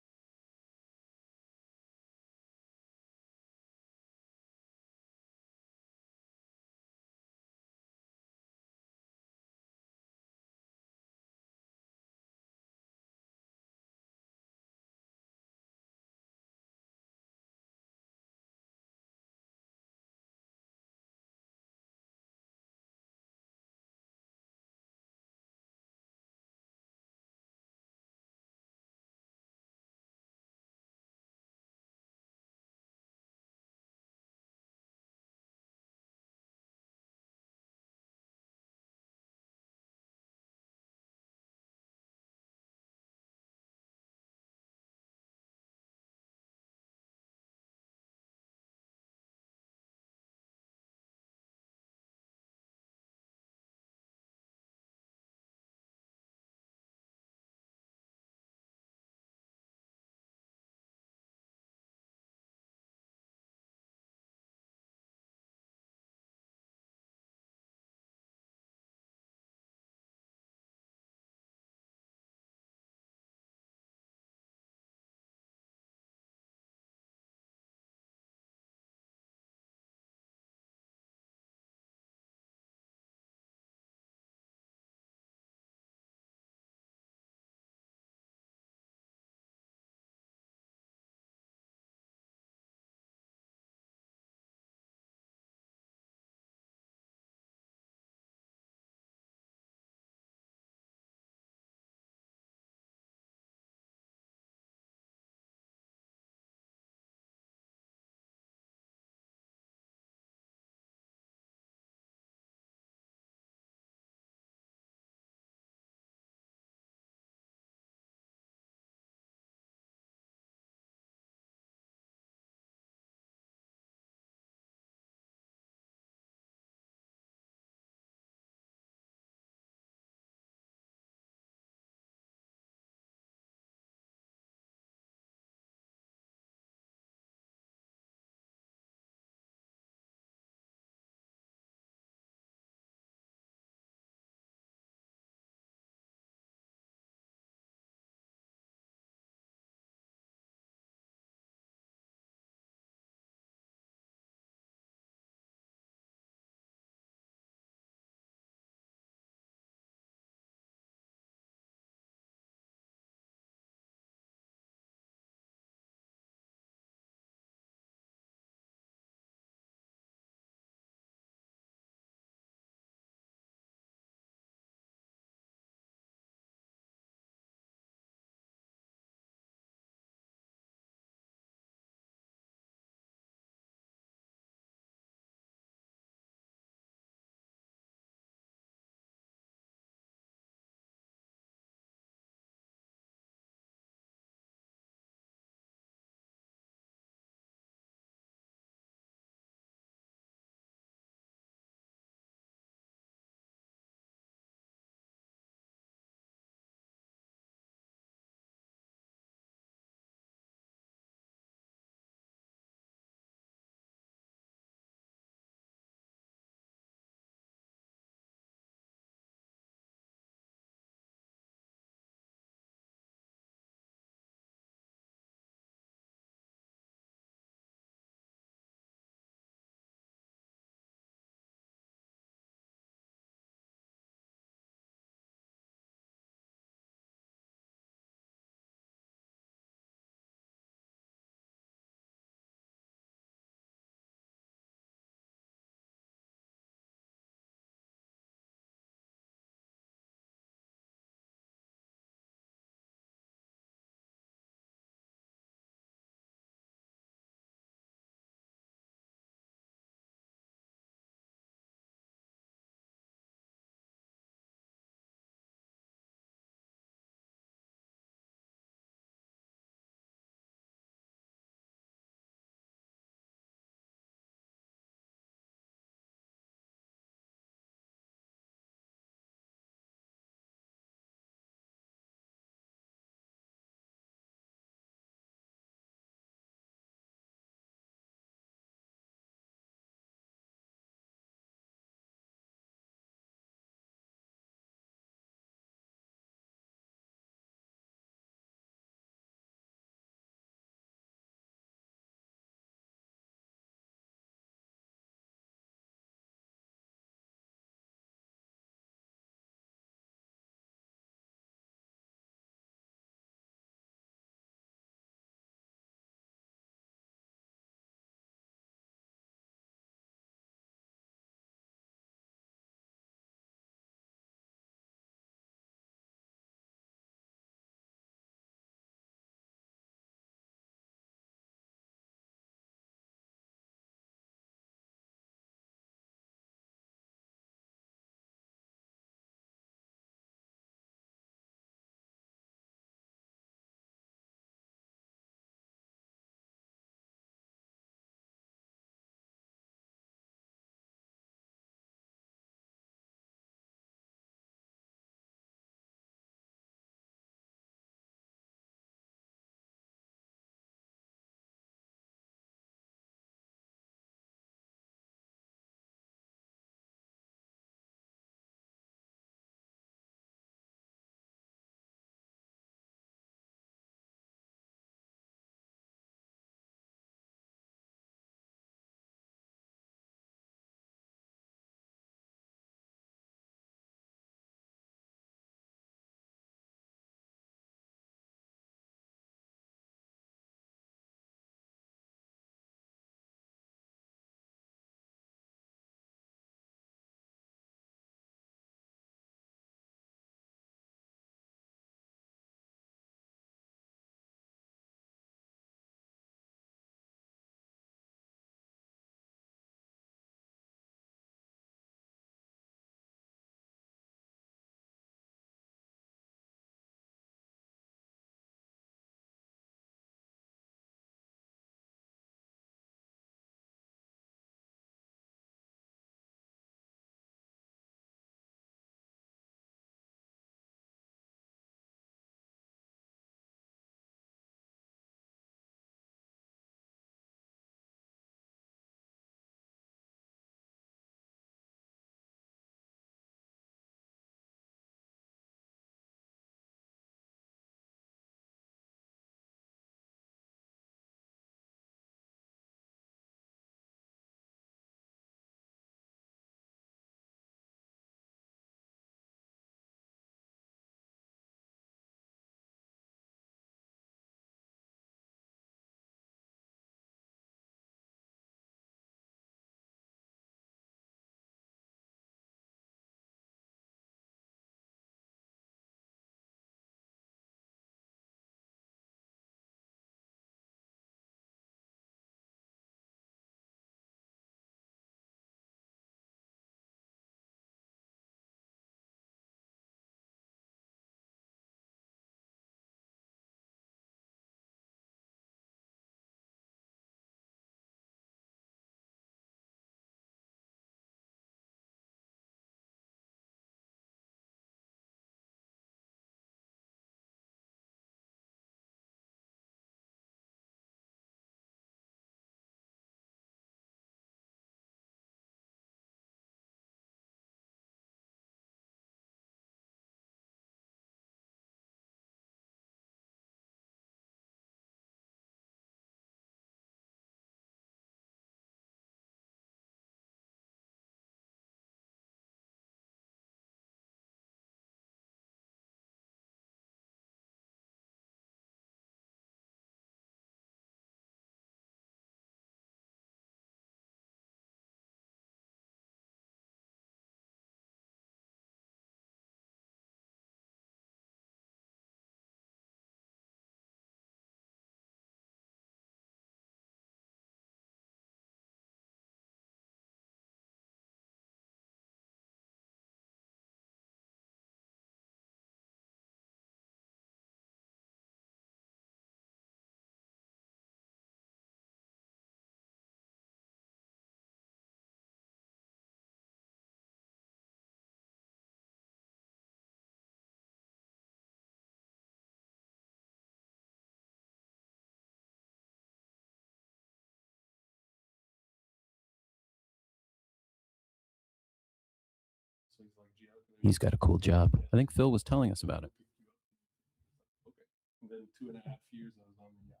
he's like, "Gee, how can I He's got a cool job. Yeah. I think Phil was telling us about it. pick you up?" Okay. And then 2.5 years I was on the yacht.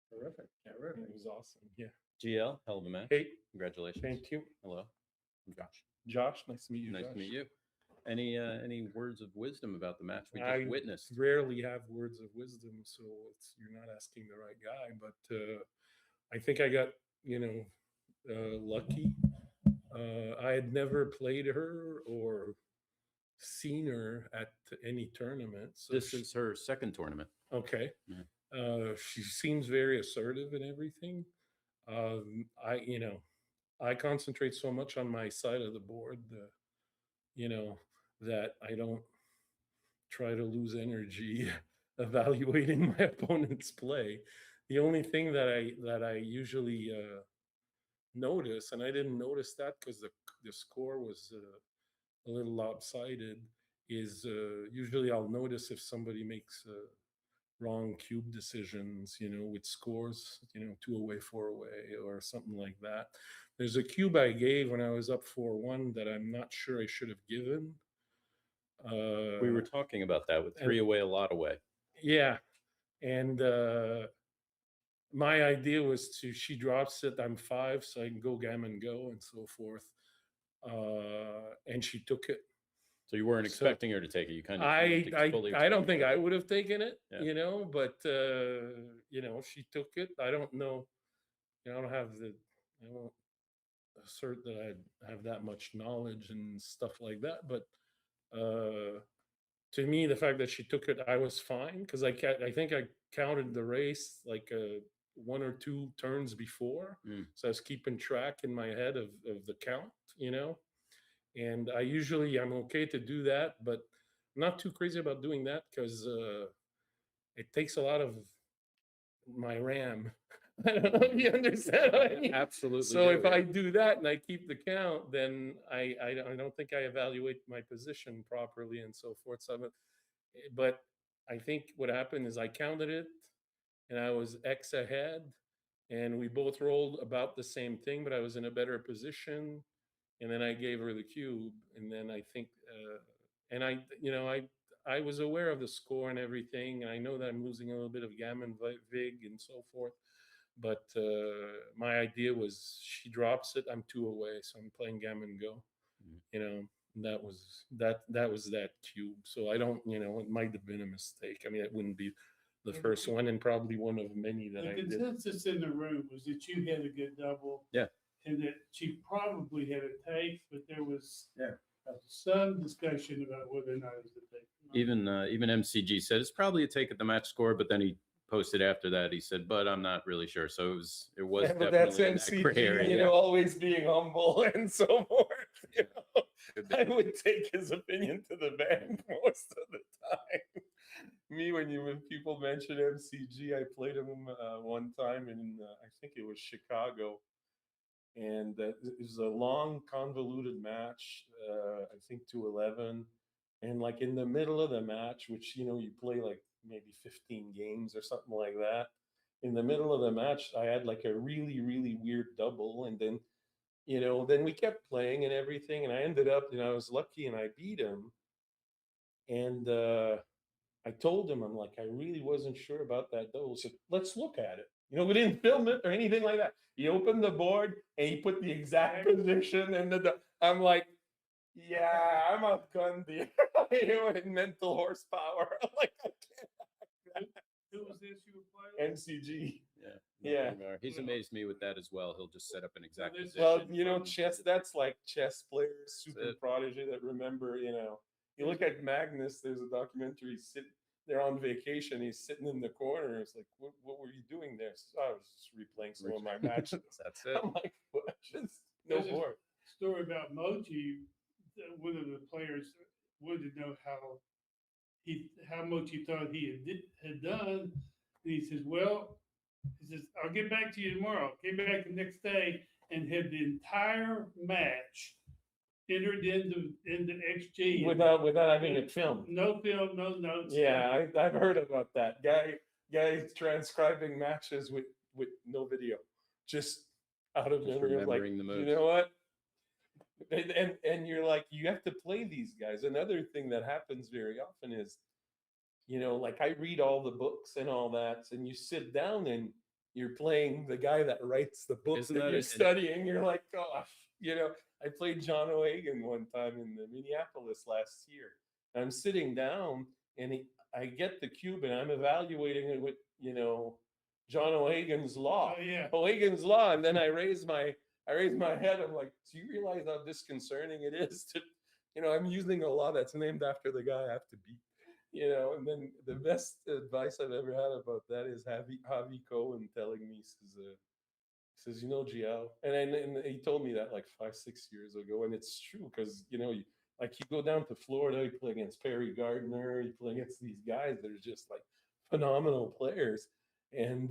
Terrific. Yeah, Terrific. it was awesome. Yeah. GL, hell of a match. Hey, Congratulations. thank you, Hello. I'm Josh. Josh. Nice to meet you. Nice Josh. to meet you. Any words of wisdom about the match we just I witnessed? rarely have words of wisdom, so you're not asking the right guy. But I think I got lucky. I had never played her or seen her at any tournament. So This is her second tournament. okay. Yeah. She seems very assertive and everything. I concentrate so much on my side of the board, that I don't try to lose energy evaluating my opponent's play. The only thing that I usually notice, and I didn't notice that because the score was a little lopsided, is usually I'll notice if somebody makes wrong cube decisions, with scores, 2 away, 4 away, or something like that. There's a cube I gave when I was up 4-1 that I'm not sure I should have given. We were talking about that with 3 away, a lot away. Yeah. And my idea was she drops it, I'm 5, so I can go gammon go and so forth. And she took it. So you weren't So expecting her to take it. You kind of I don't think I would have taken it, Yeah. but she took it. I don't know. I won't assert that I have that much knowledge and stuff like that. But to me, the fact that she took it, I was fine because I think I counted the race like 1 or 2 turns before, so I was keeping track in my head of the count, And I'm okay to do that, but I'm not too crazy about doing that because it takes a lot of my RAM. I don't know if you understand what I mean. Absolutely. So if I do that and I keep the count, then I don't think I evaluate my position properly and so forth. But I think what happened is I counted it and I was X ahead and we both rolled about the same thing, but I was in a better position. And then I gave her the cube, and then I think, and I was aware of the score and everything, and I know that I'm losing a little bit of gammon vig and so forth, but my idea was she drops it, I'm 2 away, so I'm playing gammon go, that was that cube. So I don't, it might have been a mistake. I mean, it wouldn't be the first one, and probably one of many that I The did. consensus in the room was that you had a good double. Yeah. And that she probably had a take, but there was Yeah. some discussion about whether or not it was a take. Even MCG said it's probably a take at the match score, but then he posted after that. He said, "But I'm not really sure." So it was Yeah, but definitely that's in that MCG, gray area. always being humble and so forth. Could be. I would take his opinion to the bank most of the time. Me, when people mention MCG, I played him one time in I think it was Chicago, and it was a long, convoluted match. I think 2-11, and like in the middle of the match, which you play like maybe 15 games or something like that. In the middle of the match, I had like a really, really weird double, and then then we kept playing and everything, and I ended up, I was lucky and I beat him. And I told him, I'm like, I really wasn't sure about that double. So let's look at it. We didn't film it or anything like that. He opened the board and he put the exact position, and I'm like, yeah, I'm outgunned here. With mental horsepower. I'm like, I can't. Who was this you were playing? MCG. Yeah. Yeah. He's amazed me with that as well. He'll just set up an exact there's- position. Well, chess, that's like chess players, super it. prodigy that remember, You look at Magnus, there's a documentary, they're on vacation, he's sitting in the corner. It's like, what were you doing there? So I was just replaying some of my matches. That's it. I'm like, what? Just no There's a more. story about Mochi. One of the players wanted to know how much he thought he had done. And he says, well, I'll get back to you tomorrow. Came back the next day and had the entire match entered into XG Without having it filmed. No film, no notes. Yeah, I've heard about that. Guy transcribing matches with no video. Just out of Just memory. Like, remembering the moves. you know what? And you're like, you have to play these guys. Another thing that happens very often is, like I read all the books and all that, and you sit down and you're playing the guy that writes the book Isn't that that you're an- studying. You're like, gosh, I played John O'Hagan one time in the Minneapolis last year. I'm sitting down and I get the cube and I'm evaluating it with, John O'Hagan's law. Oh, yeah. O'Hagan's law. And then I raise my head. I'm like, do you realize how disconcerting it is to, I'm using a law that's named after the guy I have to beat. And then the best advice I've ever had about that is Harvey Cohen telling me, he says, Gio, and he told me that like 5-6 years ago, and it's true because like you go down to Florida, you play against Perry Gardner, you play against these guys that are just like phenomenal players, and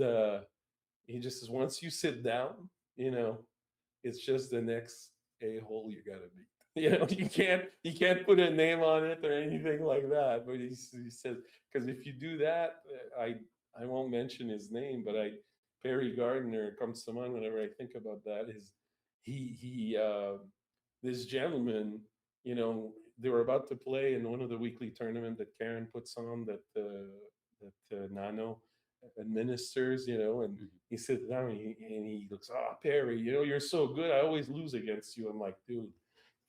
he just says once you sit down, it's just the next a-hole you gotta beat. You can't put a name on it or anything like that. But he says, because if you do that, I won't mention his name, but Perry Gardner comes to mind whenever I think about that. Is he this gentleman, they were about to play in one of the weekly tournament that Karen puts on that Nano administers, and he sits down and he looks, Perry, you're so good. I always lose against you. I'm like, dude,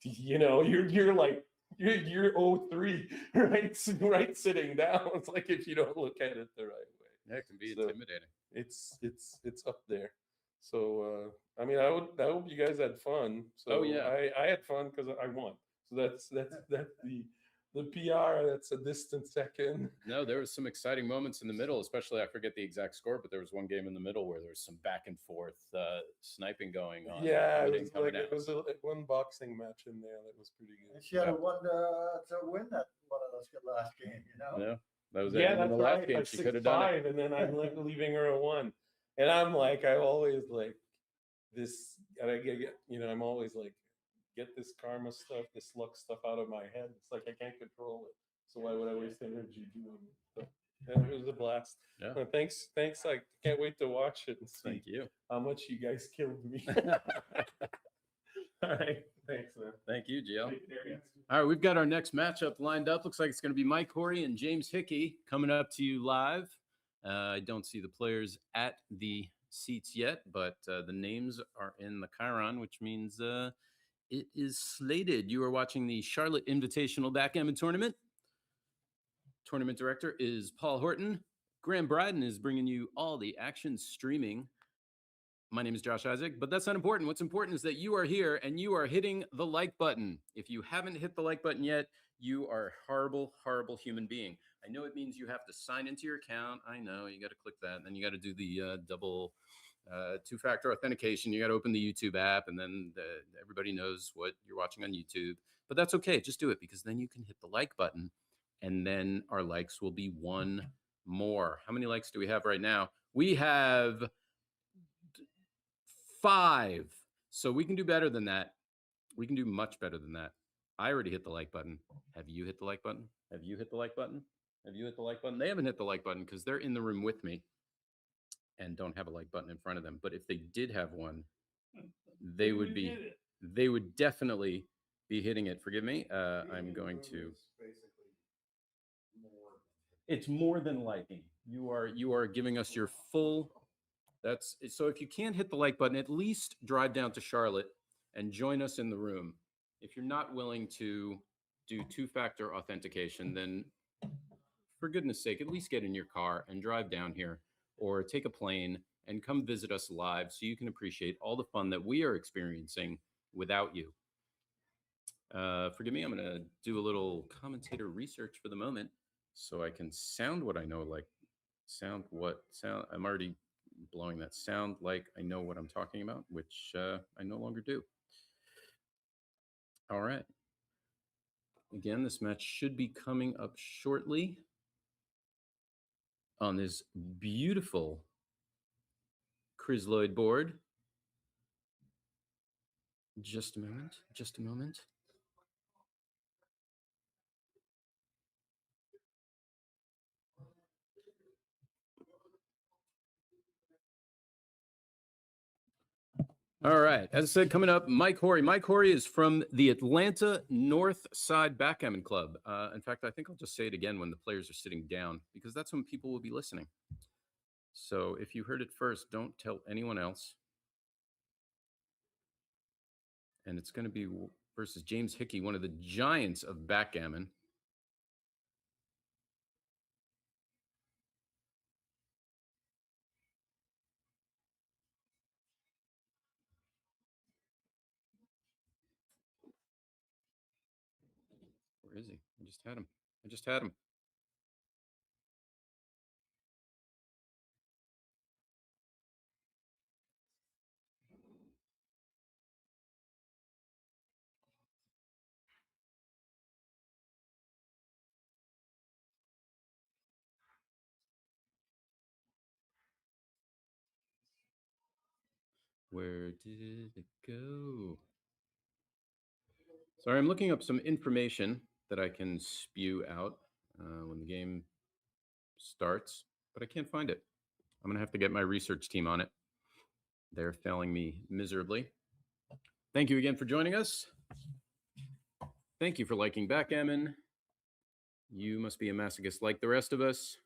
you're like you're 0-3, right sitting down. It's like if you don't look at it the right way. Yeah, it can be So, intimidating. It's up there. So I mean, I hope you guys had fun. So Oh, yeah. I had fun because I won. So that's the PR. That's a distant second. No, there was some exciting moments in the middle, especially I forget the exact score, but there was one game in the middle where there was some back and forth sniping going on. Yeah, coming in, it coming out. was one boxing match in there that was pretty good. And she had a one to win that one of those last game, Yeah, that was Yeah, it. And in that's the last right. game, Like she could have done it. 6-5, and then I'm like leaving her a 1. And I'm like, I always like this, and I get, I'm always like, get this karma stuff, this luck stuff out of my head. It's like I can't control it. So why would I waste energy doing it? So, yeah, it was a blast. Yeah. Well, thanks. I can't wait to watch it and see Thank you. how much you guys killed me. All right. Thanks, man. Thank you, Gio. Take care. All right, we've got our next matchup lined up. Looks like it's going to be Mike Cory and James Hickey coming up to you live. I don't see the players at the seats yet, but the names are in the Chiron, which means it is slated. You are watching the Charlotte Invitational Backgammon Tournament. Tournament director is Paul Horton. Graham Bryden is bringing you all the action streaming. My name is Josh Isaac, but that's not important. What's important is that you are here and you are hitting the like button. If you haven't hit the like button yet, you are a horrible, horrible human being. I know it means you have to sign into your account. I know you got to click that, and then you got to do the double two-factor authentication. You got to open the YouTube app, and then everybody knows what you're watching on YouTube. But that's okay. Just do it, because then you can hit the like button, and then our likes will be one more. How many likes do we have right now? We have 5. So we can do better than that. We can do much better than that. I already hit the like button. Have you hit the like button? Have you hit the like button? Have you hit the like button? They haven't hit the like button because they're in the room with me and don't have a like button in front of them. But if they did have one, they would definitely be hitting it. Forgive me. I'm going to. It's more than liking. You are giving us your full. That's so. If you can't hit the like button, at least drive down to Charlotte and join us in the room. If you're not willing to do two-factor authentication, then for goodness sake, at least get in your car and drive down here, or take a plane and come visit us live so you can appreciate all the fun that we are experiencing without you. Forgive me, I'm going to do a little commentator research for the moment so I can sound what I know, like sound. I'm already blowing that sound like I know what I'm talking about, which I no longer do. All right. Again, this match should be coming up shortly on this beautiful Chrysloid board. Just a moment. Just a moment. All right. As I said, coming up, Mike Cory. Mike Cory is from the Atlanta North Side Backgammon Club. In fact, I think I'll just say it again when the players are sitting down, because that's when people will be listening. So if you heard it first, don't tell anyone else. And it's going to be versus James Hickey, one of the giants of backgammon. Where is he? I just had him. I just had him. Where did it go? Sorry, I'm looking up some information that I can spew out when the game starts, but I can't find it. I'm going to have to get my research team on it. They're failing me miserably. Thank you again for joining us. Thank you for liking backgammon. You must be a masochist like the rest of us.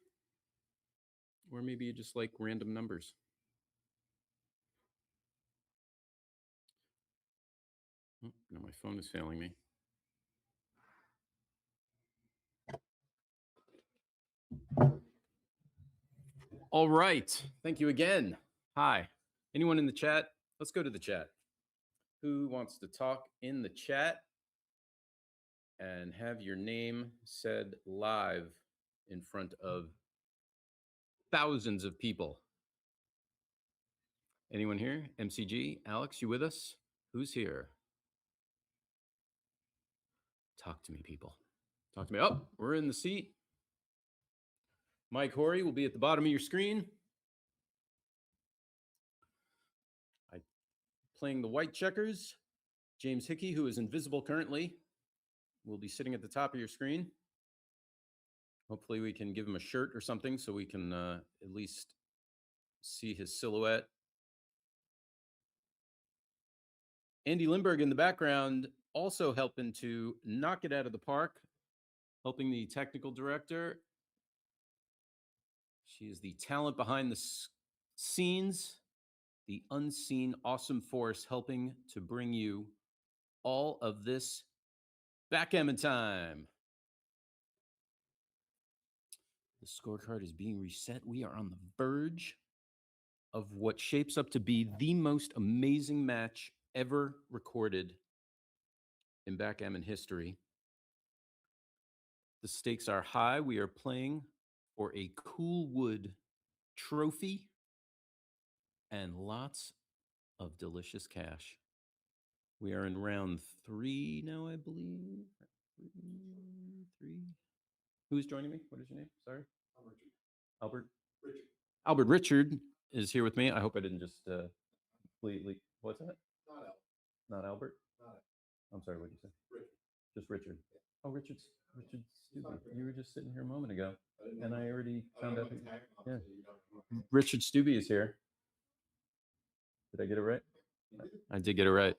Or maybe you just like random numbers. Oh, no, my phone is failing me. All right. Thank you again. Hi. Anyone in the chat? Let's go to the chat. Who wants to talk in the chat and have your name said live in front of thousands of people? Anyone here? MCG? Alex, you with us? Who's here? Talk to me, people. Talk to me. Oh, we're in the seat. Mike Cory will be at the bottom of your screen. Playing the white checkers. James Hickey, who is invisible currently, will be sitting at the top of your screen. Hopefully we can give him a shirt or something so we can at least see his silhouette. Andy Lindbergh in the background also helping to knock it out of the park, helping the technical director. She is the talent behind the scenes, the unseen awesome force helping to bring you all of this backgammon time. The scorecard is being reset. We are on the verge of what shapes up to be the most amazing match ever recorded in backgammon history. The stakes are high. We are playing for a Cool Wood trophy and lots of delicious cash. We are in round 3 now, I believe. Three. Who's joining me? What is your name? Sorry. Albert. Richard. Albert Richard is here with me. I hope I didn't just completely. What's that? Not Albert. I'm sorry. What did you say? Richard. Just Richard. Yeah. Oh, Richard Stubbe. You were just sitting here a moment ago, and I already found out. Yeah. Richard Stubbe is here. Did I get it right? I did get it right.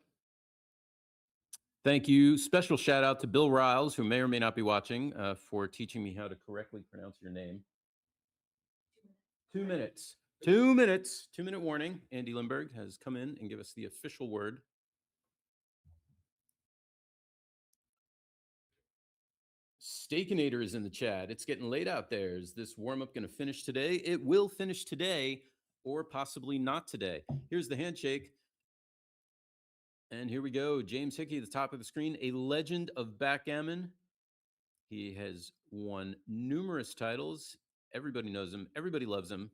Thank you. Special shout out to Bill Riles, who may or may not be watching, for teaching me how to correctly pronounce your name. 2 minutes. 2 minutes. 2-minute warning. Andy Lindbergh has come in and give us the official word. Steakinator is in the chat. It's getting late out there. Is this warm-up going to finish today? It will finish today, or possibly not today. Here's the handshake. And here we go. James Hickey at the top of the screen, a legend of backgammon. He has won numerous titles. Everybody knows him. Everybody loves him.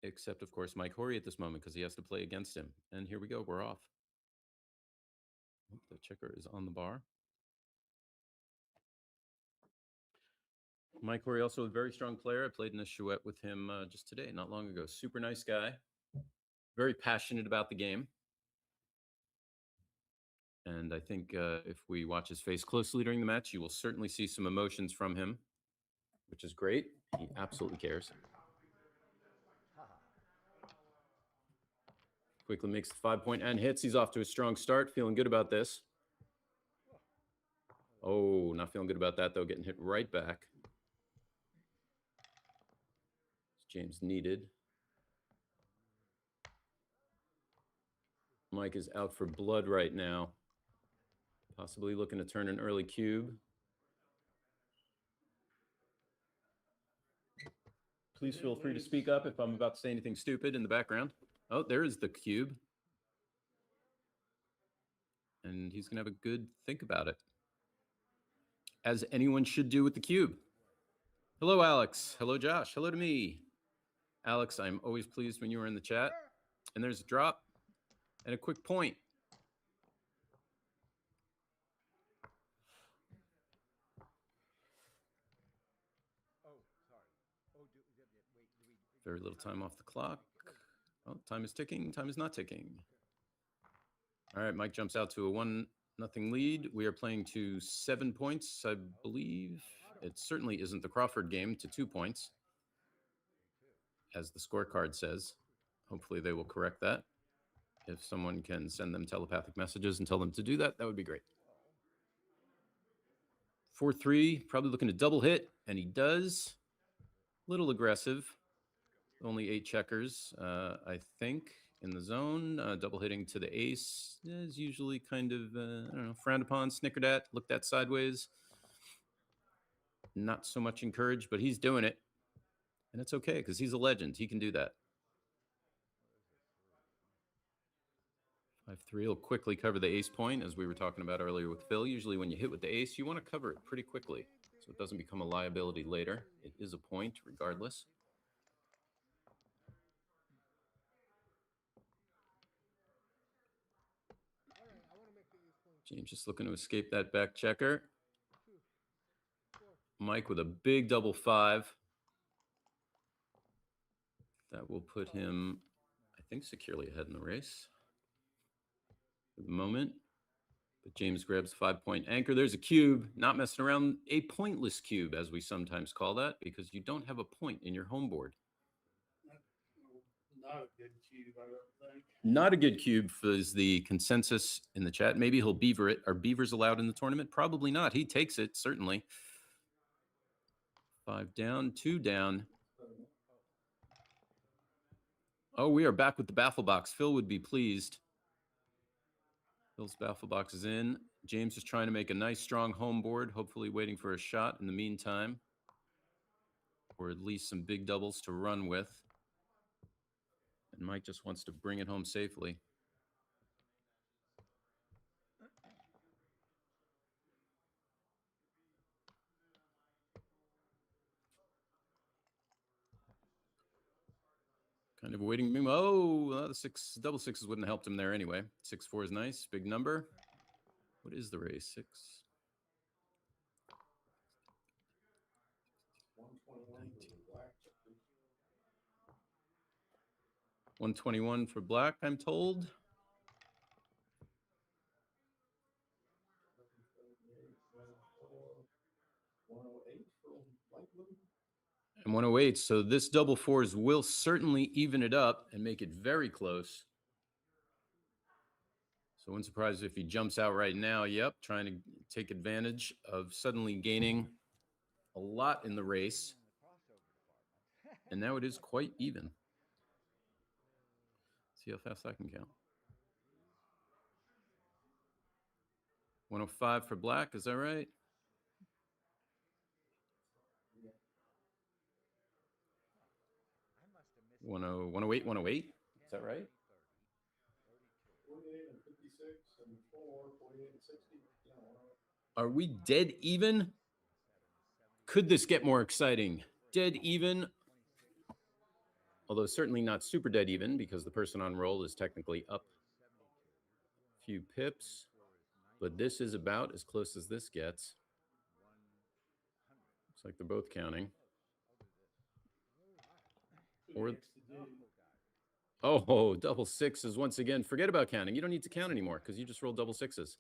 Except, of course, Mike Cory at this moment, because he has to play against him. And here we go. We're off. The checker is on the bar. Mike Cory, also a very strong player. I played in a chouette with him just today, not long ago. Super nice guy. Very passionate about the game. And I think if we watch his face closely during the match, you will certainly see some emotions from him, which is great. He absolutely cares. Quickly makes the 5-point and hits. He's off to a strong start. Feeling good about this. Oh, not feeling good about that, though. Getting hit right back. James needed. Mike is out for blood right now. Possibly looking to turn an early cube. Please feel free to speak up if I'm about to say anything stupid in the background. Oh, there is the cube. And he's going to have a good think about it. As anyone should do with the cube. Hello, Alex. Hello, Josh. Hello to me. Alex, I'm always pleased when you are in the chat. And there's a drop and a quick point. Very little time off the clock. Oh, time is ticking. Time is not ticking. All right, Mike jumps out to a 1-0 lead. We are playing to 7 points, I believe. It certainly isn't the Crawford game to 2 points, as the scorecard says. Hopefully they will correct that. If someone can send them telepathic messages and tell them to do that, that would be great. 4-3, probably looking to double hit, and he does. Little aggressive. Only 8 checkers, I think, in the zone. Double hitting to the ace is usually kind of, I don't know, frowned upon, snickered at, looked at sideways. Not so much encouraged, but he's doing it. And it's okay, because he's a legend. He can do that. 5-3 will quickly cover the ace point, as we were talking about earlier with Phil. Usually when you hit with the ace, you want to cover it pretty quickly, so it doesn't become a liability later. It is a point, regardless. James just looking to escape that back checker. Mike with a big double 5. That will put him, I think, securely ahead in the race for the moment. But James grabs 5-point anchor. There's a cube, not messing around. A pointless cube, as we sometimes call that, because you don't have a point in your home board. Not a good cube, I don't think. Not a good cube is the consensus in the chat. Maybe he'll beaver it. Are beavers allowed in the tournament? Probably not. He takes it, certainly. 5 down, 2 down. Oh, we are back with the baffle box. Phil would be pleased. Phil's baffle box is in. James is trying to make a nice, strong home board, hopefully waiting for a shot in the meantime, or at least some big doubles to run with. And Mike just wants to bring it home safely. Kind of waiting. Oh, the double sixes wouldn't have helped him there anyway. 6-4 is nice. Big number. What is the race? 6. 121 for black, I'm told. And 108. So this double 4s will certainly even it up and make it very close. So wouldn't surprise if he jumps out right now. Yep, trying to take advantage of suddenly gaining a lot in the race. And now it is quite even. See how fast I can count. 105 for black, is that right? 108, 108. Is that right? 48 and 56 and 4, 48 and 60. Are we dead even? Could this get more exciting? Dead even. Although certainly not super dead even, because the person on roll is technically up a few pips. But this is about as close as this gets. Looks like they're both counting. Or, oh, double 6s once again. Forget about counting. You don't need to count anymore because you just rolled double 6s.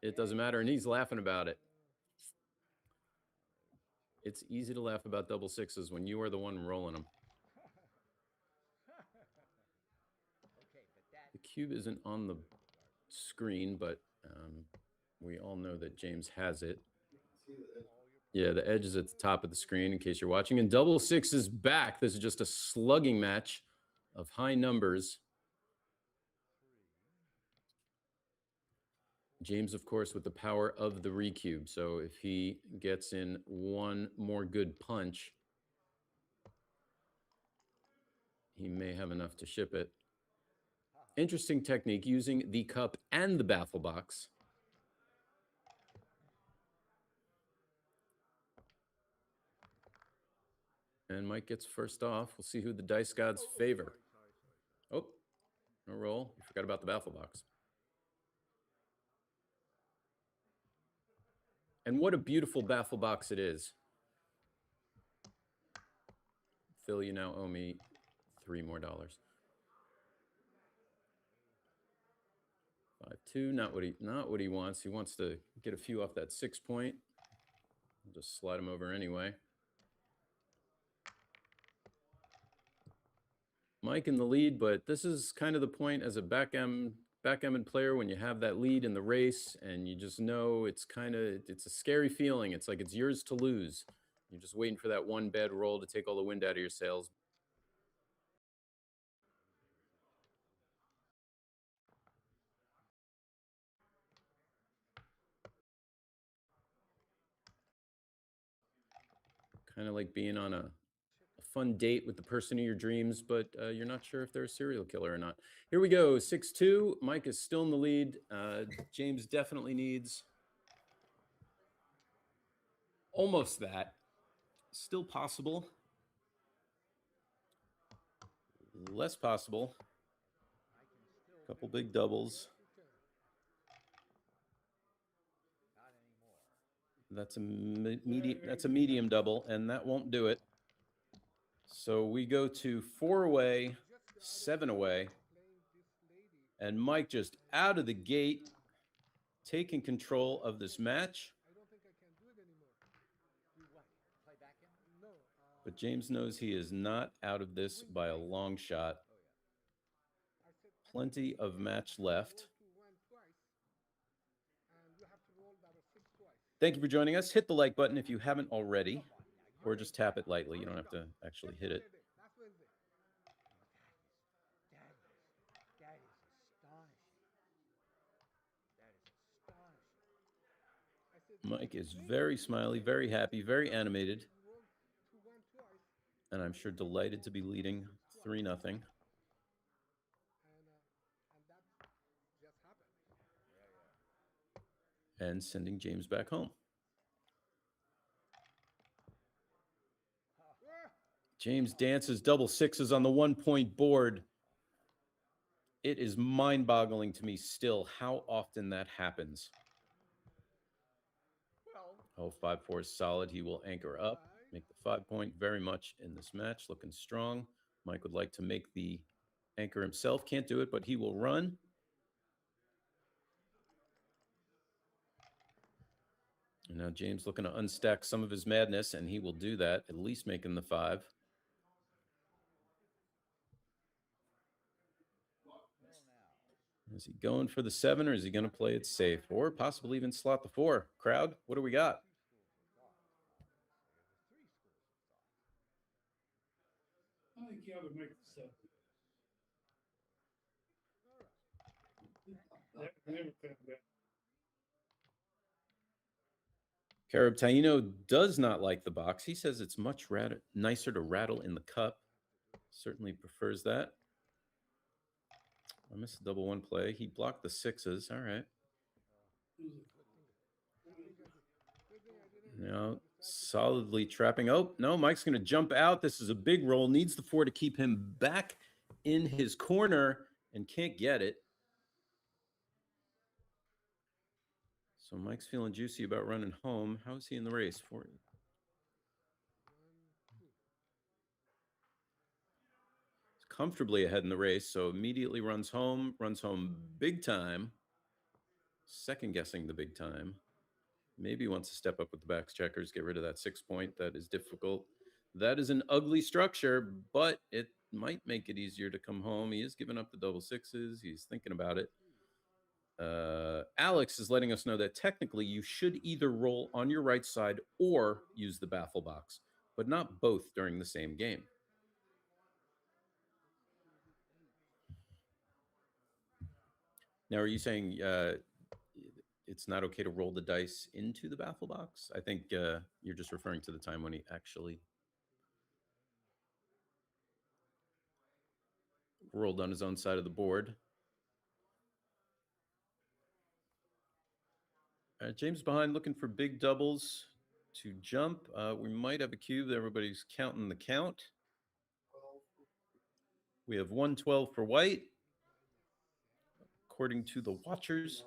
It doesn't matter, and he's laughing about it. It's easy to laugh about double 6s when you are the one rolling them. cube isn't on the screen, but we all know that James has it. Yeah, the edge is at the top of the screen in case you're watching. And double six is back. This is just a slugging match of high numbers. James, of course, with the power of the recube. So if he gets in one more good punch, he may have enough to ship it. Interesting technique using the cup and the baffle box. And Mike gets first off. We'll see who the dice gods favor. Oh, no roll. You forgot about the baffle box. And what a beautiful baffle box it is. Phil, you now owe me $3 more. 5-2, not what he wants. He wants to get a few off that 6 point. I'll just slide him over anyway. Mike in the lead, but this is kind of the point as a backgammon player when you have that lead in the race and you just know it's a scary feeling. It's like it's yours to lose. You're just waiting for that one bad roll to take all the wind out of your sails. Kind of like being on a fun date with the person of your dreams, but you're not sure if they're a serial killer or not. Here we go, 6-2. Mike is still in the lead. James definitely needs almost that. Still possible. Less possible. Couple big doubles. That's a medium double, and that won't do it. So we go to 4 away, 7 away, and Mike just out of the gate, taking control of this match. But James knows he is not out of this by a long shot. Plenty of match left. Thank you for joining us. Hit the like button if you haven't already, or just tap it lightly. You don't have to actually hit it. Mike is very smiley, very happy, very animated. And I'm sure delighted to be leading 3-0. And sending James back home. James dances double sixes on the 1 point board. It is mind-boggling to me still how often that happens. Oh, 5-4 is solid. He will anchor up, make the 5 point very much in this match, looking strong. Mike would like to make the anchor himself. Can't do it, but he will run. And now James looking to unstack some of his madness, and he will do that, at least making the 5. Is he going for the 7, or is he going to play it safe, or possibly even slot the 4? Crowd, what do we got? I think you ought to make the 7. Never found that. Carib Taino does not like the box. He says it's much nicer to rattle in the cup. Certainly prefers that. I missed the double 1 play. He blocked the 6s. All right. Now solidly trapping. Oh, no, Mike's going to jump out. This is a big roll. Needs the 4 to keep him back in his corner and can't get it. So Mike's feeling juicy about running home. How is he in the race for you? He's comfortably ahead in the race, so immediately runs home big time. Second guessing the big time. Maybe wants to step up with the backs checkers, get rid of that 6 point. That is difficult. That is an ugly structure, but it might make it easier to come home. He is giving up the double sixes. He's thinking about it. Alex is letting us know that technically you should either roll on your right side or use the baffle box, but not both during the same game. Now, are you saying it's not okay to roll the dice into the baffle box? I think you're just referring to the time when he actually rolled on his own side of the board. James behind, looking for big doubles to jump. We might have a cube. Everybody's counting the count. We have 112 for white, according to the watchers.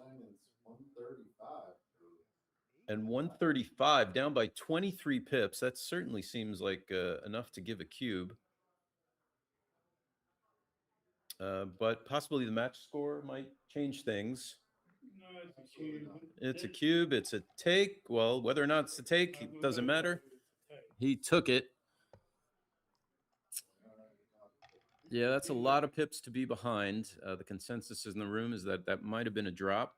And 135, down by 23 pips. That certainly seems like enough to give a cube. But possibly the match score might change things. No, it's a cube. It's a cube. It's a take. Well, whether or not it's a take, it doesn't matter. He took it. Yeah, that's a lot of pips to be behind. The consensus in the room is that that might have been a drop.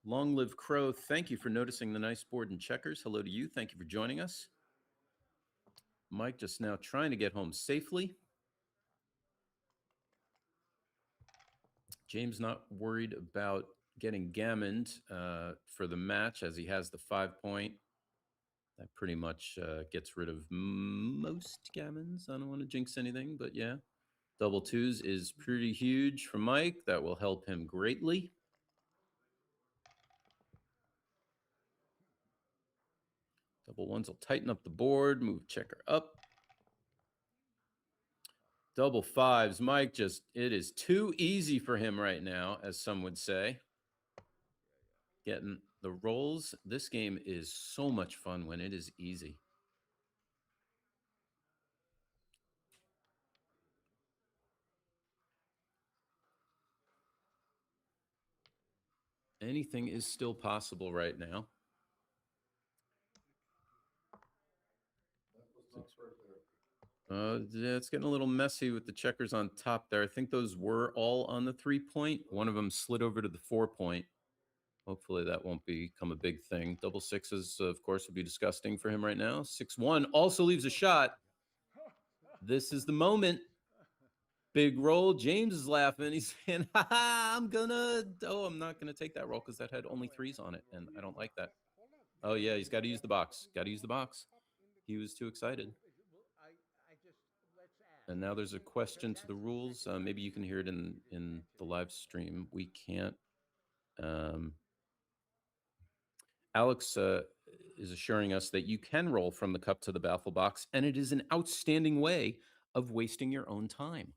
Long live Crow. Thank you for noticing the nice board and checkers. Hello to you. Thank you for joining us. Mike just now trying to get home safely. James not worried about getting gammoned for the match as he has the 5-point. That pretty much gets rid of most gammons. I don't want to jinx anything, but yeah. Double twos is pretty huge for Mike. That will help him greatly. Double ones will tighten up the board, move checker up. Double fives, Mike it is too easy for him right now, as some would say. Getting the rolls. This game is so much fun when it is easy. Anything is still possible right now. Yeah, it's getting a little messy with the checkers on top there. I think those were all on the 3-point. One of them slid over to the 4-point. Hopefully that won't become a big thing. Double sixes, of course, would be disgusting for him right now. 6-1 also leaves a shot. This is the moment. Big roll. James is laughing. He's saying, ha ha, I'm not going to take that roll because that had only 3s on it, and I don't like that. Oh, yeah, he's got to use the box. Got to use the box. He was too excited. And now there's a question to the rules. Maybe you can hear it in the live stream. We can't. Alex is assuring us that you can roll from the cup to the baffle box, and it is an outstanding way of wasting your own time.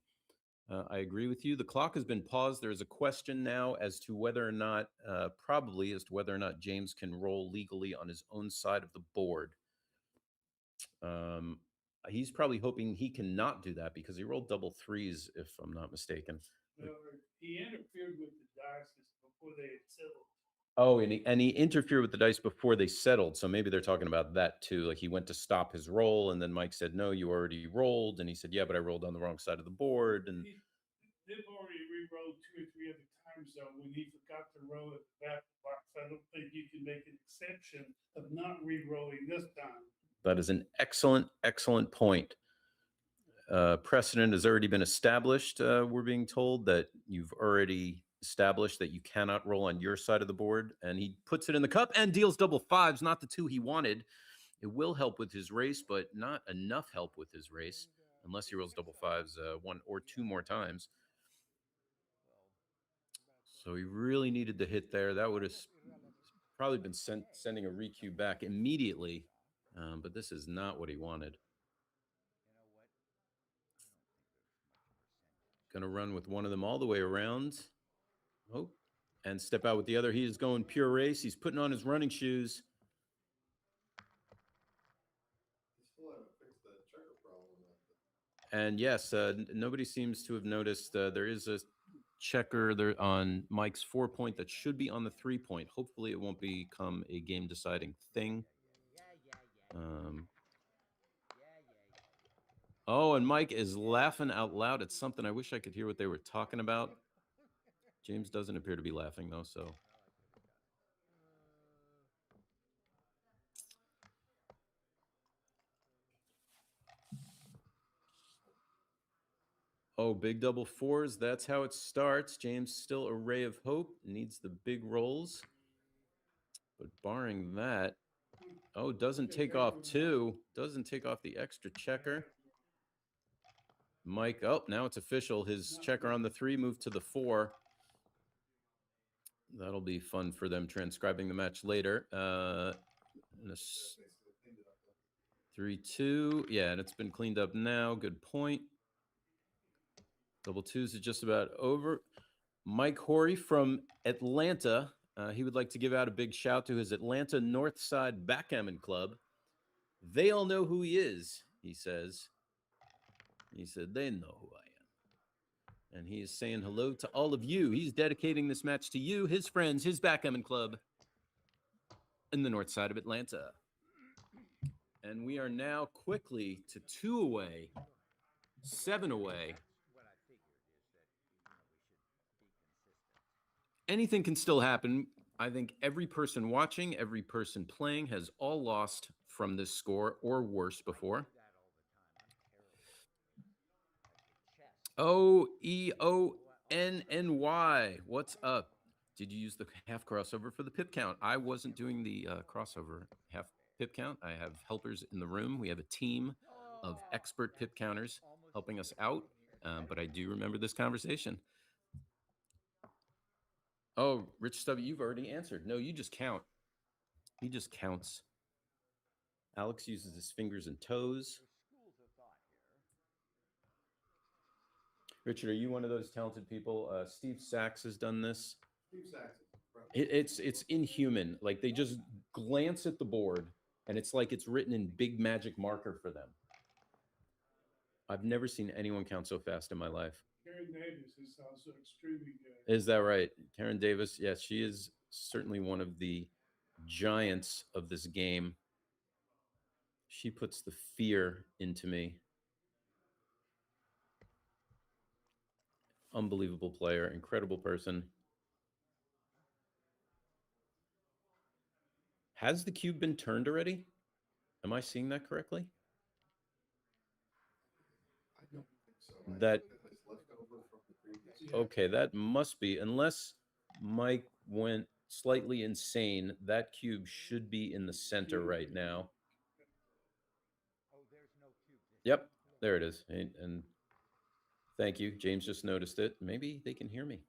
I agree with you. The clock has been paused. There is a question now as to whether or not, probably as to whether or not James can roll legally on his own side of the board. He's probably hoping he cannot do that because he rolled double 3s, if I'm not mistaken. Well, he interfered with the dice before they had settled. Oh, and he interfered with the dice before they settled. So maybe they're talking about that too. Like he went to stop his roll, and then Mike said, "No, you already rolled." And he said, "Yeah, but I rolled on the wrong side of the board." And They've already re-rolled 2 or 3 other times, though, when he forgot to roll at the back box. I don't think you can make an exception of not re-rolling this time. that is an excellent, excellent point. Precedent has already been established. We're being told that you've already established that you cannot roll on your side of the board, and he puts it in the cup and deals double 5s, not the 2 he wanted. It will help with his race, but not enough help with his race unless he rolls double 5s 1 or 2 more times. So he really needed the hit there. That would have probably been sending a recue back immediately, but this is not what he wanted. Going to run with one of them all the way around. Oh, and step out with the other. He is going pure race. He's putting on his running shoes. And yes, nobody seems to have noticed there is a checker there on Mike's 4-point that should be on the 3-point. Hopefully it won't become a game-deciding thing. Oh, and Mike is laughing out loud at something. I wish I could hear what they were talking about. James doesn't appear to be laughing, though, so. Oh, big double fours. That's how it starts. James still a ray of hope. Needs the big rolls. But barring that, oh, doesn't take off two. Doesn't take off the extra checker. Mike, oh, now it's official. His checker on the 3 moved to the 4. That'll be fun for them transcribing the match later. 3-2. Yeah, and it's been cleaned up now. Good point. Double twos is just about over. Mike Cory from Atlanta. He would like to give out a big shout to his Atlanta Northside Backgammon Club. They all know who he is, he says. He said, they know who I am. And he is saying hello to all of you. He's dedicating this match to you, his friends, his backgammon club in the north side of Atlanta. And we are now quickly to 2 away, 7 away. Anything can still happen. I think every person watching, every person playing has all lost from this score or worse before. OEONNY. What's up? Did you use the half crossover for the pip count? I wasn't doing the crossover half pip count. I have helpers in the room. We have a team of expert pip counters helping us out. But I do remember this conversation. Oh, Rich Stubby, you've already answered. No, you just count. He just counts. Alex uses his fingers and toes. Richard, are you one of those talented people? Steve Sachs has done this. Steve Sachs. It's inhuman. Like they just glance at the board, and it's like it's written in big magic marker for them. I've never seen anyone count so fast in my life. Karen Davis is also extremely good. Is that right? Karen Davis, yes, she is certainly one of the giants of this game. She puts the fear into me. Unbelievable player, incredible person. Has the cube been turned already? Am I seeing that correctly? I don't think so. That It's left over from the previous. okay, that must be, unless Mike went slightly insane, that cube should be in the center right now. Yep, there it is. And thank you. James just noticed it. Maybe they can hear me.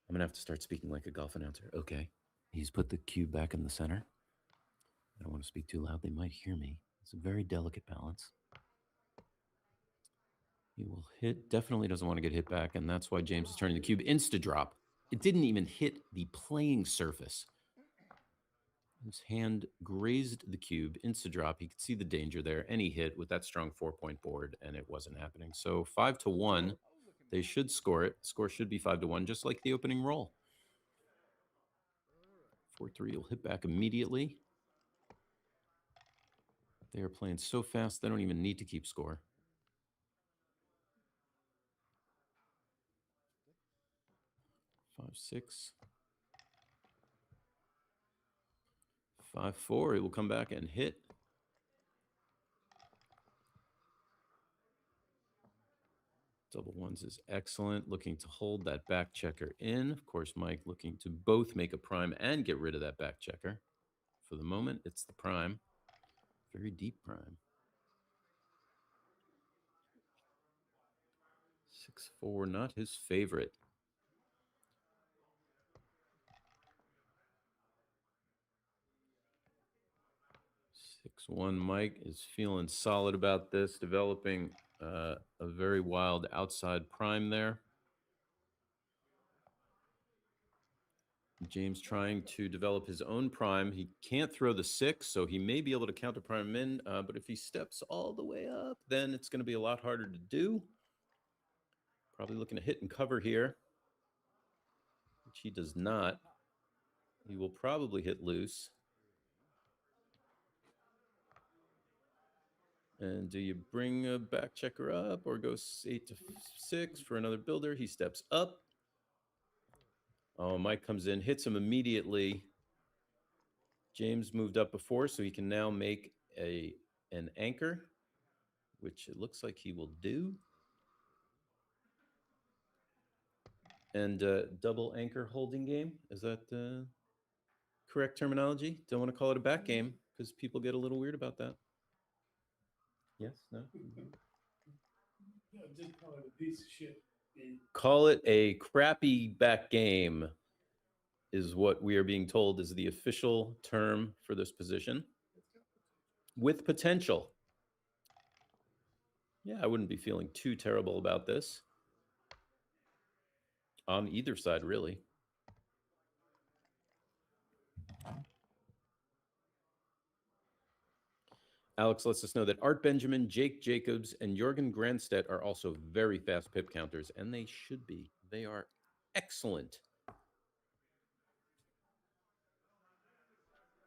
I'm gonna have to start speaking like a golf announcer. Okay. He's put the cube back in the center. I don't want to speak too loud. They might hear me. It's a very delicate balance. He will hit, definitely doesn't want to get hit back, and that's why James is turning the cube insta-drop. It didn't even hit the playing surface. His hand grazed the cube, insta-drop. He could see the danger there. Any hit with that strong 4-point board, and it wasn't happening. So 5-1, they should score it. Score should be 5-1, just like the opening roll. 4-3 will hit back immediately. They are playing so fast, they don't even need to keep score. 5-6. 5-4. He will come back and hit. Double ones is excellent. Looking to hold that back checker in. Of course, Mike looking to both make a prime and get rid of that back checker. For the moment, it's the prime. Very deep prime. 6-4, not his favorite. 6-1, Mike is feeling solid about this, developing a very wild outside prime there. James trying to develop his own prime. He can't throw the 6, so he may be able to counter prime in, but if he steps all the way up, then it's going to be a lot harder to do. Probably looking to hit and cover here, which he does not. He will probably hit loose. And do you bring a back checker up or go 8 to 6 for another builder? He steps up. Oh, Mike comes in, hits him immediately. James moved up before, so he can now make an anchor, which it looks like he will do. And double anchor holding game. Is that correct terminology? Don't want to call it a back game because people get a little weird about that. Yes? No? Yeah, just call it a piece of shit. Call it a crappy back game is what we are being told is the official term for this position. With potential. Yeah, I wouldn't be feeling too terrible about this. On either side, really. Alex lets us know that Art Benjamin, Jake Jacobs, and Jorgen Granstedt are also very fast pip counters, and they should be. They are excellent.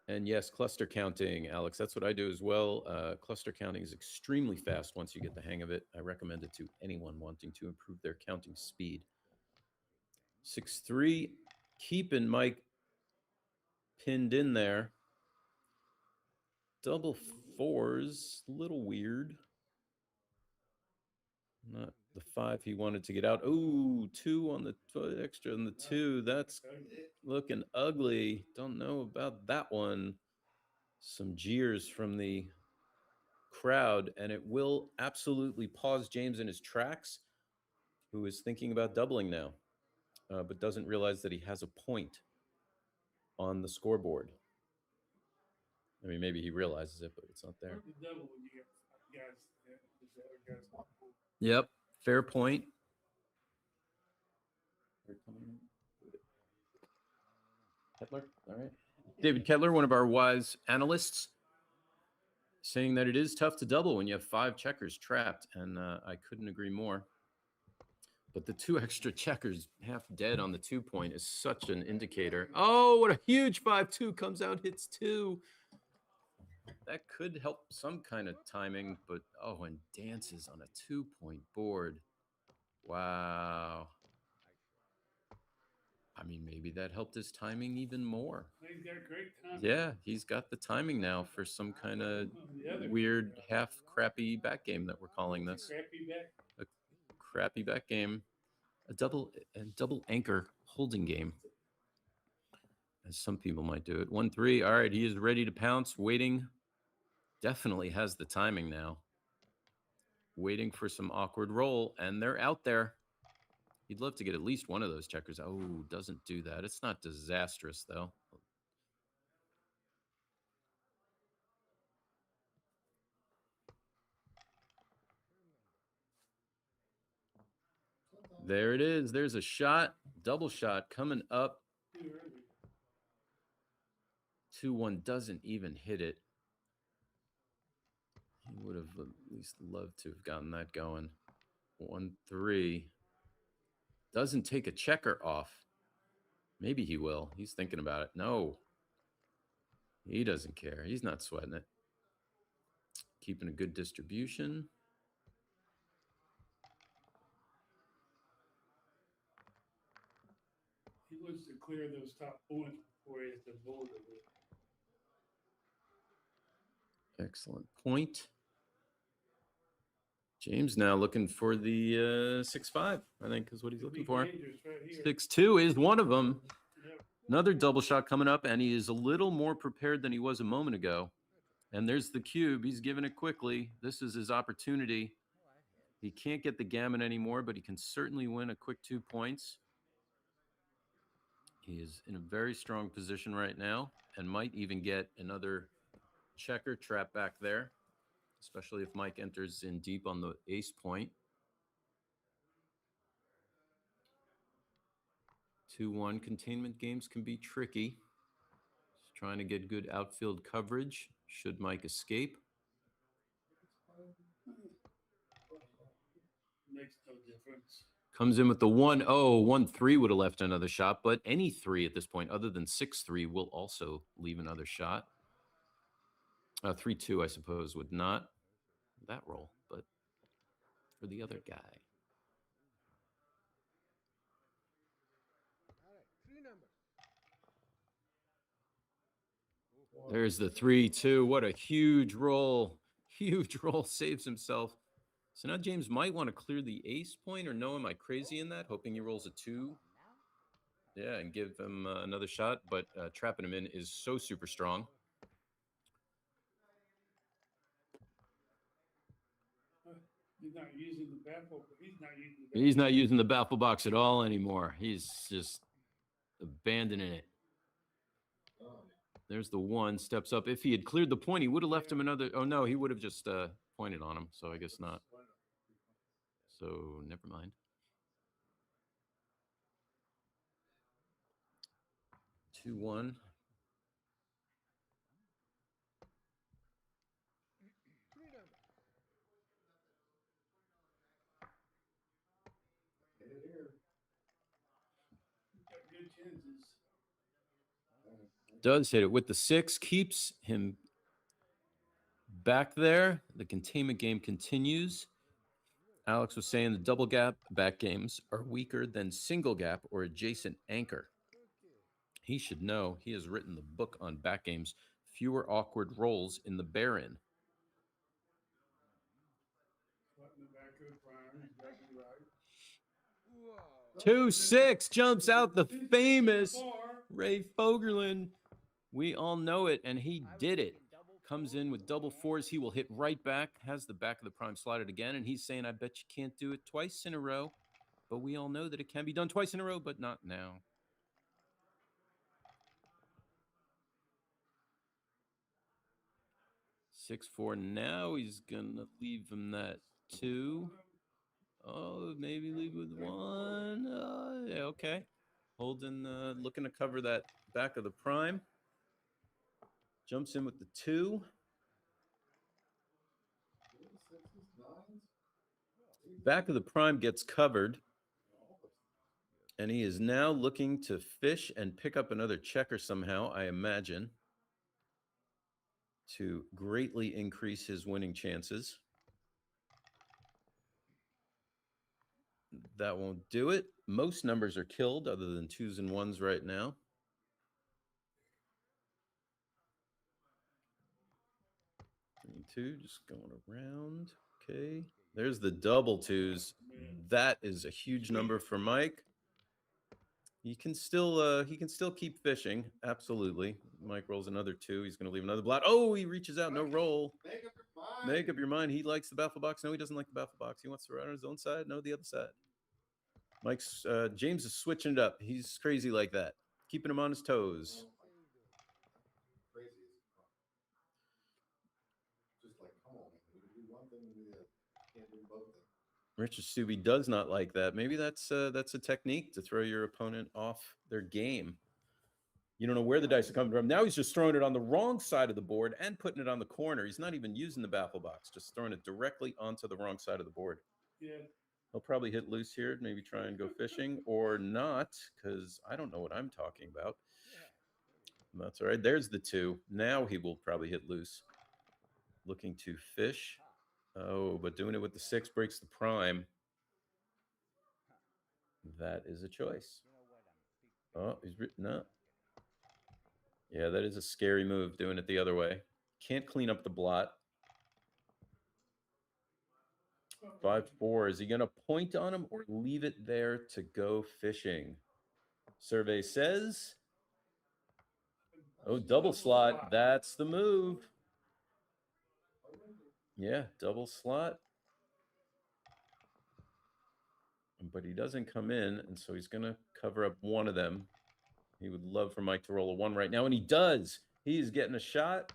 And yes, cluster counting, Alex, that's what I do as well. Cluster counting is extremely fast once you get the hang of it. I recommend it to anyone wanting to improve their counting speed. 6-3, keeping Mike pinned in there. Double fours, a little weird. Not the 5 he wanted to get out. Oh, 2 on the extra on the 2. That's looking ugly. Don't know about that one. Some jeers from the crowd, and it will absolutely pause James in his tracks, who is thinking about doubling now, but doesn't realize that he has a point on the scoreboard. I mean, maybe he realizes it, but it's not there. Yep, fair point. Kettler, all right. David Kettler, one of our wise analysts, saying that it is tough to double when you have 5 checkers trapped, and I couldn't agree more. But the 2 extra checkers half dead on the 2 point is such an indicator. Oh, what a huge 5-2 comes out, hits 2. That could help some kind of timing, but oh, and dances on a 2-point board. Wow. I mean, maybe that helped his timing even more. He's got great timing. Yeah, he's got the timing now for some kind of weird half crappy back game that we're calling this. A crappy back game. A double anchor holding game, as some people might do it. 1-3. All right, he is ready to pounce, waiting. Definitely has the timing now. Waiting for some awkward roll, and they're out there. He'd love to get at least one of those checkers. Oh, doesn't do that. It's not disastrous, though. There it is. There's a shot. Double shot coming up. 2-1 doesn't even hit it. He would have at least loved to have gotten that going. 1-3. Doesn't take a checker off. Maybe he will. He's thinking about it. No. He doesn't care. He's not sweating it. Keeping a good distribution. He wants to clear those top points before he has to board it. Excellent point. James now looking for the 6-5, I think is what he's looking for. 6-2 is one of them. Another double shot coming up, and he is a little more prepared than he was a moment ago. And there's the cube. He's giving it quickly. This is his opportunity. He can't get the gammon anymore, but he can certainly win a quick 2 points. He is in a very strong position right now and might even get another checker trap back there, especially if Mike enters in deep on the ace point. 2-1 containment games can be tricky. Just trying to get good outfield coverage should Mike escape. Makes no difference. Comes in with the 1-0. 1-3 would have left another shot, but any 3 at this point other than 6-3 will also leave another shot. 3-2, I suppose, would not. that role, but for the other guy. There's the 3-2. What a huge roll. Huge roll. Saves himself. So now James might want to clear the ace point, or no, am I crazy in that? Hoping he rolls a 2. Yeah, and give him another shot, but trapping him in is so super strong. He's not using the baffle. He's not using the baffle box at all anymore. He's just abandoning it. There's the 1, steps up. If he had cleared the point, he would have left him another. Oh, no, he would have just pointed on him. So I guess not. So never mind. 2-1. Good chances. Does hit it with the 6, keeps him back there. The containment game continues. Alex was saying the double gap back games are weaker than single gap or adjacent anchor. He should know. He has written the book on back games. Fewer awkward rolls in the bear-in. 2-6 jumps out the famous Ray Fogerland. We all know it, and he did it. Comes in with double 4s. He will hit right back, has the back of the prime slotted again, and he's saying, I bet you can't do it twice in a row. But we all know that it can be done twice in a row, but not now. Six, 4. Now he's going to leave him that 2. Oh, maybe leave with 1. Yeah, okay. Holden looking to cover that back of the prime. Jumps in with the 2. Back of the prime gets covered. And he is now looking to fish and pick up another checker somehow, I imagine, to greatly increase his winning chances. That won't do it. Most numbers are killed other than 2s and 1s right now. And 2, just going around. Okay. There's the double 2s. That is a huge number for Mike. He can still keep fishing. Absolutely. Mike rolls another 2. He's going to leave another blot. Oh, he reaches out. No roll. Make up your mind. Make up your mind. He likes the baffle box. No, he doesn't like the baffle box. He wants to ride on his own side. No, the other side. Mike's James is switching it up. He's crazy like that, keeping him on his toes. Crazy. Just like, come on, we can do one thing and do the other. Can't do both things. Richard Stubbe does not like that. Maybe that's a technique to throw your opponent off their game. You don't know where the dice are coming from. Now he's just throwing it on the wrong side of the board and putting it on the corner. He's not even using the baffle box, just throwing it directly onto the wrong side of the board. Yeah. He'll probably hit loose here, maybe try and go fishing, or not, because I don't know what I'm talking about. That's all right. There's the 2. Now he will probably hit loose. Looking to fish. Oh, but doing it with the 6 breaks the prime. That is a choice. Oh, he's written up. Yeah, that is a scary move, doing it the other way. Can't clean up the blot. 5-4. Is he going to point on him or leave it there to go fishing? Survey says, oh, double slot. That's the move. Yeah, double slot. But he doesn't come in, and so he's going to cover up one of them. He would love for Mike to roll a 1 right now, and he does. He's getting a shot.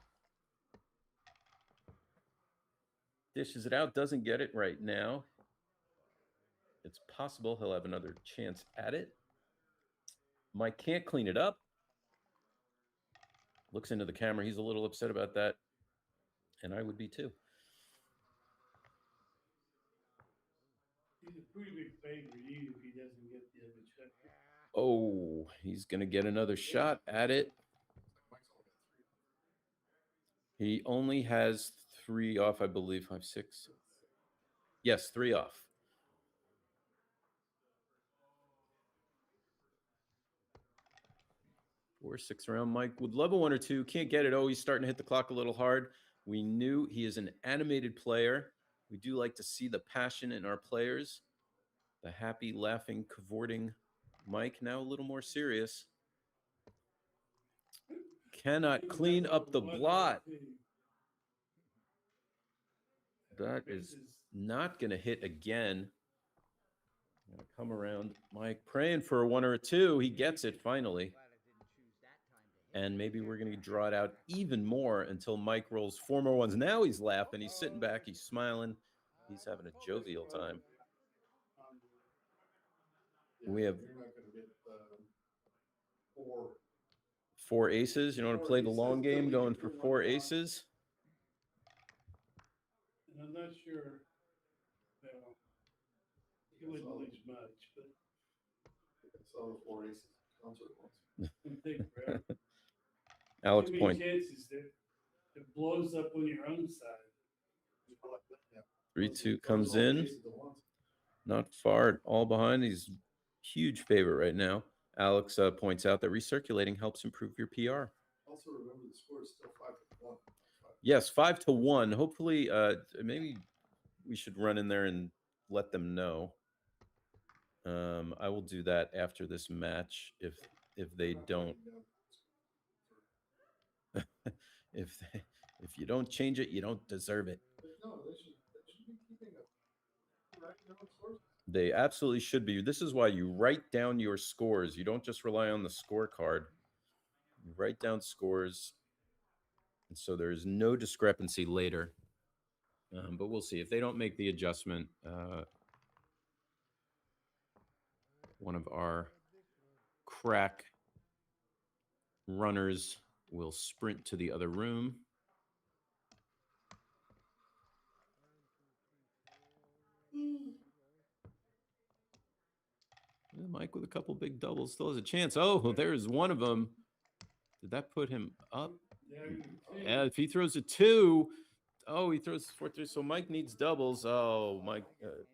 Dishes it out, doesn't get it right now. It's possible he'll have another chance at it. Mike can't clean it up. Looks into the camera. He's a little upset about that, and I would be too. He's a pretty big favorite, even if he doesn't get the other checker. Oh, he's going to get another shot at it. He only has 3 off, I believe. 5, 6. Yes, 3 off. Four, 6 around. Mike would love a 1 or 2. Can't get it. Oh, he's starting to hit the clock a little hard. We knew he is an animated player. We do like to see the passion in our players. The happy, laughing, cavorting Mike, now a little more serious. Cannot clean up the blot. That is not going to hit again. Going to come around. Mike praying for a 1 or a 2. He gets it finally. And maybe we're going to draw it out even more until Mike rolls 4 more ones. Now he's laughing. He's sitting back. He's smiling. He's having a jovial time. Yeah, We have you're not going to get 4. 4 aces. You don't want to play the long game going for 4 aces. aces? And I'm not sure, well, he wouldn't lose much, but I saw the 4 aces concert once. I think forever. Alex Too many point. chances that it blows up on your own side. Yeah. 3-2 comes in. Not far, all behind. He's huge favorite right now. Alex points out that recirculating helps improve your PR. Also, remember the score is still 5-1. Yes, 5-1. Hopefully, maybe we should run in there and let them know. I will do that after this match if they don't. If you don't change it, you don't deserve it. No, they should be keeping up. Writing down scores. They absolutely should be. This is why you write down your scores. You don't just rely on the scorecard. You write down scores, and so there is no discrepancy later. But we'll see if they don't make the adjustment. One of our crack runners will sprint to the other room. Mike with a couple big doubles still has a chance. Oh, there's one of them. Did that put him up? Yeah, if he throws a 2, oh, he throws 4-3. So Mike needs doubles. Oh, Mike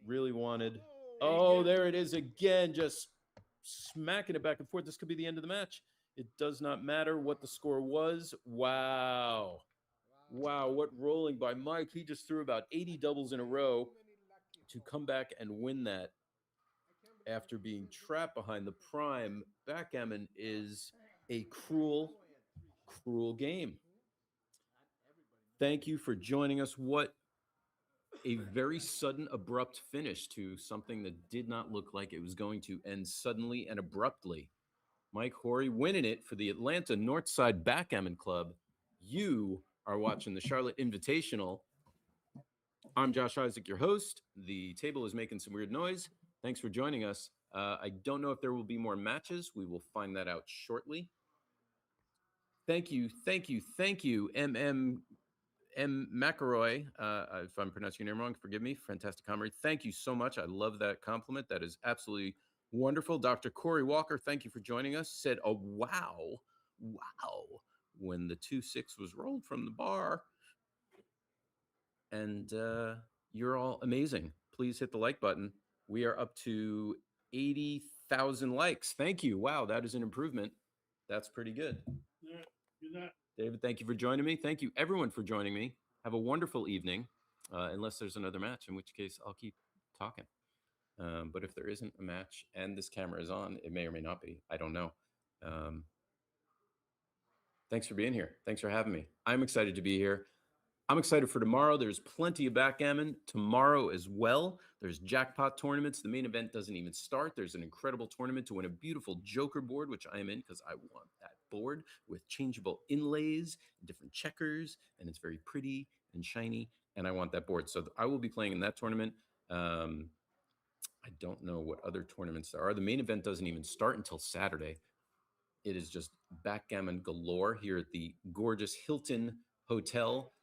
really wanted. Oh, there it is again, just smacking it back and forth. This could be the end of the match. It does not matter what the score was. Wow. Wow, what rolling by Mike. He just threw about 80 doubles in a row to come back and win that. After being trapped behind the prime, backgammon is a cruel, cruel game. Thank you for joining us. What a very sudden, abrupt finish to something that did not look like it was going to end suddenly and abruptly. Mike Cory winning it for the Atlanta Northside Backgammon Club. You are watching the Charlotte Invitational. I'm Josh Isaac, your host. The table is making some weird noise. Thanks for joining us. I don't know if there will be more matches. We will find that out shortly. Thank you, M. McElroy. If I'm pronouncing your name wrong, forgive me. Fantastic comrade. Thank you so much. I love that compliment. That is absolutely wonderful. Dr. Cory Walker, thank you for joining us. Said, oh, wow, when the 2-6 was rolled from the bar. And you're all amazing. Please hit the like button. We are up to 80,000 likes. Thank you. Wow, that is an improvement. That's pretty good. You're not. David, thank you for joining me. Thank you, everyone, for joining me. Have a wonderful evening, unless there's another match, in which case I'll keep talking. But if there isn't a match and this camera is on, it may or may not be. I don't know. Thanks for being here. Thanks for having me. I'm excited to be here. I'm excited for tomorrow. There's plenty of backgammon tomorrow as well. There's jackpot tournaments. The main event doesn't even start. There's an incredible tournament to win a beautiful Joker board, which I am in because I want that board with changeable inlays, different checkers, and it's very pretty and shiny, and I want that board. So I will be playing in that tournament. I don't know what other tournaments there are. The main event doesn't even start until Saturday. It is just backgammon galore here at the gorgeous Hilton Hotel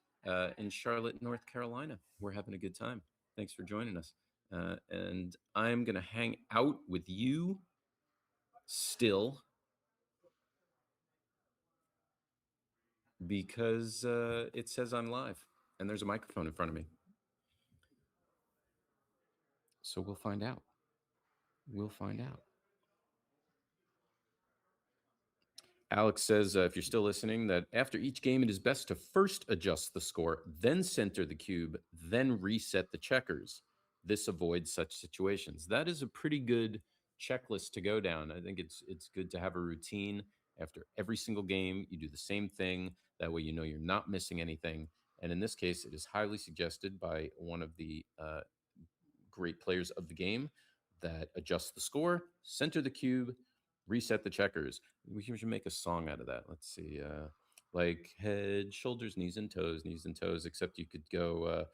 in Charlotte, North Carolina. We're having a good time. Thanks for joining us. And I'm going to hang out with you still because it says I'm live. And there's a microphone in front of me. So we'll find out. We'll find out. Alex says, if you're still listening, that after each game, it is best to first adjust the score, then center the cube, then reset the checkers. This avoids such situations. That is a pretty good checklist to go down. I think it's good to have a routine. After every single game, you do the same thing. That way you know you're not missing anything. And in this case, it is highly suggested by one of the great players of the game that adjust the score, center the cube, reset the checkers. We should make a song out of that. Let's see. Like head, shoulders, knees and toes, except you could go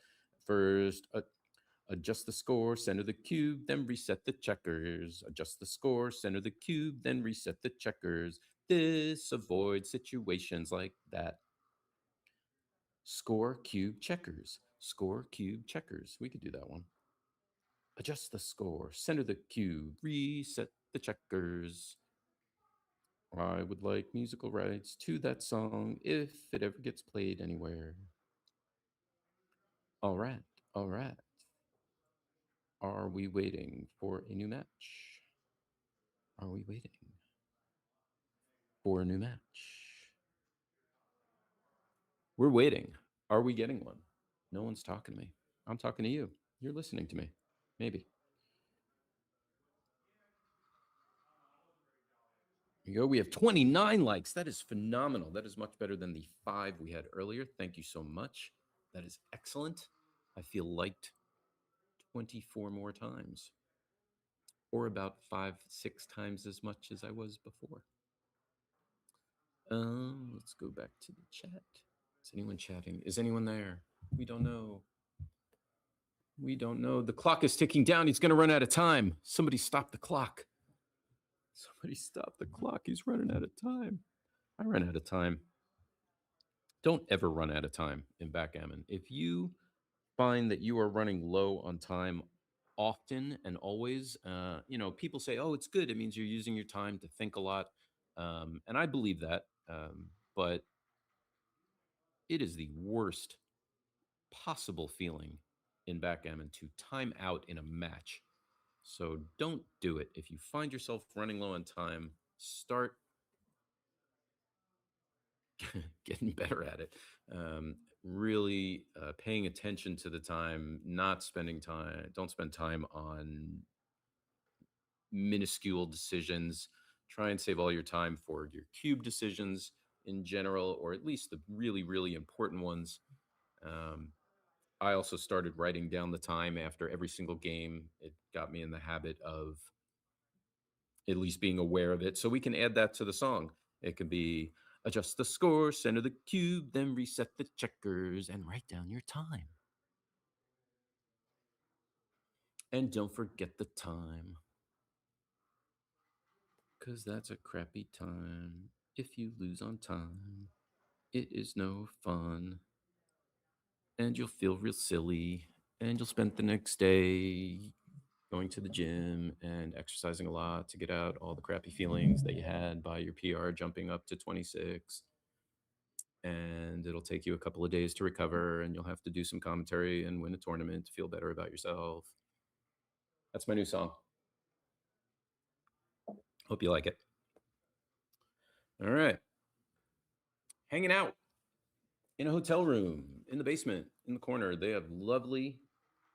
first, adjust the score, center the cube, then reset the checkers. Adjust the score, center the cube, then reset the checkers. This avoids situations like that. Score, cube, checkers. Score, cube, checkers. We could do that one. Adjust the score, center the cube, reset the checkers. I would like musical rights to that song if it ever gets played anywhere. All right, all right. Are we waiting for a new match? Are we waiting for a new match? We're waiting. Are we getting one? No one's talking to me. I'm talking to you. You're listening to me. Maybe. Here you go. We have 29 likes. That is phenomenal. That is much better than the 5 we had earlier. Thank you so much. That is excellent. I feel liked 24 more times, or about 5, 6 times as much as I was before. Let's go back to the chat. Is anyone chatting? Is anyone there? We don't know. We don't know. The clock is ticking down. He's going to run out of time. Somebody stop the clock. Somebody stop the clock. He's running out of time. I ran out of time. Don't ever run out of time in backgammon. If you find that you are running low on time often and always, people say, oh, it's good. It means you're using your time to think a lot. And I believe that. But it is the worst possible feeling in backgammon to time out in a match. So don't do it. If you find yourself running low on time, start getting better at it. Really paying attention to the time, not spending time. Don't spend time on minuscule decisions. Try and save all your time for your cube decisions in general, or at least the really, really important ones. I also started writing down the time after every single game. It got me in the habit of at least being aware of it. So we can add that to the song. It could be adjust the score, center the cube, then reset the checkers, and write down your time. And don't forget the time, because that's a crappy time. If you lose on time, it is no fun. And you'll feel real silly, and you'll spend the next day going to the gym and exercising a lot to get out all the crappy feelings that you had by your PR jumping up to 26. And it'll take you a couple of days to recover, and you'll have to do some commentary and win a tournament to feel better about yourself. That's my new song. Hope you like it. All right. Hanging out in a hotel room in the basement, in the corner. They have lovely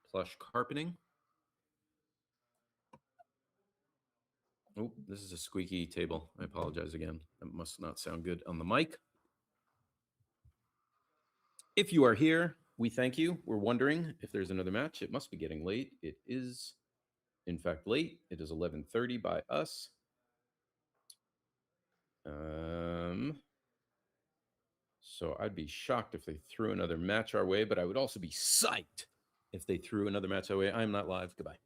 plush carpeting. Oh, this is a squeaky table. I apologize again. That must not sound good on the mic. If you are here, we thank you. We're wondering if there's another match. It must be getting late. It is, in fact, late. It is 11:30 by us. So I'd be shocked if they threw another match our way, but I would also be psyched if they threw another match our way. I'm not live. Goodbye.